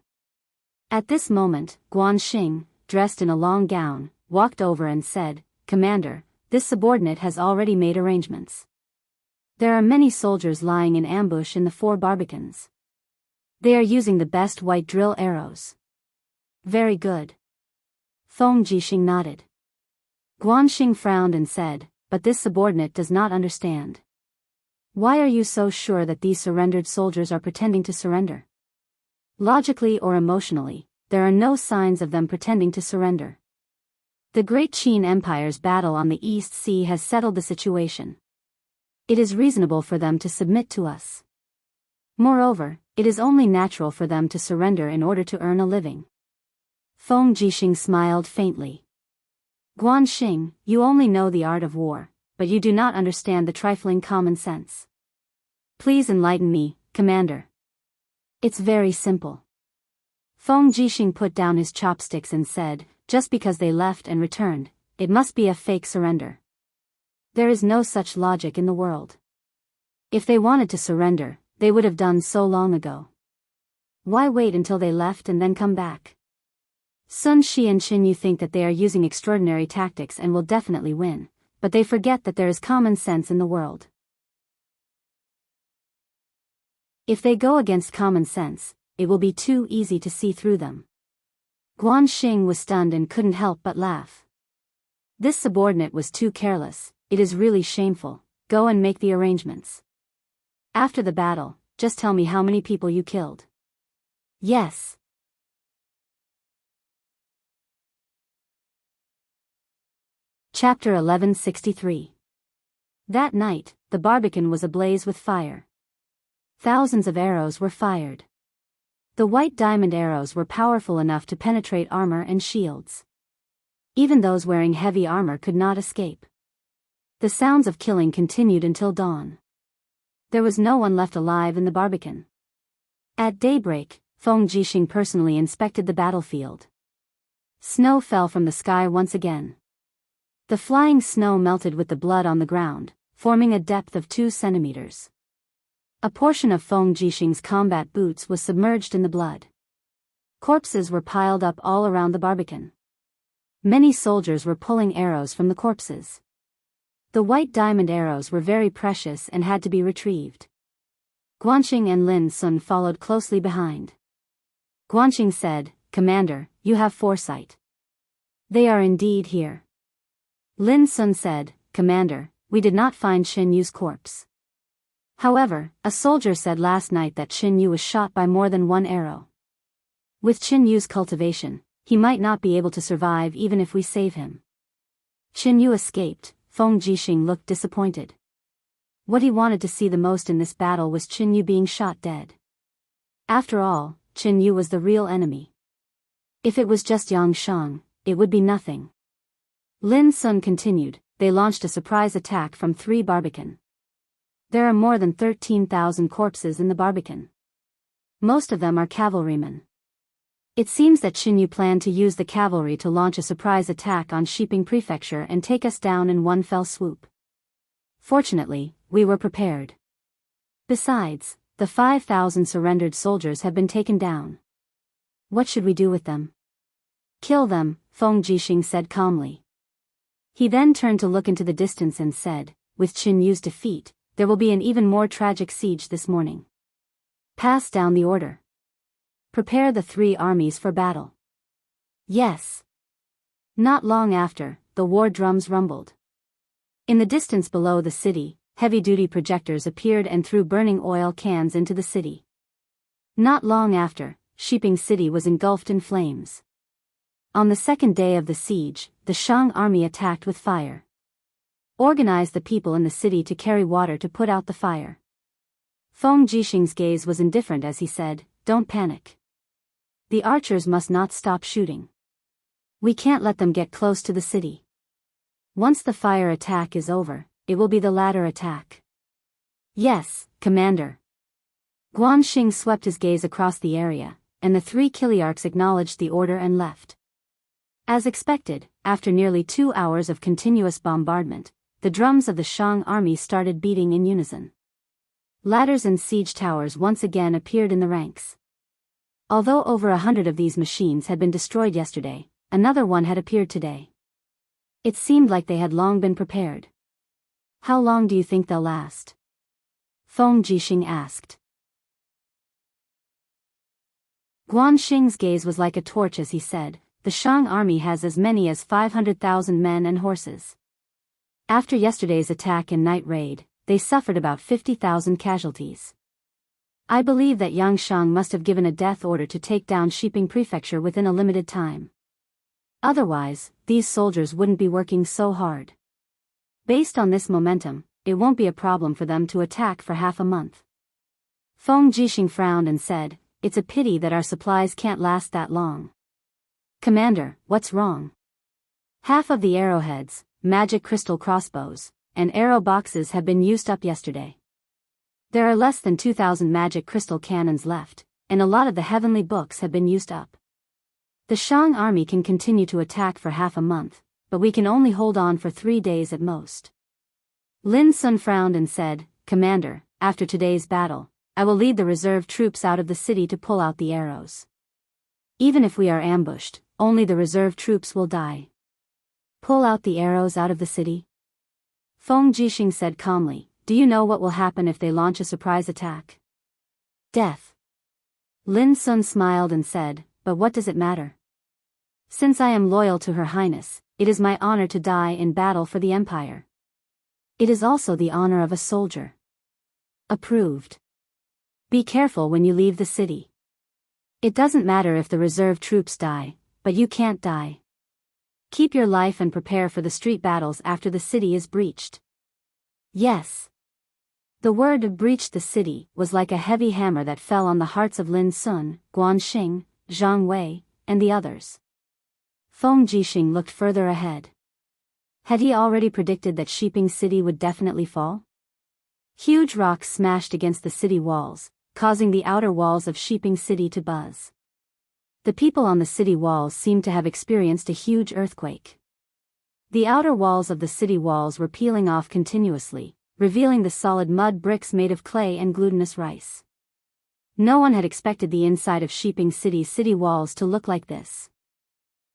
At this moment, Guan Xing, dressed in a long gown, walked over and said, "Commander, this subordinate has already made arrangements. There are many soldiers lying in ambush in the 4 barbicans. They are using the best white drill arrows." "Very good." Feng Jixing nodded. Guanxing frowned and said, "But this subordinate does not understand. Why are you so sure that these surrendered soldiers are pretending to surrender? Logically or emotionally, there are no signs of them pretending to surrender. The Great Qin Empire's battle on the East Sea has settled the situation. It is reasonable for them to submit to us. Moreover, it is only natural for them to surrender in order to earn a living." Feng Jixing smiled faintly. "Guanxing, you only know the art of war, but you do not understand the trifling common sense. Please enlighten me, Commander." "It's very simple." Feng Jixing put down his chopsticks and said, "Just because they left and returned, it must be a fake surrender. There is no such logic in the world. If they wanted to surrender, they would have done so long ago. Why wait until they left and then come back? Sun Shi and Qin Yu think that they are using extraordinary tactics and will definitely win, but they forget that there is common sense in the world. If they go against common sense, it will be too easy to see through them." Guanxing was stunned and couldn't help but laugh. This subordinate was too careless. "It is really shameful. Go and make the arrangements. After the battle, just tell me how many people you killed." "Yes." Chapter 1163. That night, the Barbican was ablaze with fire. Thousands of arrows were fired. The white diamond arrows were powerful enough to penetrate armor and shields. Even those wearing heavy armor could not escape. The sounds of killing continued until dawn. There was no one left alive in the Barbican. At daybreak, Feng Jixing personally inspected the battlefield. Snow fell from the sky once again. The flying snow melted with the blood on the ground, forming a depth of 2 centimeters. A portion of Feng Jixing's combat boots was submerged in the blood. Corpses were piled up all around the Barbican. Many soldiers were pulling arrows from the corpses. The white diamond arrows were very precious and had to be retrieved. Guanxing and Lin Sun followed closely behind. Guanxing said, "Commander, you have foresight. They are indeed here." Lin Sun said, "Commander, we did not find Qin Yu's corpse. However, a soldier said last night that Qin Yu was shot by more than 1 arrow. With Qin Yu's cultivation, he might not be able to survive even if we save him." Qin Yu escaped. Feng Jixing looked disappointed. What he wanted to see the most in this battle was Qin Yu being shot dead. After all, Qin Yu was the real enemy. If it was just Yang Shang, it would be nothing. Lin Sun continued, "They launched a surprise attack from 3 Barbican. There are more than 13,000 corpses in the Barbican. Most of them are cavalrymen. It seems that Qin Yu planned to use the cavalry to launch a surprise attack on Shiping Prefecture and take us down in one fell swoop. Fortunately, we were prepared. Besides, the 5,000 surrendered soldiers have been taken down. What should we do with them?" "Kill them," Feng Jixing said calmly. He then turned to look into the distance and said, "With Qin Yu's defeat, there will be an even more tragic siege this morning. Pass down the order. Prepare the 3 armies for battle." "Yes." Not long after, the war drums rumbled. In the distance below the city, heavy-duty projectors appeared and threw burning oil cans into the city. Not long after, Shiping City was engulfed in flames. On the 2nd day of the siege, the Shang army attacked with fire. Organized the people in the city to carry water to put out the fire. Feng Jixing's gaze was indifferent as he said, "Don't panic. The archers must not stop shooting. We can't let them get close to the city. Once the fire attack is over, it will be the latter attack." "Yes, Commander." Guanxing swept his gaze across the area, and the 3 Kiliarchs acknowledged the order and left. As expected, after nearly 2 hours of continuous bombardment, the drums of the Shang army started beating in unison. Ladders and siege towers once again appeared in the ranks. Although over 100 of these machines had been destroyed yesterday, another one had appeared today. It seemed like they had long been prepared. How long do you think they'll last? Feng Jixing asked. Guanxing's gaze was like a torch as he said, the Shang army has as many as 500,000 men and horses. After yesterday's attack and night raid, they suffered about 50,000 casualties. I believe that Yang Shang must have given a death order to take down Shiping Prefecture within a limited time. Otherwise, these soldiers wouldn't be working so hard. Based on this momentum, it won't be a problem for them to attack for half a month. Feng Jixing frowned and said, it's a pity that our supplies can't last that long. Commander, what's wrong? Half of the arrowheads, magic crystal crossbows, and arrow boxes have been used up yesterday. There are less than 2,000 magic crystal cannons left, and a lot of the heavenly books have been used up. The Shang army can continue to attack for half a month, but we can only hold on for 3 days at most. Lin Sun frowned and said, Commander, after today's battle, I will lead the reserve troops out of the city to pull out the arrows. Even if we are ambushed, only the reserve troops will die. Pull out the arrows out of the city? Feng Jixing said calmly, do you know what will happen if they launch a surprise attack? Death. Lin Sun smiled and said, but what does it matter? Since I am loyal to Her Highness, it is my honor to die in battle for the Empire. It is also the honor of a soldier. Approved. Be careful when you leave the city. It doesn't matter if the reserve troops die, but you can't die. Keep your life and prepare for the street battles after the city is breached. Yes. The word breached the city was like a heavy hammer that fell on the hearts of Lin Sun, Guanxing, Zhang Wei, and the others. Feng Jixing looked further ahead. Had he already predicted that Shiping City would definitely fall? Huge rocks smashed against the city walls, causing the outer walls of Shiping City to buzz. The people on the city walls seemed to have experienced a huge earthquake. The outer walls of the city walls were peeling off continuously, revealing the solid mud bricks made of clay and glutinous rice. No one had expected the inside of Shiping City's city walls to look like this.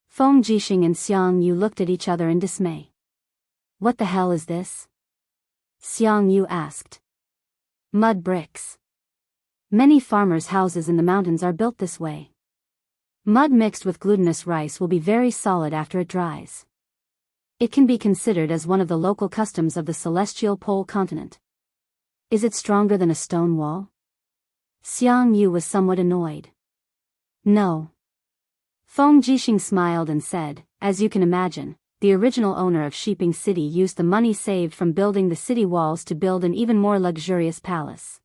Feng Jixing and Xiang Yu looked at each other in dismay. What the hell is this? Xiang Yu asked. Mud bricks. Many farmers' houses in the mountains are built this way. Mud mixed with glutinous rice will be very solid after it dries. It can be considered as one of the local customs of the celestial pole continent. Is it stronger than a stone wall? Xiang Yu was somewhat annoyed. No. Feng Jixing smiled and said, as you can imagine, the original owner of Shiping City used the money saved from building the city walls to build an even more luxurious palace.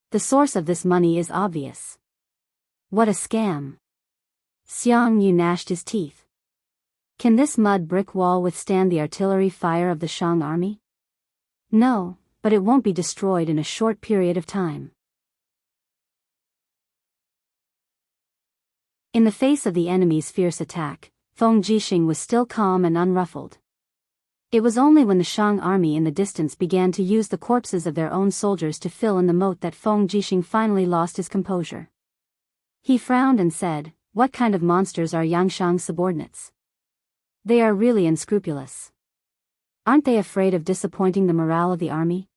The source of this money is obvious. What a scam. Xiang Yu gnashed his teeth. Can this mud brick wall withstand the artillery fire of the Shang army? No, but it won't be destroyed in a short period of time. In the face of the enemy's fierce attack, Feng Jixing was still calm and unruffled. It was only when the Shang army in the distance began to use the corpses of their own soldiers to fill in the moat that Feng Jixing finally lost his composure. He frowned and said, what kind of monsters are Yang Shang's subordinates? They are really unscrupulous. Aren't they afraid of disappointing the morale of the army?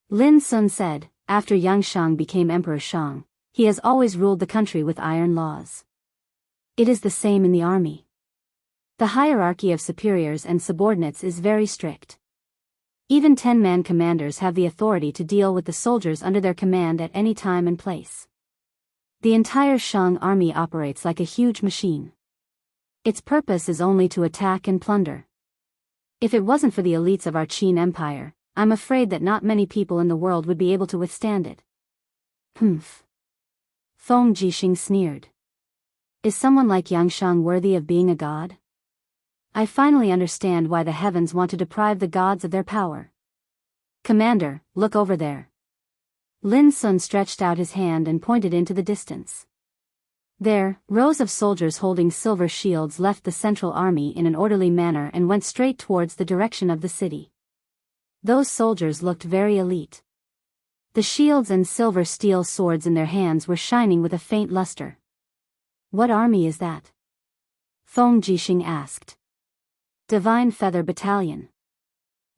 Lin Sun said, after Yang Shang became Emperor Shang, he has always ruled the country with iron laws. It is the same in the army. The hierarchy of superiors and subordinates is very strict. Even 10-man commanders have the authority to deal with the soldiers under their command at any time and place. The entire Shang army operates like a huge machine. Its purpose is only to attack and plunder. If it wasn't for the elites of our Qin Empire, I'm afraid that not many people in the world would be able to withstand it. Humph. Feng Jixing sneered. Is someone like Yang Shang worthy of being a god? I finally understand why the heavens want to deprive the gods of their power. Commander, look over there. Lin Sun stretched out his hand and pointed into the distance. There, rows of soldiers holding silver shields left the central army in an orderly manner and went straight towards the direction of the city. Those soldiers looked very elite. The shields and silver steel swords in their hands were shining with a faint luster. What army is that? Feng Jixing asked. Divine Feather Battalion.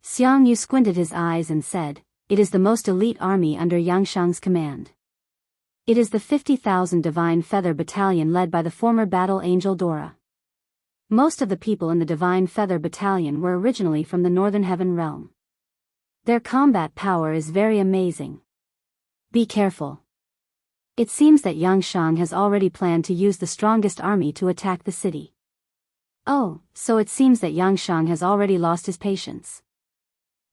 Xiangyu squinted his eyes and said, "It is the most elite army under Yangshang's command. It is the 50,000 Divine Feather Battalion led by the former battle angel Dora. Most of the people in the Divine Feather Battalion were originally from the Northern Heaven Realm. Their combat power is very amazing. Be careful. It seems that Yangshang has already planned to use the strongest army to attack the city." "Oh, so it seems that Yangshang has already lost his patience."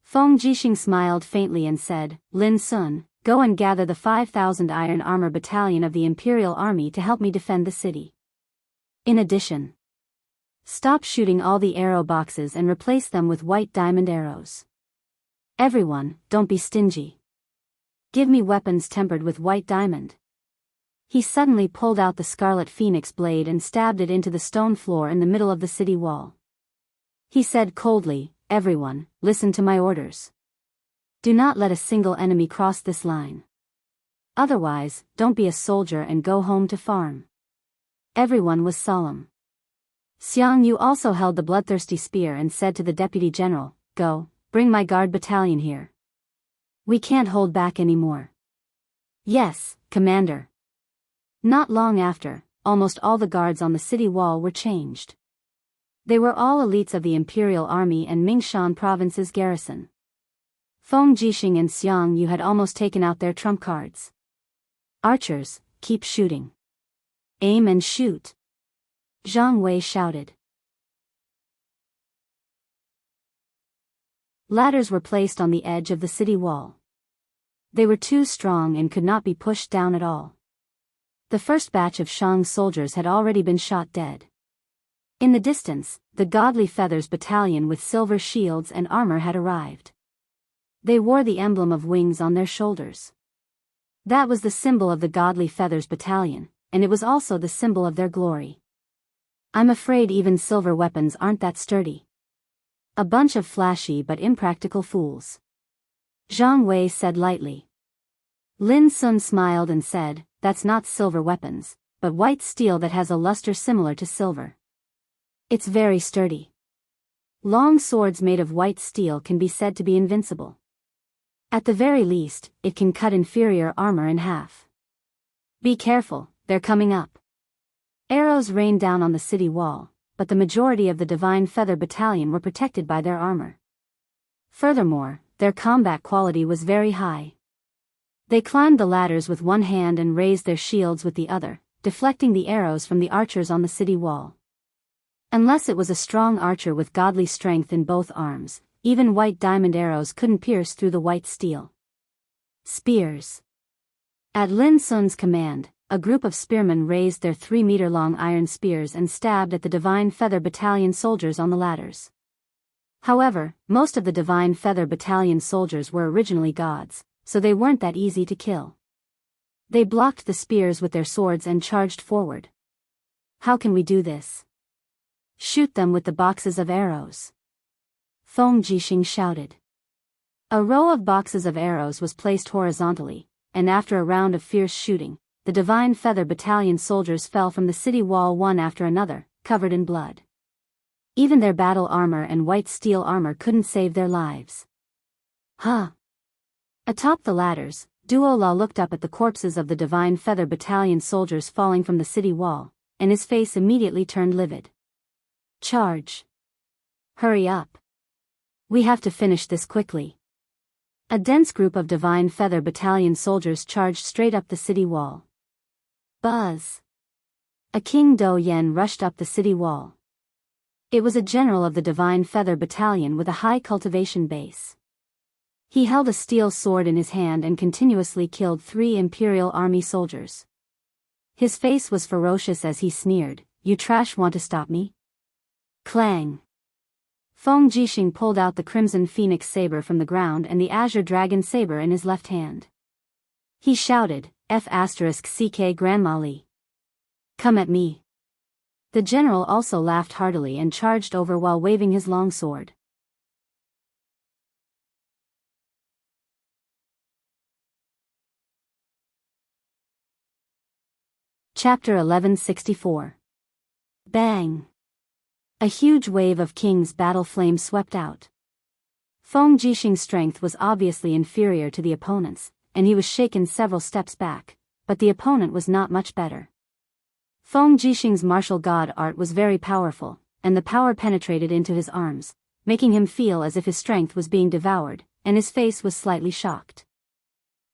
Feng Jixing smiled faintly and said, "Lin Sun, go and gather the 5,000 Iron Armor Battalion of the Imperial Army to help me defend the city. In addition, stop shooting all the arrow boxes and replace them with white diamond arrows. Everyone, don't be stingy. Give me weapons tempered with white diamond." He suddenly pulled out the scarlet phoenix blade and stabbed it into the stone floor in the middle of the city wall. He said coldly, "Everyone, listen to my orders. Do not let a single enemy cross this line. Otherwise, don't be a soldier and go home to farm." Everyone was solemn. Xiangyu also held the bloodthirsty spear and said to the deputy general, "Go, bring my guard battalion here. We can't hold back anymore." "Yes, Commander." Not long after, almost all the guards on the city wall were changed. They were all elites of the Imperial Army and Mingshan Province's garrison. Feng Jixing and Xiangyu had almost taken out their trump cards. "Archers, keep shooting. Aim and shoot," Zhang Wei shouted. Ladders were placed on the edge of the city wall. They were too strong and could not be pushed down at all. The first batch of Shang's soldiers had already been shot dead. In the distance, the Godly Feathers Battalion with silver shields and armor had arrived. They wore the emblem of wings on their shoulders. That was the symbol of the Godly Feathers Battalion, and it was also the symbol of their glory. "I'm afraid even silver weapons aren't that sturdy. A bunch of flashy but impractical fools," Zhang Wei said lightly. Lin Sun smiled and said, "That's not silver weapons, but white steel that has a luster similar to silver. It's very sturdy. Long swords made of white steel can be said to be invincible. At the very least, it can cut inferior armor in half. Be careful, they're coming up." Arrows rained down on the city wall, but the majority of the Divine Feather Battalion were protected by their armor. Furthermore, their combat quality was very high. They climbed the ladders with one hand and raised their shields with the other, deflecting the arrows from the archers on the city wall. Unless it was a strong archer with godly strength in both arms, even white diamond arrows couldn't pierce through the white steel. Spears. At Lin Sun's command, a group of spearmen raised their 3-meter-long iron spears and stabbed at the Divine Feather Battalion soldiers on the ladders. However, most of the Divine Feather Battalion soldiers were originally gods, so they weren't that easy to kill. They blocked the spears with their swords and charged forward. "How can we do this?" "Shoot them with the boxes of arrows," Feng Jixing shouted. A row of boxes of arrows was placed horizontally, and after a round of fierce shooting, the Divine Feather Battalion soldiers fell from the city wall one after another, covered in blood. Even their battle armor and white steel armor couldn't save their lives. "Huh." Atop the ladders, Duo La looked up at the corpses of the Divine Feather Battalion soldiers falling from the city wall, and his face immediately turned livid. "Charge. Hurry up. We have to finish this quickly." A dense group of Divine Feather Battalion soldiers charged straight up the city wall. Buzz. A King Do Yen rushed up the city wall. It was a general of the Divine Feather Battalion with a high cultivation base. He held a steel sword in his hand and continuously killed 3 Imperial Army soldiers. His face was ferocious as he sneered, "You trash want to stop me?" Clang. Feng Jixing pulled out the Crimson Phoenix saber from the ground and the Azure Dragon saber in his left hand. He shouted, "F***ck Grandma Li. Come at me." The general also laughed heartily and charged over while waving his long sword. Chapter 1164. Bang! A huge wave of King's battle flame swept out. Feng Jixing's strength was obviously inferior to the opponent's, and he was shaken several steps back, but the opponent was not much better. Feng Jixing's martial god art was very powerful, and the power penetrated into his arms, making him feel as if his strength was being devoured, and his face was slightly shocked.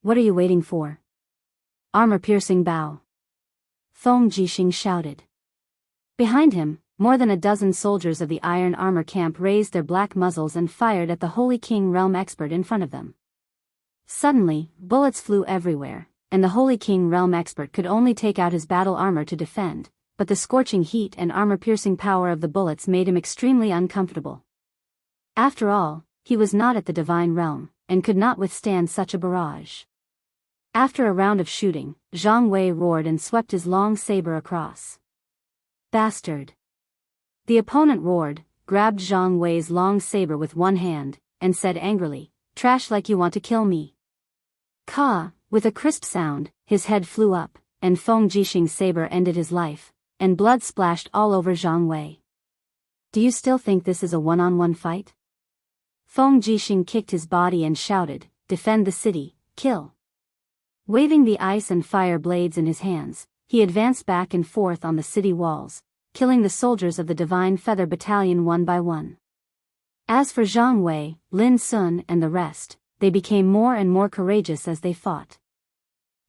"What are you waiting for?" "Armor-piercing bow," Feng Jixing shouted. Behind him, more than a dozen soldiers of the iron armor camp raised their black muzzles and fired at the Holy King Realm expert in front of them. Suddenly, bullets flew everywhere, and the Holy King Realm expert could only take out his battle armor to defend, but the scorching heat and armor-piercing power of the bullets made him extremely uncomfortable. After all, he was not at the divine realm, and could not withstand such a barrage. After a round of shooting, Zhang Wei roared and swept his long saber across. "Bastard!" The opponent roared, grabbed Zhang Wei's long saber with one hand, and said angrily, "Trash like you want to kill me." Ka, with a crisp sound, his head flew up, and Feng Jixing's saber ended his life, and blood splashed all over Zhang Wei. "Do you still think this is a one-on-one fight?" Feng Jixing kicked his body and shouted, "Defend the city, kill." Waving the ice and fire blades in his hands, he advanced back and forth on the city walls, killing the soldiers of the Divine Feather Battalion one by one. As for Zhang Wei, Lin Sun and the rest, they became more and more courageous as they fought.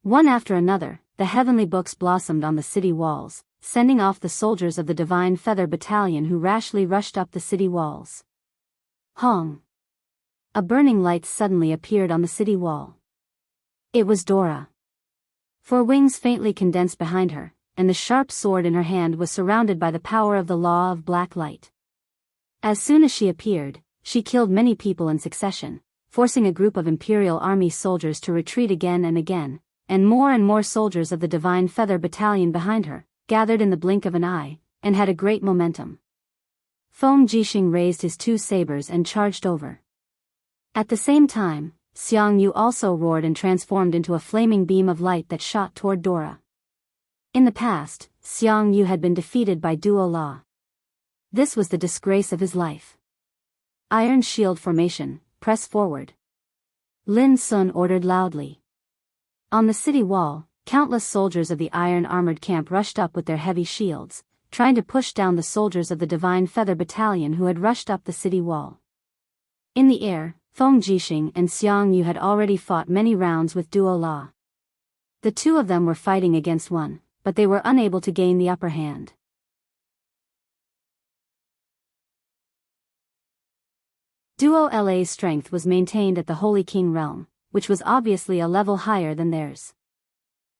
One after another, the heavenly books blossomed on the city walls, sending off the soldiers of the Divine Feather Battalion who rashly rushed up the city walls. Hong! A burning light suddenly appeared on the city wall. It was Dora. Four wings faintly condensed behind her, and the sharp sword in her hand was surrounded by the power of the law of black light. As soon as she appeared, she killed many people in succession, forcing a group of Imperial Army soldiers to retreat again, and more soldiers of the Divine Feather Battalion behind her, gathered in the blink of an eye, and had a great momentum. Feng Jixing raised his two sabers and charged over. At the same time, Xiangyu also roared and transformed into a flaming beam of light that shot toward Dora. In the past, Xiangyu had been defeated by Duo La. This was the disgrace of his life. "Iron shield formation, press forward," Lin Sun ordered loudly. On the city wall, countless soldiers of the iron-armored camp rushed up with their heavy shields, trying to push down the soldiers of the Divine Feather Battalion who had rushed up the city wall. In the air, Feng Jixing and Xiangyu had already fought many rounds with Duo La. The two of them were fighting against one, but they were unable to gain the upper hand. Duo La's strength was maintained at the Holy King realm, which was obviously a level higher than theirs.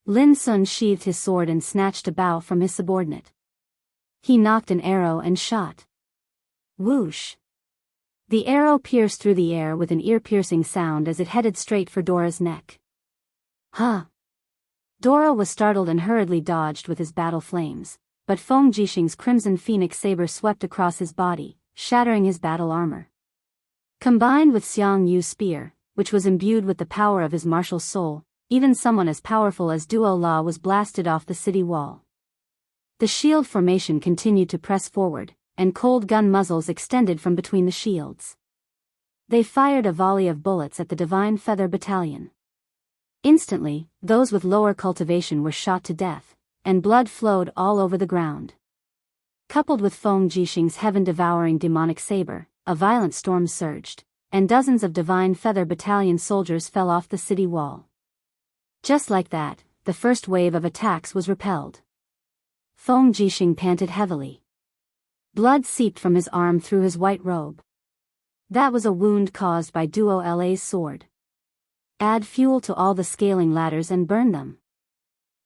Lin Sun sheathed his sword and snatched a bow from his subordinate. He knocked an arrow and shot. Whoosh! The arrow pierced through the air with an ear-piercing sound as it headed straight for Dora's neck. Huh! Dora was startled and hurriedly dodged with his battle flames, but Feng Jixing's crimson phoenix saber swept across his body, shattering his battle armor. Combined with Xiang Yu's spear, which was imbued with the power of his martial soul, even someone as powerful as Duo La was blasted off the city wall. The shield formation continued to press forward, and cold gun muzzles extended from between the shields. They fired a volley of bullets at the Divine Feather Battalion. Instantly, those with lower cultivation were shot to death, and blood flowed all over the ground. Coupled with Feng Jixing's heaven-devouring demonic saber, a violent storm surged, and dozens of Divine Feather Battalion soldiers fell off the city wall. Just like that, the first wave of attacks was repelled. Feng Jixing panted heavily. Blood seeped from his arm through his white robe. That was a wound caused by Duo La's sword. Add fuel to all the scaling ladders and burn them,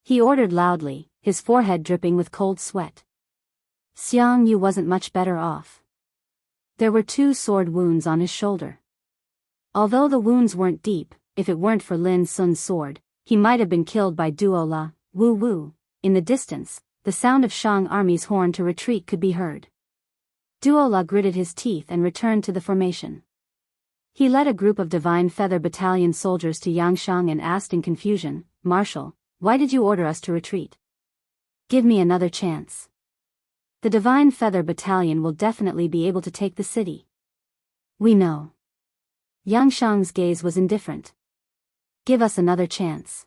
he ordered loudly, his forehead dripping with cold sweat. Xiang Yu wasn't much better off. There were 2 sword wounds on his shoulder. Although the wounds weren't deep, if it weren't for Lin Sun's sword, he might have been killed by Duo La. Woo woo. In the distance, the sound of Shang army's horn to retreat could be heard. Duo La gritted his teeth and returned to the formation. He led a group of Divine Feather Battalion soldiers to Yangshang and asked in confusion, "Marshal, why did you order us to retreat? Give me another chance." The Divine Feather Battalion will definitely be able to take the city. We know. Xianxia's gaze was indifferent. Give us another chance.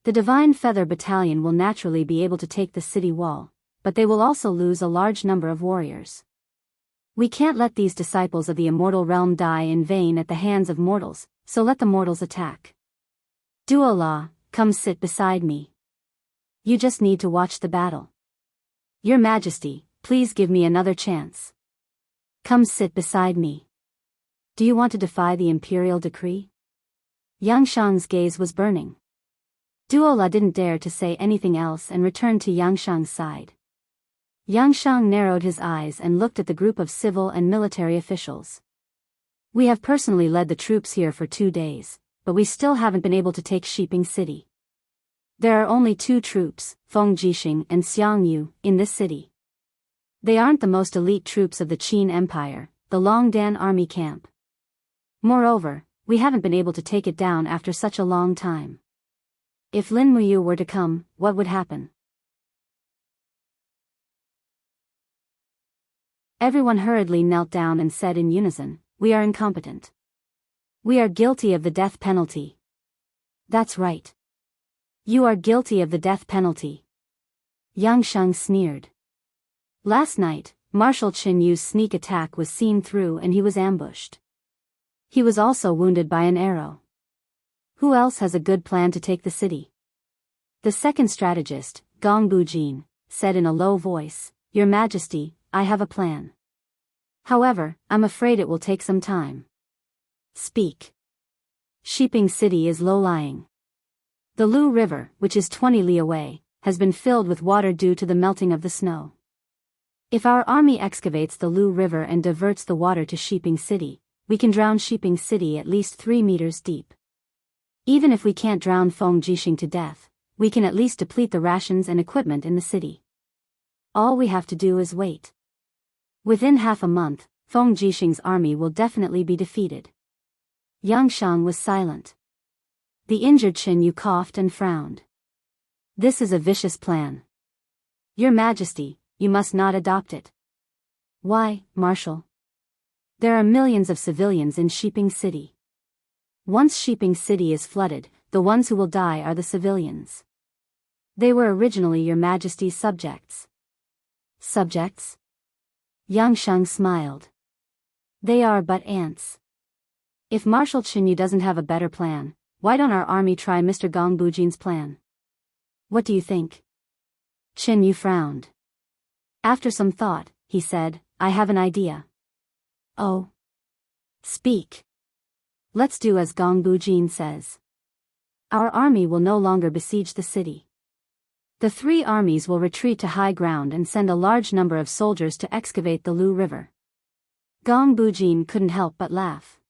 The Divine Feather Battalion will naturally be able to take the city wall, but they will also lose a large number of warriors. We can't let these disciples of the immortal realm die in vain at the hands of mortals, so let the mortals attack. Duola, come sit beside me. You just need to watch the battle. Your Majesty, please give me another chance. Come sit beside me. Do you want to defy the imperial decree? Xianxia's gaze was burning. Duola didn't dare to say anything else and returned to Xianxia's side. Xianxia narrowed his eyes and looked at the group of civil and military officials. We have personally led the troops here for 2 days, but we still haven't been able to take Shiping City. There are only 2 troops, Feng Jixing and Xiangyu, in this city. They aren't the most elite troops of the Qin Empire, the Longdan army camp. Moreover, we haven't been able to take it down after such a long time. If Lin Muyu were to come, what would happen? Everyone hurriedly knelt down and said in unison, we are incompetent. We are guilty of the death penalty. That's right. You are guilty of the death penalty. Xianxia sneered. Last night, Marshal Qin Yu's sneak attack was seen through and he was ambushed. He was also wounded by an arrow. Who else has a good plan to take the city? The second strategist, Gong Bujin, said in a low voice, Your Majesty, I have a plan. However, I'm afraid it will take some time. Speak. Shiping City is low-lying. The Lu River, which is 20 li away, has been filled with water due to the melting of the snow. If our army excavates the Lu River and diverts the water to Shiping City, we can drown Shiping City at least 3 meters deep. Even if we can't drown Feng Jixing to death, we can at least deplete the rations and equipment in the city. All we have to do is wait. Within half a month, Feng Jixing's army will definitely be defeated. Xianxia was silent. The injured Qin Yu coughed and frowned. This is a vicious plan. Your Majesty, you must not adopt it. Why, Marshal? There are millions of civilians in Shiping City. Once Shiping City is flooded, the ones who will die are the civilians. They were originally Your Majesty's subjects. Subjects? Xianxia smiled. They are but ants. If Marshal Qin Yu doesn't have a better plan, why don't our army try Mr. Gong Bujin's plan? What do you think? Qin Yu frowned. After some thought, he said, I have an idea. Oh. Speak. Let's do as Gong Bujin says. Our army will no longer besiege the city. The 3 armies will retreat to high ground and send a large number of soldiers to excavate the Lu River. Gong Bujin couldn't help but laugh.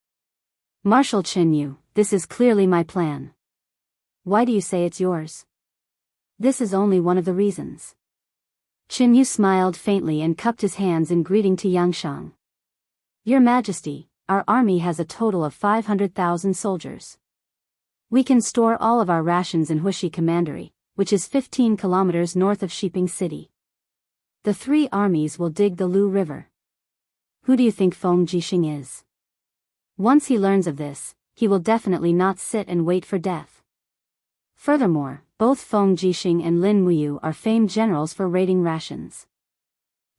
Marshal Qin Yu, this is clearly my plan. Why do you say it's yours? This is only one of the reasons. Qin Yu smiled faintly and cupped his hands in greeting to Xianxia. Your Majesty, our army has a total of 500,000 soldiers. We can store all of our rations in Wuxia Commandery, which is 15 kilometers north of Shiping City. The 3 armies will dig the Lu River. Who do you think Feng Jixing is? Once he learns of this, he will definitely not sit and wait for death. Furthermore, both Feng Jixing and Lin Muyu are famed generals for raiding rations.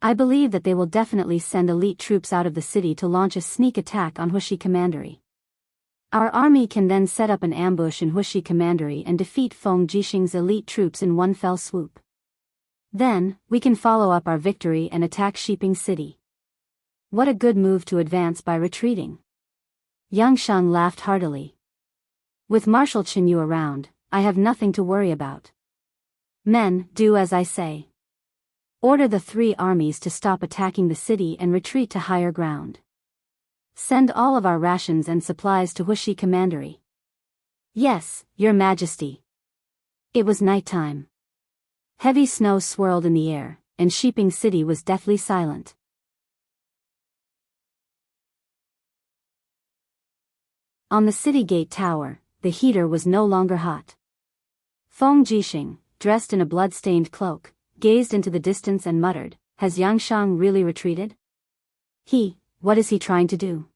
I believe that they will definitely send elite troops out of the city to launch a sneak attack on Wuxia Commandery. Our army can then set up an ambush in Wuxia Commandery and defeat Feng Jixing's elite troops in one fell swoop. Then, we can follow up our victory and attack Shiping City. What a good move to advance by retreating. Xianxia laughed heartily. With Marshal Qin Yu around, I have nothing to worry about. Men, do as I say. Order the 3 armies to stop attacking the city and retreat to higher ground. Send all of our rations and supplies to Wuxia Commandery. Yes, Your Majesty. It was nighttime. Heavy snow swirled in the air, and Shiping City was deathly silent. On the city gate tower, the heater was no longer hot. Feng Jixing, dressed in a blood-stained cloak, gazed into the distance and muttered, has Xianxia really retreated? What is he trying to do?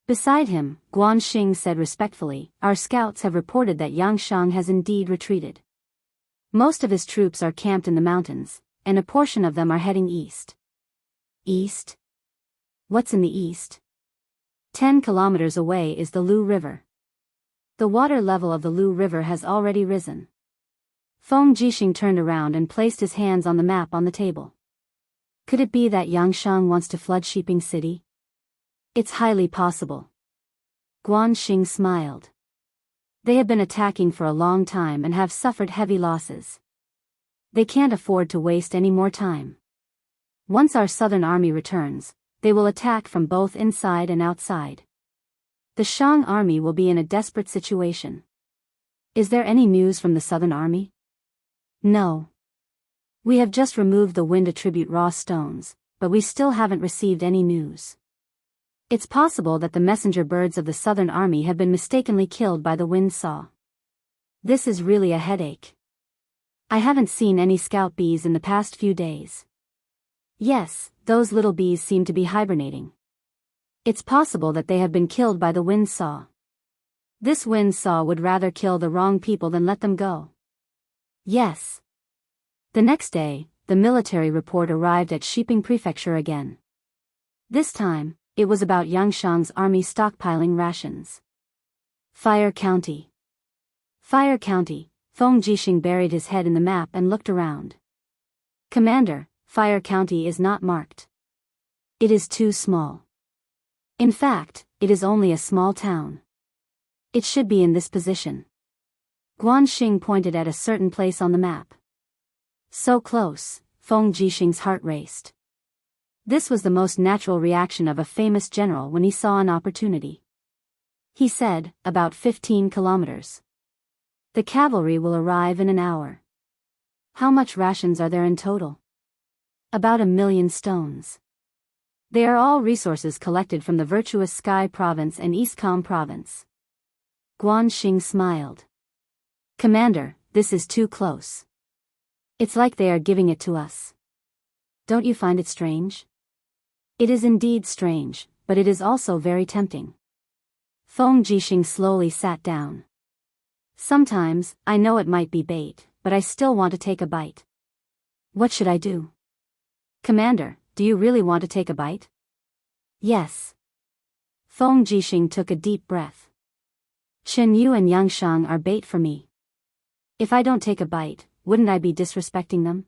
Beside him, Guanxing said respectfully, our scouts have reported that Xianxia has indeed retreated. Most of his troops are camped in the mountains, and a portion of them are heading east. East? What's in the east? 10 kilometers away is the Lu River. The water level of the Lu River has already risen. Feng Jixing turned around and placed his hands on the map on the table. Could it be that Xianxia wants to flood Shiping City? It's highly possible. Guanxing smiled. They have been attacking for a long time and have suffered heavy losses. They can't afford to waste any more time. Once our southern army returns, they will attack from both inside and outside. The Shang army will be in a desperate situation. Is there any news from the southern army? No. We have just removed the wind attribute raw stones, but we still haven't received any news. It's possible that the messenger birds of the southern army have been mistakenly killed by the wind saw. This is really a headache. I haven't seen any scout bees in the past few days. Yes, those little bees seem to be hibernating. It's possible that they have been killed by the wind saw. This wind saw would rather kill the wrong people than let them go. Yes. The next day, the military report arrived at Shiping Prefecture again. This time, it was about Xianxia's army stockpiling rations. Fire County. Fire County. Feng Jixing buried his head in the map and looked around. Commander, Fire County is not marked. It is too small. In fact, it is only a small town. It should be in this position. Guanxing pointed at a certain place on the map. So close, Feng Jixing's heart raced. This was the most natural reaction of a famous general when he saw an opportunity. He said, about 15 kilometers. The cavalry will arrive in an hour. How much rations are there in total? About 1 million stones. They are all resources collected from the virtuous Sky Province and Eastcom Province. Guanxing smiled. Commander, this is too close. It's like they are giving it to us. Don't you find it strange? It is indeed strange, but it is also very tempting. Feng Jixing slowly sat down. Sometimes, I know it might be bait, but I still want to take a bite. What should I do? Commander, do you really want to take a bite? Yes. Feng Jixing took a deep breath. Chen Yu and Xianxia are bait for me. If I don't take a bite, wouldn't I be disrespecting them?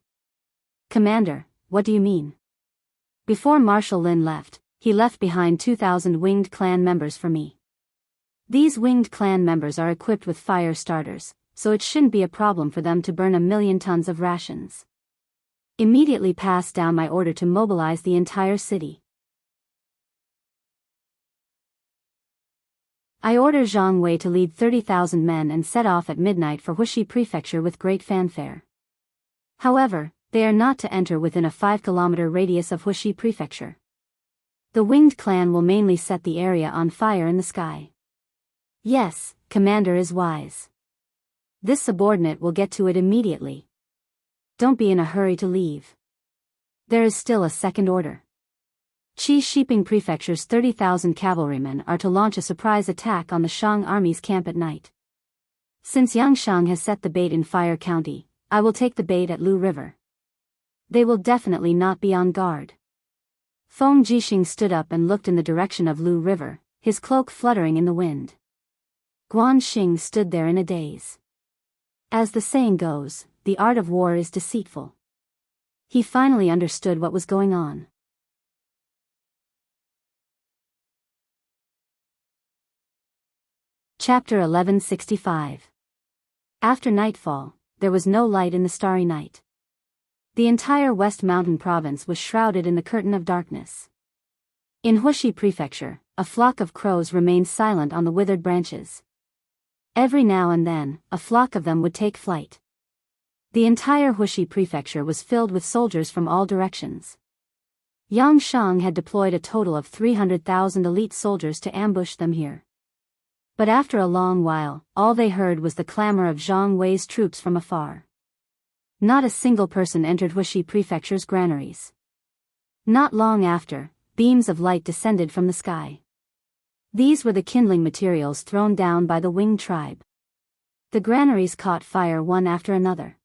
Commander, what do you mean? Before Marshal Lin left, he left behind 2,000 winged clan members for me. These winged clan members are equipped with fire starters, so it shouldn't be a problem for them to burn 1 million tons of rations. Immediately pass down my order to mobilize the entire city. I order Zhang Wei to lead 30,000 men and set off at midnight for Wuxia Prefecture with great fanfare. However, they are not to enter within a 5-kilometer radius of Wuxia Prefecture. The winged clan will mainly set the area on fire in the sky. Yes, Commander is wise. This subordinate will get to it immediately. Don't be in a hurry to leave. There is still a second order. Shiping Prefecture's 30,000 cavalrymen are to launch a surprise attack on the Shang army's camp at night. Since Xianxia has set the bait in Fire County, I will take the bait at Lu River. They will definitely not be on guard. Feng Jixing stood up and looked in the direction of Lu River, his cloak fluttering in the wind. Guanxing stood there in a daze. As the saying goes, the art of war is deceitful. He finally understood what was going on. Chapter 1165. After nightfall, there was no light in the starry night. The entire West Mountain province was shrouded in the curtain of darkness. In Wuxia Prefecture, a flock of crows remained silent on the withered branches. Every now and then, a flock of them would take flight. The entire Wuxia Prefecture was filled with soldiers from all directions. Xianxia had deployed a total of 300,000 elite soldiers to ambush them here. But after a long while, all they heard was the clamor of Zhang Wei's troops from afar. Not a single person entered Wuxia Prefecture's granaries. Not long after, beams of light descended from the sky. These were the kindling materials thrown down by the winged tribe. The granaries caught fire one after another.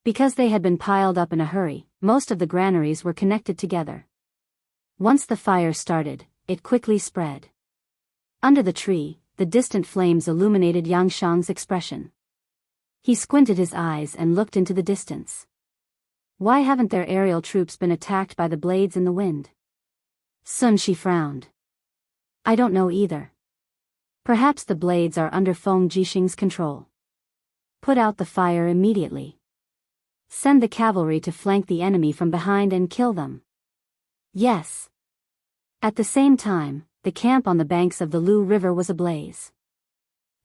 Because they had been piled up in a hurry, most of the granaries were connected together. Once the fire started, it quickly spread. Under the tree, the distant flames illuminated Xianxia's expression. He squinted his eyes and looked into the distance. Why haven't their aerial troops been attacked by the blades in the wind? Sun Shi frowned. I don't know either. Perhaps the blades are under Feng Jixing's control. Put out the fire immediately. Send the cavalry to flank the enemy from behind and kill them. Yes. At the same time, the camp on the banks of the Lu River was ablaze.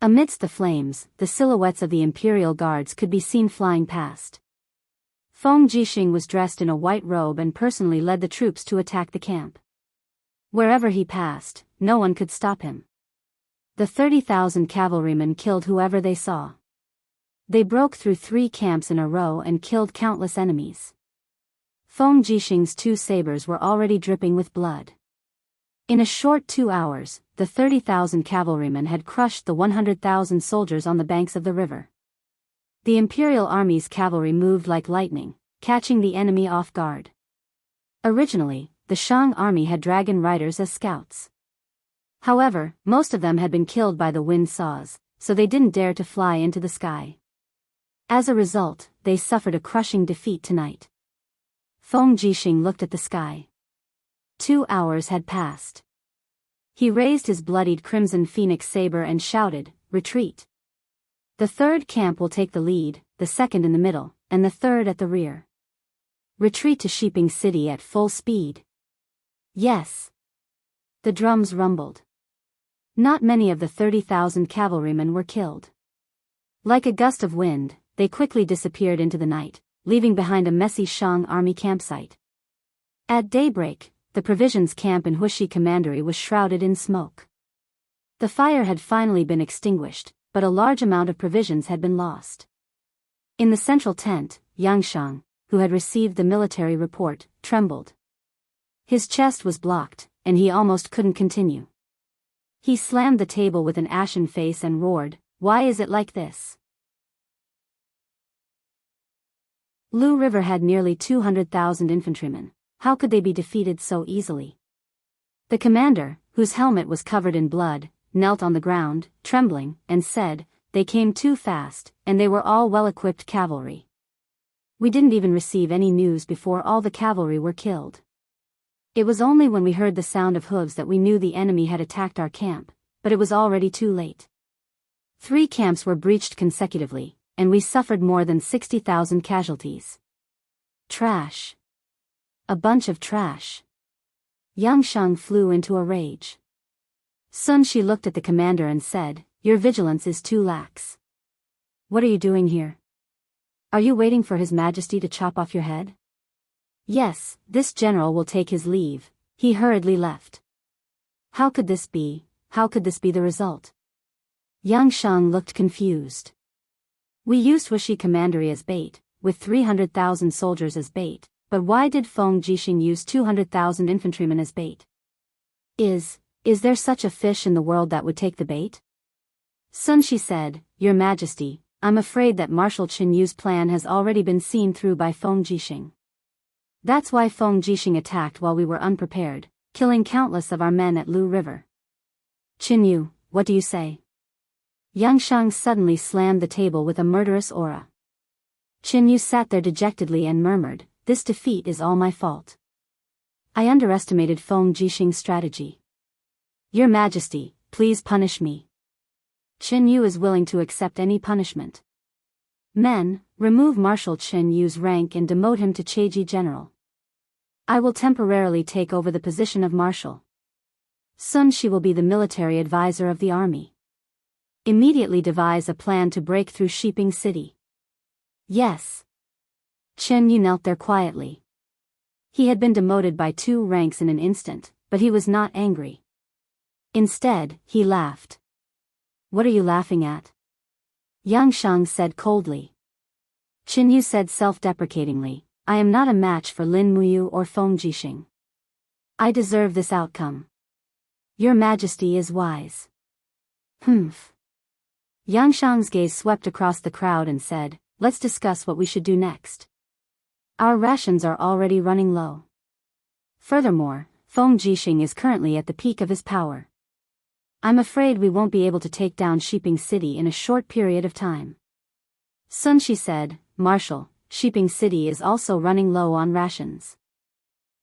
Amidst the flames, the silhouettes of the imperial guards could be seen flying past. Feng Jixing was dressed in a white robe and personally led the troops to attack the camp. Wherever he passed, no one could stop him. The 30,000 cavalrymen killed whoever they saw. They broke through 3 camps in a row and killed countless enemies. Feng Jixing's 2 sabers were already dripping with blood. In a short 2 hours, the 30,000 cavalrymen had crushed the 100,000 soldiers on the banks of the river. The imperial army's cavalry moved like lightning, catching the enemy off guard. Originally, the Shang army had dragon riders as scouts. However, most of them had been killed by the wind saws, so they didn't dare to fly into the sky. As a result, they suffered a crushing defeat tonight. Feng Jixing looked at the sky. 2 hours had passed. He raised his bloodied crimson phoenix saber and shouted, "Retreat! The 3rd camp will take the lead, the 2nd in the middle, and the 3rd at the rear. Retreat to Shiping City at full speed." Yes. The drums rumbled. Not many of the 30,000 cavalrymen were killed. Like a gust of wind, they quickly disappeared into the night, leaving behind a messy Shang army campsite. At daybreak, the provisions camp in Wuxia Commandery was shrouded in smoke. The fire had finally been extinguished, but a large amount of provisions had been lost. In the central tent, Xianxia, who had received the military report, trembled. His chest was blocked, and he almost couldn't continue. He slammed the table with an ashen face and roared, "Why is it like this?" Lu River had nearly 200,000 infantrymen. How could they be defeated so easily? The commander, whose helmet was covered in blood, knelt on the ground, trembling, and said, "They came too fast, and they were all well-equipped cavalry. We didn't even receive any news before all the cavalry were killed. It was only when we heard the sound of hooves that we knew the enemy had attacked our camp, but it was already too late. 3 camps were breached consecutively, and we suffered more than 60,000 casualties. Trash. A bunch of trash." Xianxia flew into a rage. Sun Shi looked at the commander and said, "Your vigilance is too lax. What are you doing here? Are you waiting for His Majesty to chop off your head?" "Yes, this general will take his leave." He hurriedly left. How could this be? How could this be the result? Xianxia looked confused. "We used Wuxia Commandery as bait, with 300,000 soldiers as bait, but why did Feng Jixing use 200,000 infantrymen as bait? Is there such a fish in the world that would take the bait?" Sun Shi said, "Your Majesty, I'm afraid that Marshal Qin Yu's plan has already been seen through by Feng Jixing. That's why Feng Jixing attacked while we were unprepared, killing countless of our men at Lu River." "Qin Yu, what do you say?" Xianxia suddenly slammed the table with a murderous aura. Qin Yu sat there dejectedly and murmured, "This defeat is all my fault. I underestimated Feng Jixing's strategy. Your Majesty, please punish me." Qin Yu is willing to accept any punishment. "Men, remove Marshal Qin Yu's rank and demote him to Cheji General. I will temporarily take over the position of Marshal. Sun Shi will be the military advisor of the army. Immediately devise a plan to break through Shiping City." "Yes." Qin Yu knelt there quietly. He had been demoted by 2 ranks in an instant, but he was not angry. Instead, he laughed. "What are you laughing at?" Xianxia said coldly. Qin Yu said self-deprecatingly, I am not a match for Lin Muyu or Feng Jixing. I deserve this outcome. Your Majesty is wise. Humph. Yangshang's gaze swept across the crowd and said, let's discuss what we should do next. Our rations are already running low. Furthermore, Feng Jixing is currently at the peak of his power. I'm afraid we won't be able to take down Shiping City in a short period of time. Sun Shi said, Marshal, Shiping City is also running low on rations.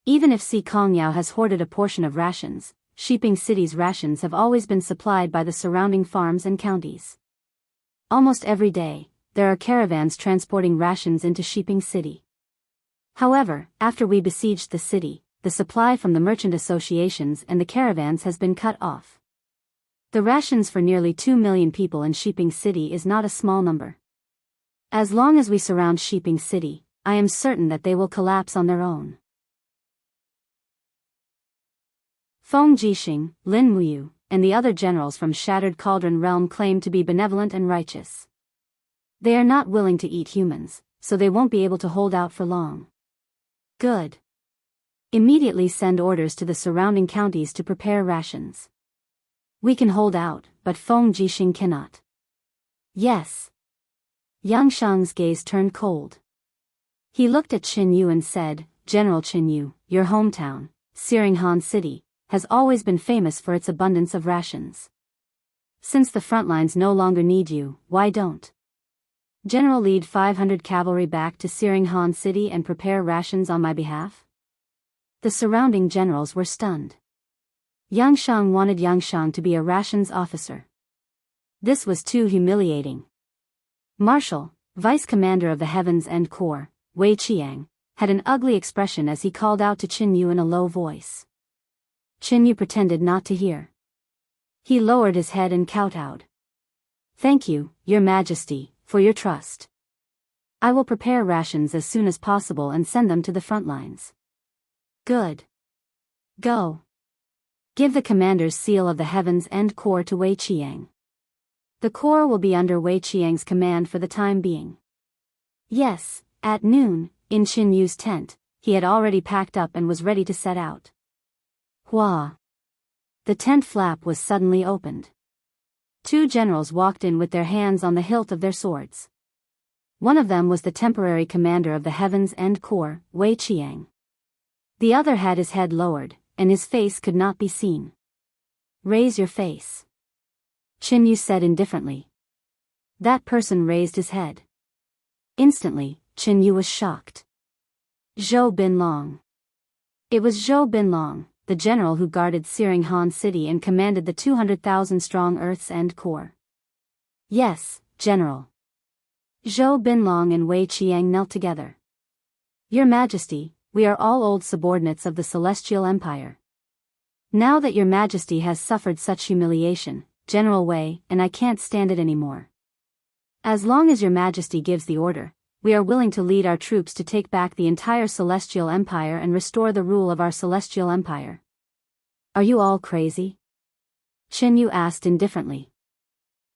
Even if Si Kongyao has hoarded a portion of rations, Shiping City's rations have always been supplied by the surrounding farms and counties. Almost every day, there are caravans transporting rations into Shiping City. However, after we besieged the city, the supply from the merchant associations and the caravans has been cut off. The rations for nearly 2 million people in Shiping City is not a small number. As long as we surround Shiping City, I am certain that they will collapse on their own. Feng Jixing, Lin Muyu, and the other generals from Shattered Cauldron Realm claim to be benevolent and righteous. They are not willing to eat humans, so they won't be able to hold out for long. Good. Immediately send orders to the surrounding counties to prepare rations. We can hold out, but Feng Jixing cannot. Yes. Yangshang's gaze turned cold. He looked at Qin Yu and said, General Qin Yu, your hometown, Xironghan City, has always been famous for its abundance of rations. Since the front lines no longer need you, why don't General lead 500 cavalry back to Xironghan City and prepare rations on my behalf? The surrounding generals were stunned. Yangshang wanted Yangshang to be a rations officer. This was too humiliating. Marshal, Vice Commander of the Heavens End Corps, Wei Qiang, had an ugly expression as he called out to Qin Yu in a low voice. Qin Yu pretended not to hear. He lowered his head and kowtowed. Thank you, Your Majesty, for your trust. I will prepare rations as soon as possible and send them to the front lines. Good. Go. Give the commander's seal of the Heavens End Corps to Wei Qiang. The corps will be under Wei Qiang's command for the time being. Yes, at noon, in Qin Yu's tent, he had already packed up and was ready to set out. Hua! The tent flap was suddenly opened. Two generals walked in with their hands on the hilt of their swords. One of them was the temporary commander of the Heavens End Corps, Wei Qiang. The other had his head lowered, and his face could not be seen. Raise your face. Qin Yu said indifferently. That person raised his head. Instantly, Qin Yu was shocked. Zhou Binlong. It was Zhou Binlong, the general who guarded Xironghan City and commanded the 200,000-strong Earth's End Corps. Yes, General. Zhou Binlong and Wei Qiang knelt together. Your Majesty, we are all old subordinates of the Celestial Empire. Now that Your Majesty has suffered such humiliation, General Wei and I can't stand it anymore. As long as Your Majesty gives the order, we are willing to lead our troops to take back the entire Celestial Empire and restore the rule of our Celestial Empire. Are you all crazy? Qin Yu asked indifferently.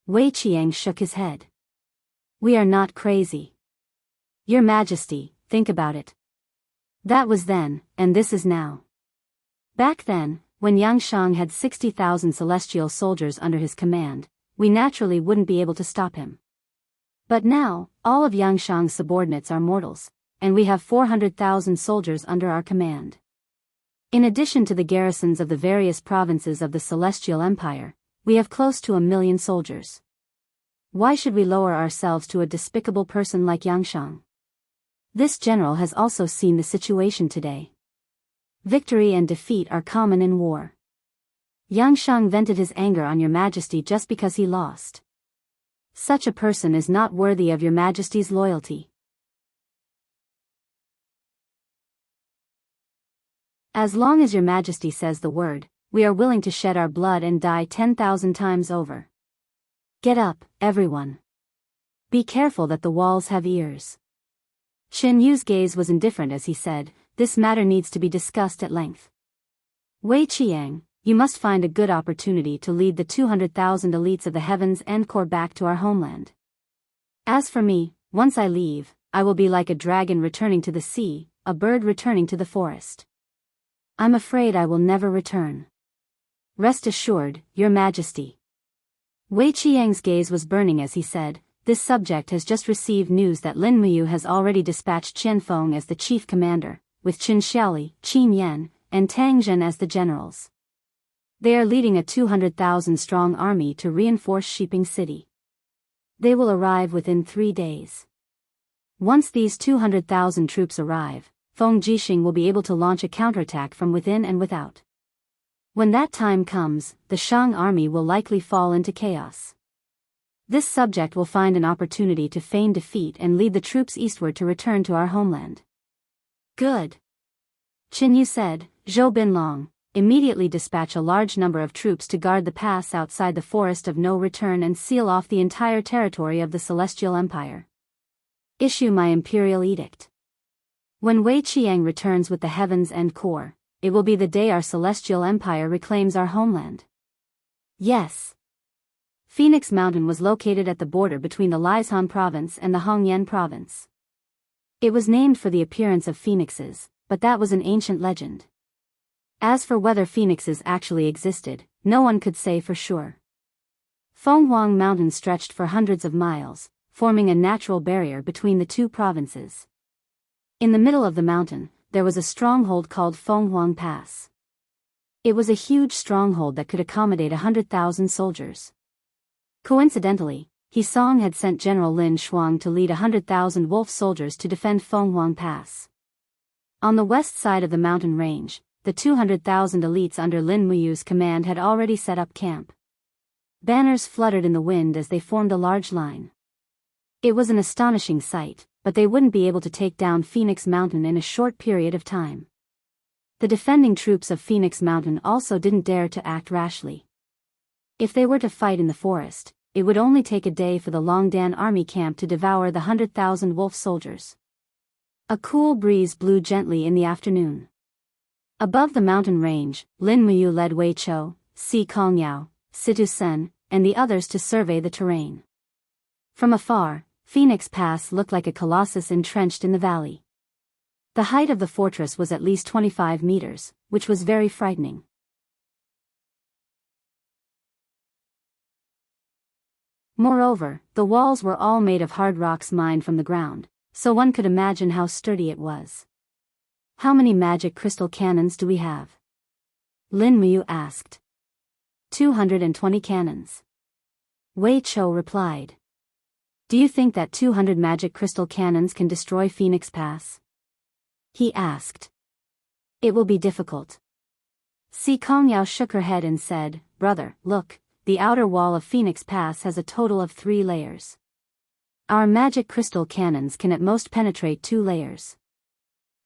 Wei Qiang shook his head. We are not crazy. Your Majesty, think about it. That was then, and this is now. Back then, when Yangshang had 60,000 celestial soldiers under his command, we naturally wouldn't be able to stop him. But now, all of Yangshang's subordinates are mortals, and we have 400,000 soldiers under our command. In addition to the garrisons of the various provinces of the Celestial Empire, we have close to 1 million soldiers. Why should we lower ourselves to a despicable person like Yangshang? This general has also seen the situation today. Victory and defeat are common in war. Yangshang vented his anger on Your Majesty just because he lost. Such a person is not worthy of Your Majesty's loyalty. As long as Your Majesty says the word, we are willing to shed our blood and die 10,000 times over. Get up, everyone. Be careful that the walls have ears. Qin Yu's gaze was indifferent as he said, this matter needs to be discussed at length. Wei Qiang, you must find a good opportunity to lead the 200,000 elites of the Heavens End Corps back to our homeland. As for me, once I leave, I will be like a dragon returning to the sea, a bird returning to the forest. I'm afraid I will never return. Rest assured, Your Majesty. Wei Qiang's gaze was burning as he said, this subject has just received news that Lin Muyu has already dispatched Qian Feng as the chief commander, with Qin Xiaoli, Qin Yan, and Tang Zhen as the generals. They are leading a 200,000-strong army to reinforce Shiping City. They will arrive within 3 days. Once these 200,000 troops arrive, Feng Jixing will be able to launch a counterattack from within and without. When that time comes, the Shang army will likely fall into chaos. This subject will find an opportunity to feign defeat and lead the troops eastward to return to our homeland. Good. Qin Yu said. Zhou Binlong, immediately dispatch a large number of troops to guard the pass outside the Forest of No Return and seal off the entire territory of the Celestial Empire. Issue my imperial edict. When Wei Qiang returns with the Heaven's End Corps, it will be the day our Celestial Empire reclaims our homeland. Yes. Phoenix Mountain was located at the border between the Liaishan province and the Hongyan province. It was named for the appearance of phoenixes, but that was an ancient legend. As for whether phoenixes actually existed, no one could say for sure. Fenghuang Mountain stretched for hundreds of miles, forming a natural barrier between the two provinces. In the middle of the mountain, there was a stronghold called Fenghuang Pass. It was a huge stronghold that could accommodate 100,000 soldiers. Coincidentally, He Song had sent General Lin Shuang to lead 100,000 wolf soldiers to defend Fenghuang Pass. On the west side of the mountain range, the 200,000 elites under Lin Muyu's command had already set up camp. Banners fluttered in the wind as they formed a large line. It was an astonishing sight, but they wouldn't be able to take down Phoenix Mountain in a short period of time. The defending troops of Phoenix Mountain also didn't dare to act rashly. If they were to fight in the forest, it would only take a day for the Longdan army camp to devour the 100,000 wolf soldiers. A cool breeze blew gently in the afternoon. Above the mountain range, Lin Muyu led Wei Chou, Si Kongyao, Situ Sen, and the others to survey the terrain. From afar, Phoenix Pass looked like a colossus entrenched in the valley. The height of the fortress was at least 25 meters, which was very frightening. Moreover, the walls were all made of hard rocks mined from the ground, so one could imagine how sturdy it was. How many magic crystal cannons do we have? Lin Muyu asked. 220 cannons. Wei Chou replied. Do you think that 200 magic crystal cannons can destroy Phoenix Pass? He asked. It will be difficult. Si Kongyao shook her head and said, Brother, look, the outer wall of Phoenix Pass has a total of 3 layers. Our magic crystal cannons can at most penetrate 2 layers.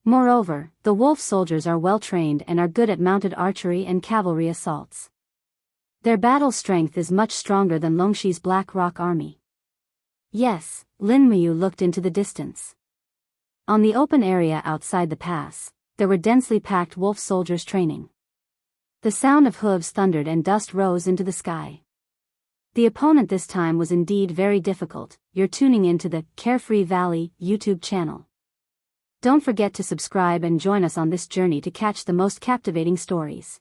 Moreover, the wolf soldiers are well trained and are good at mounted archery and cavalry assaults. Their battle strength is much stronger than Longxi's Black Rock army. Yes, Lin Muyu looked into the distance. On the open area outside the pass, there were densely packed wolf soldiers training. The sound of hooves thundered and dust rose into the sky. The opponent this time was indeed very difficult. You're tuning into the Carefree Valley YouTube channel. Don't forget to subscribe and join us on this journey to catch the most captivating stories.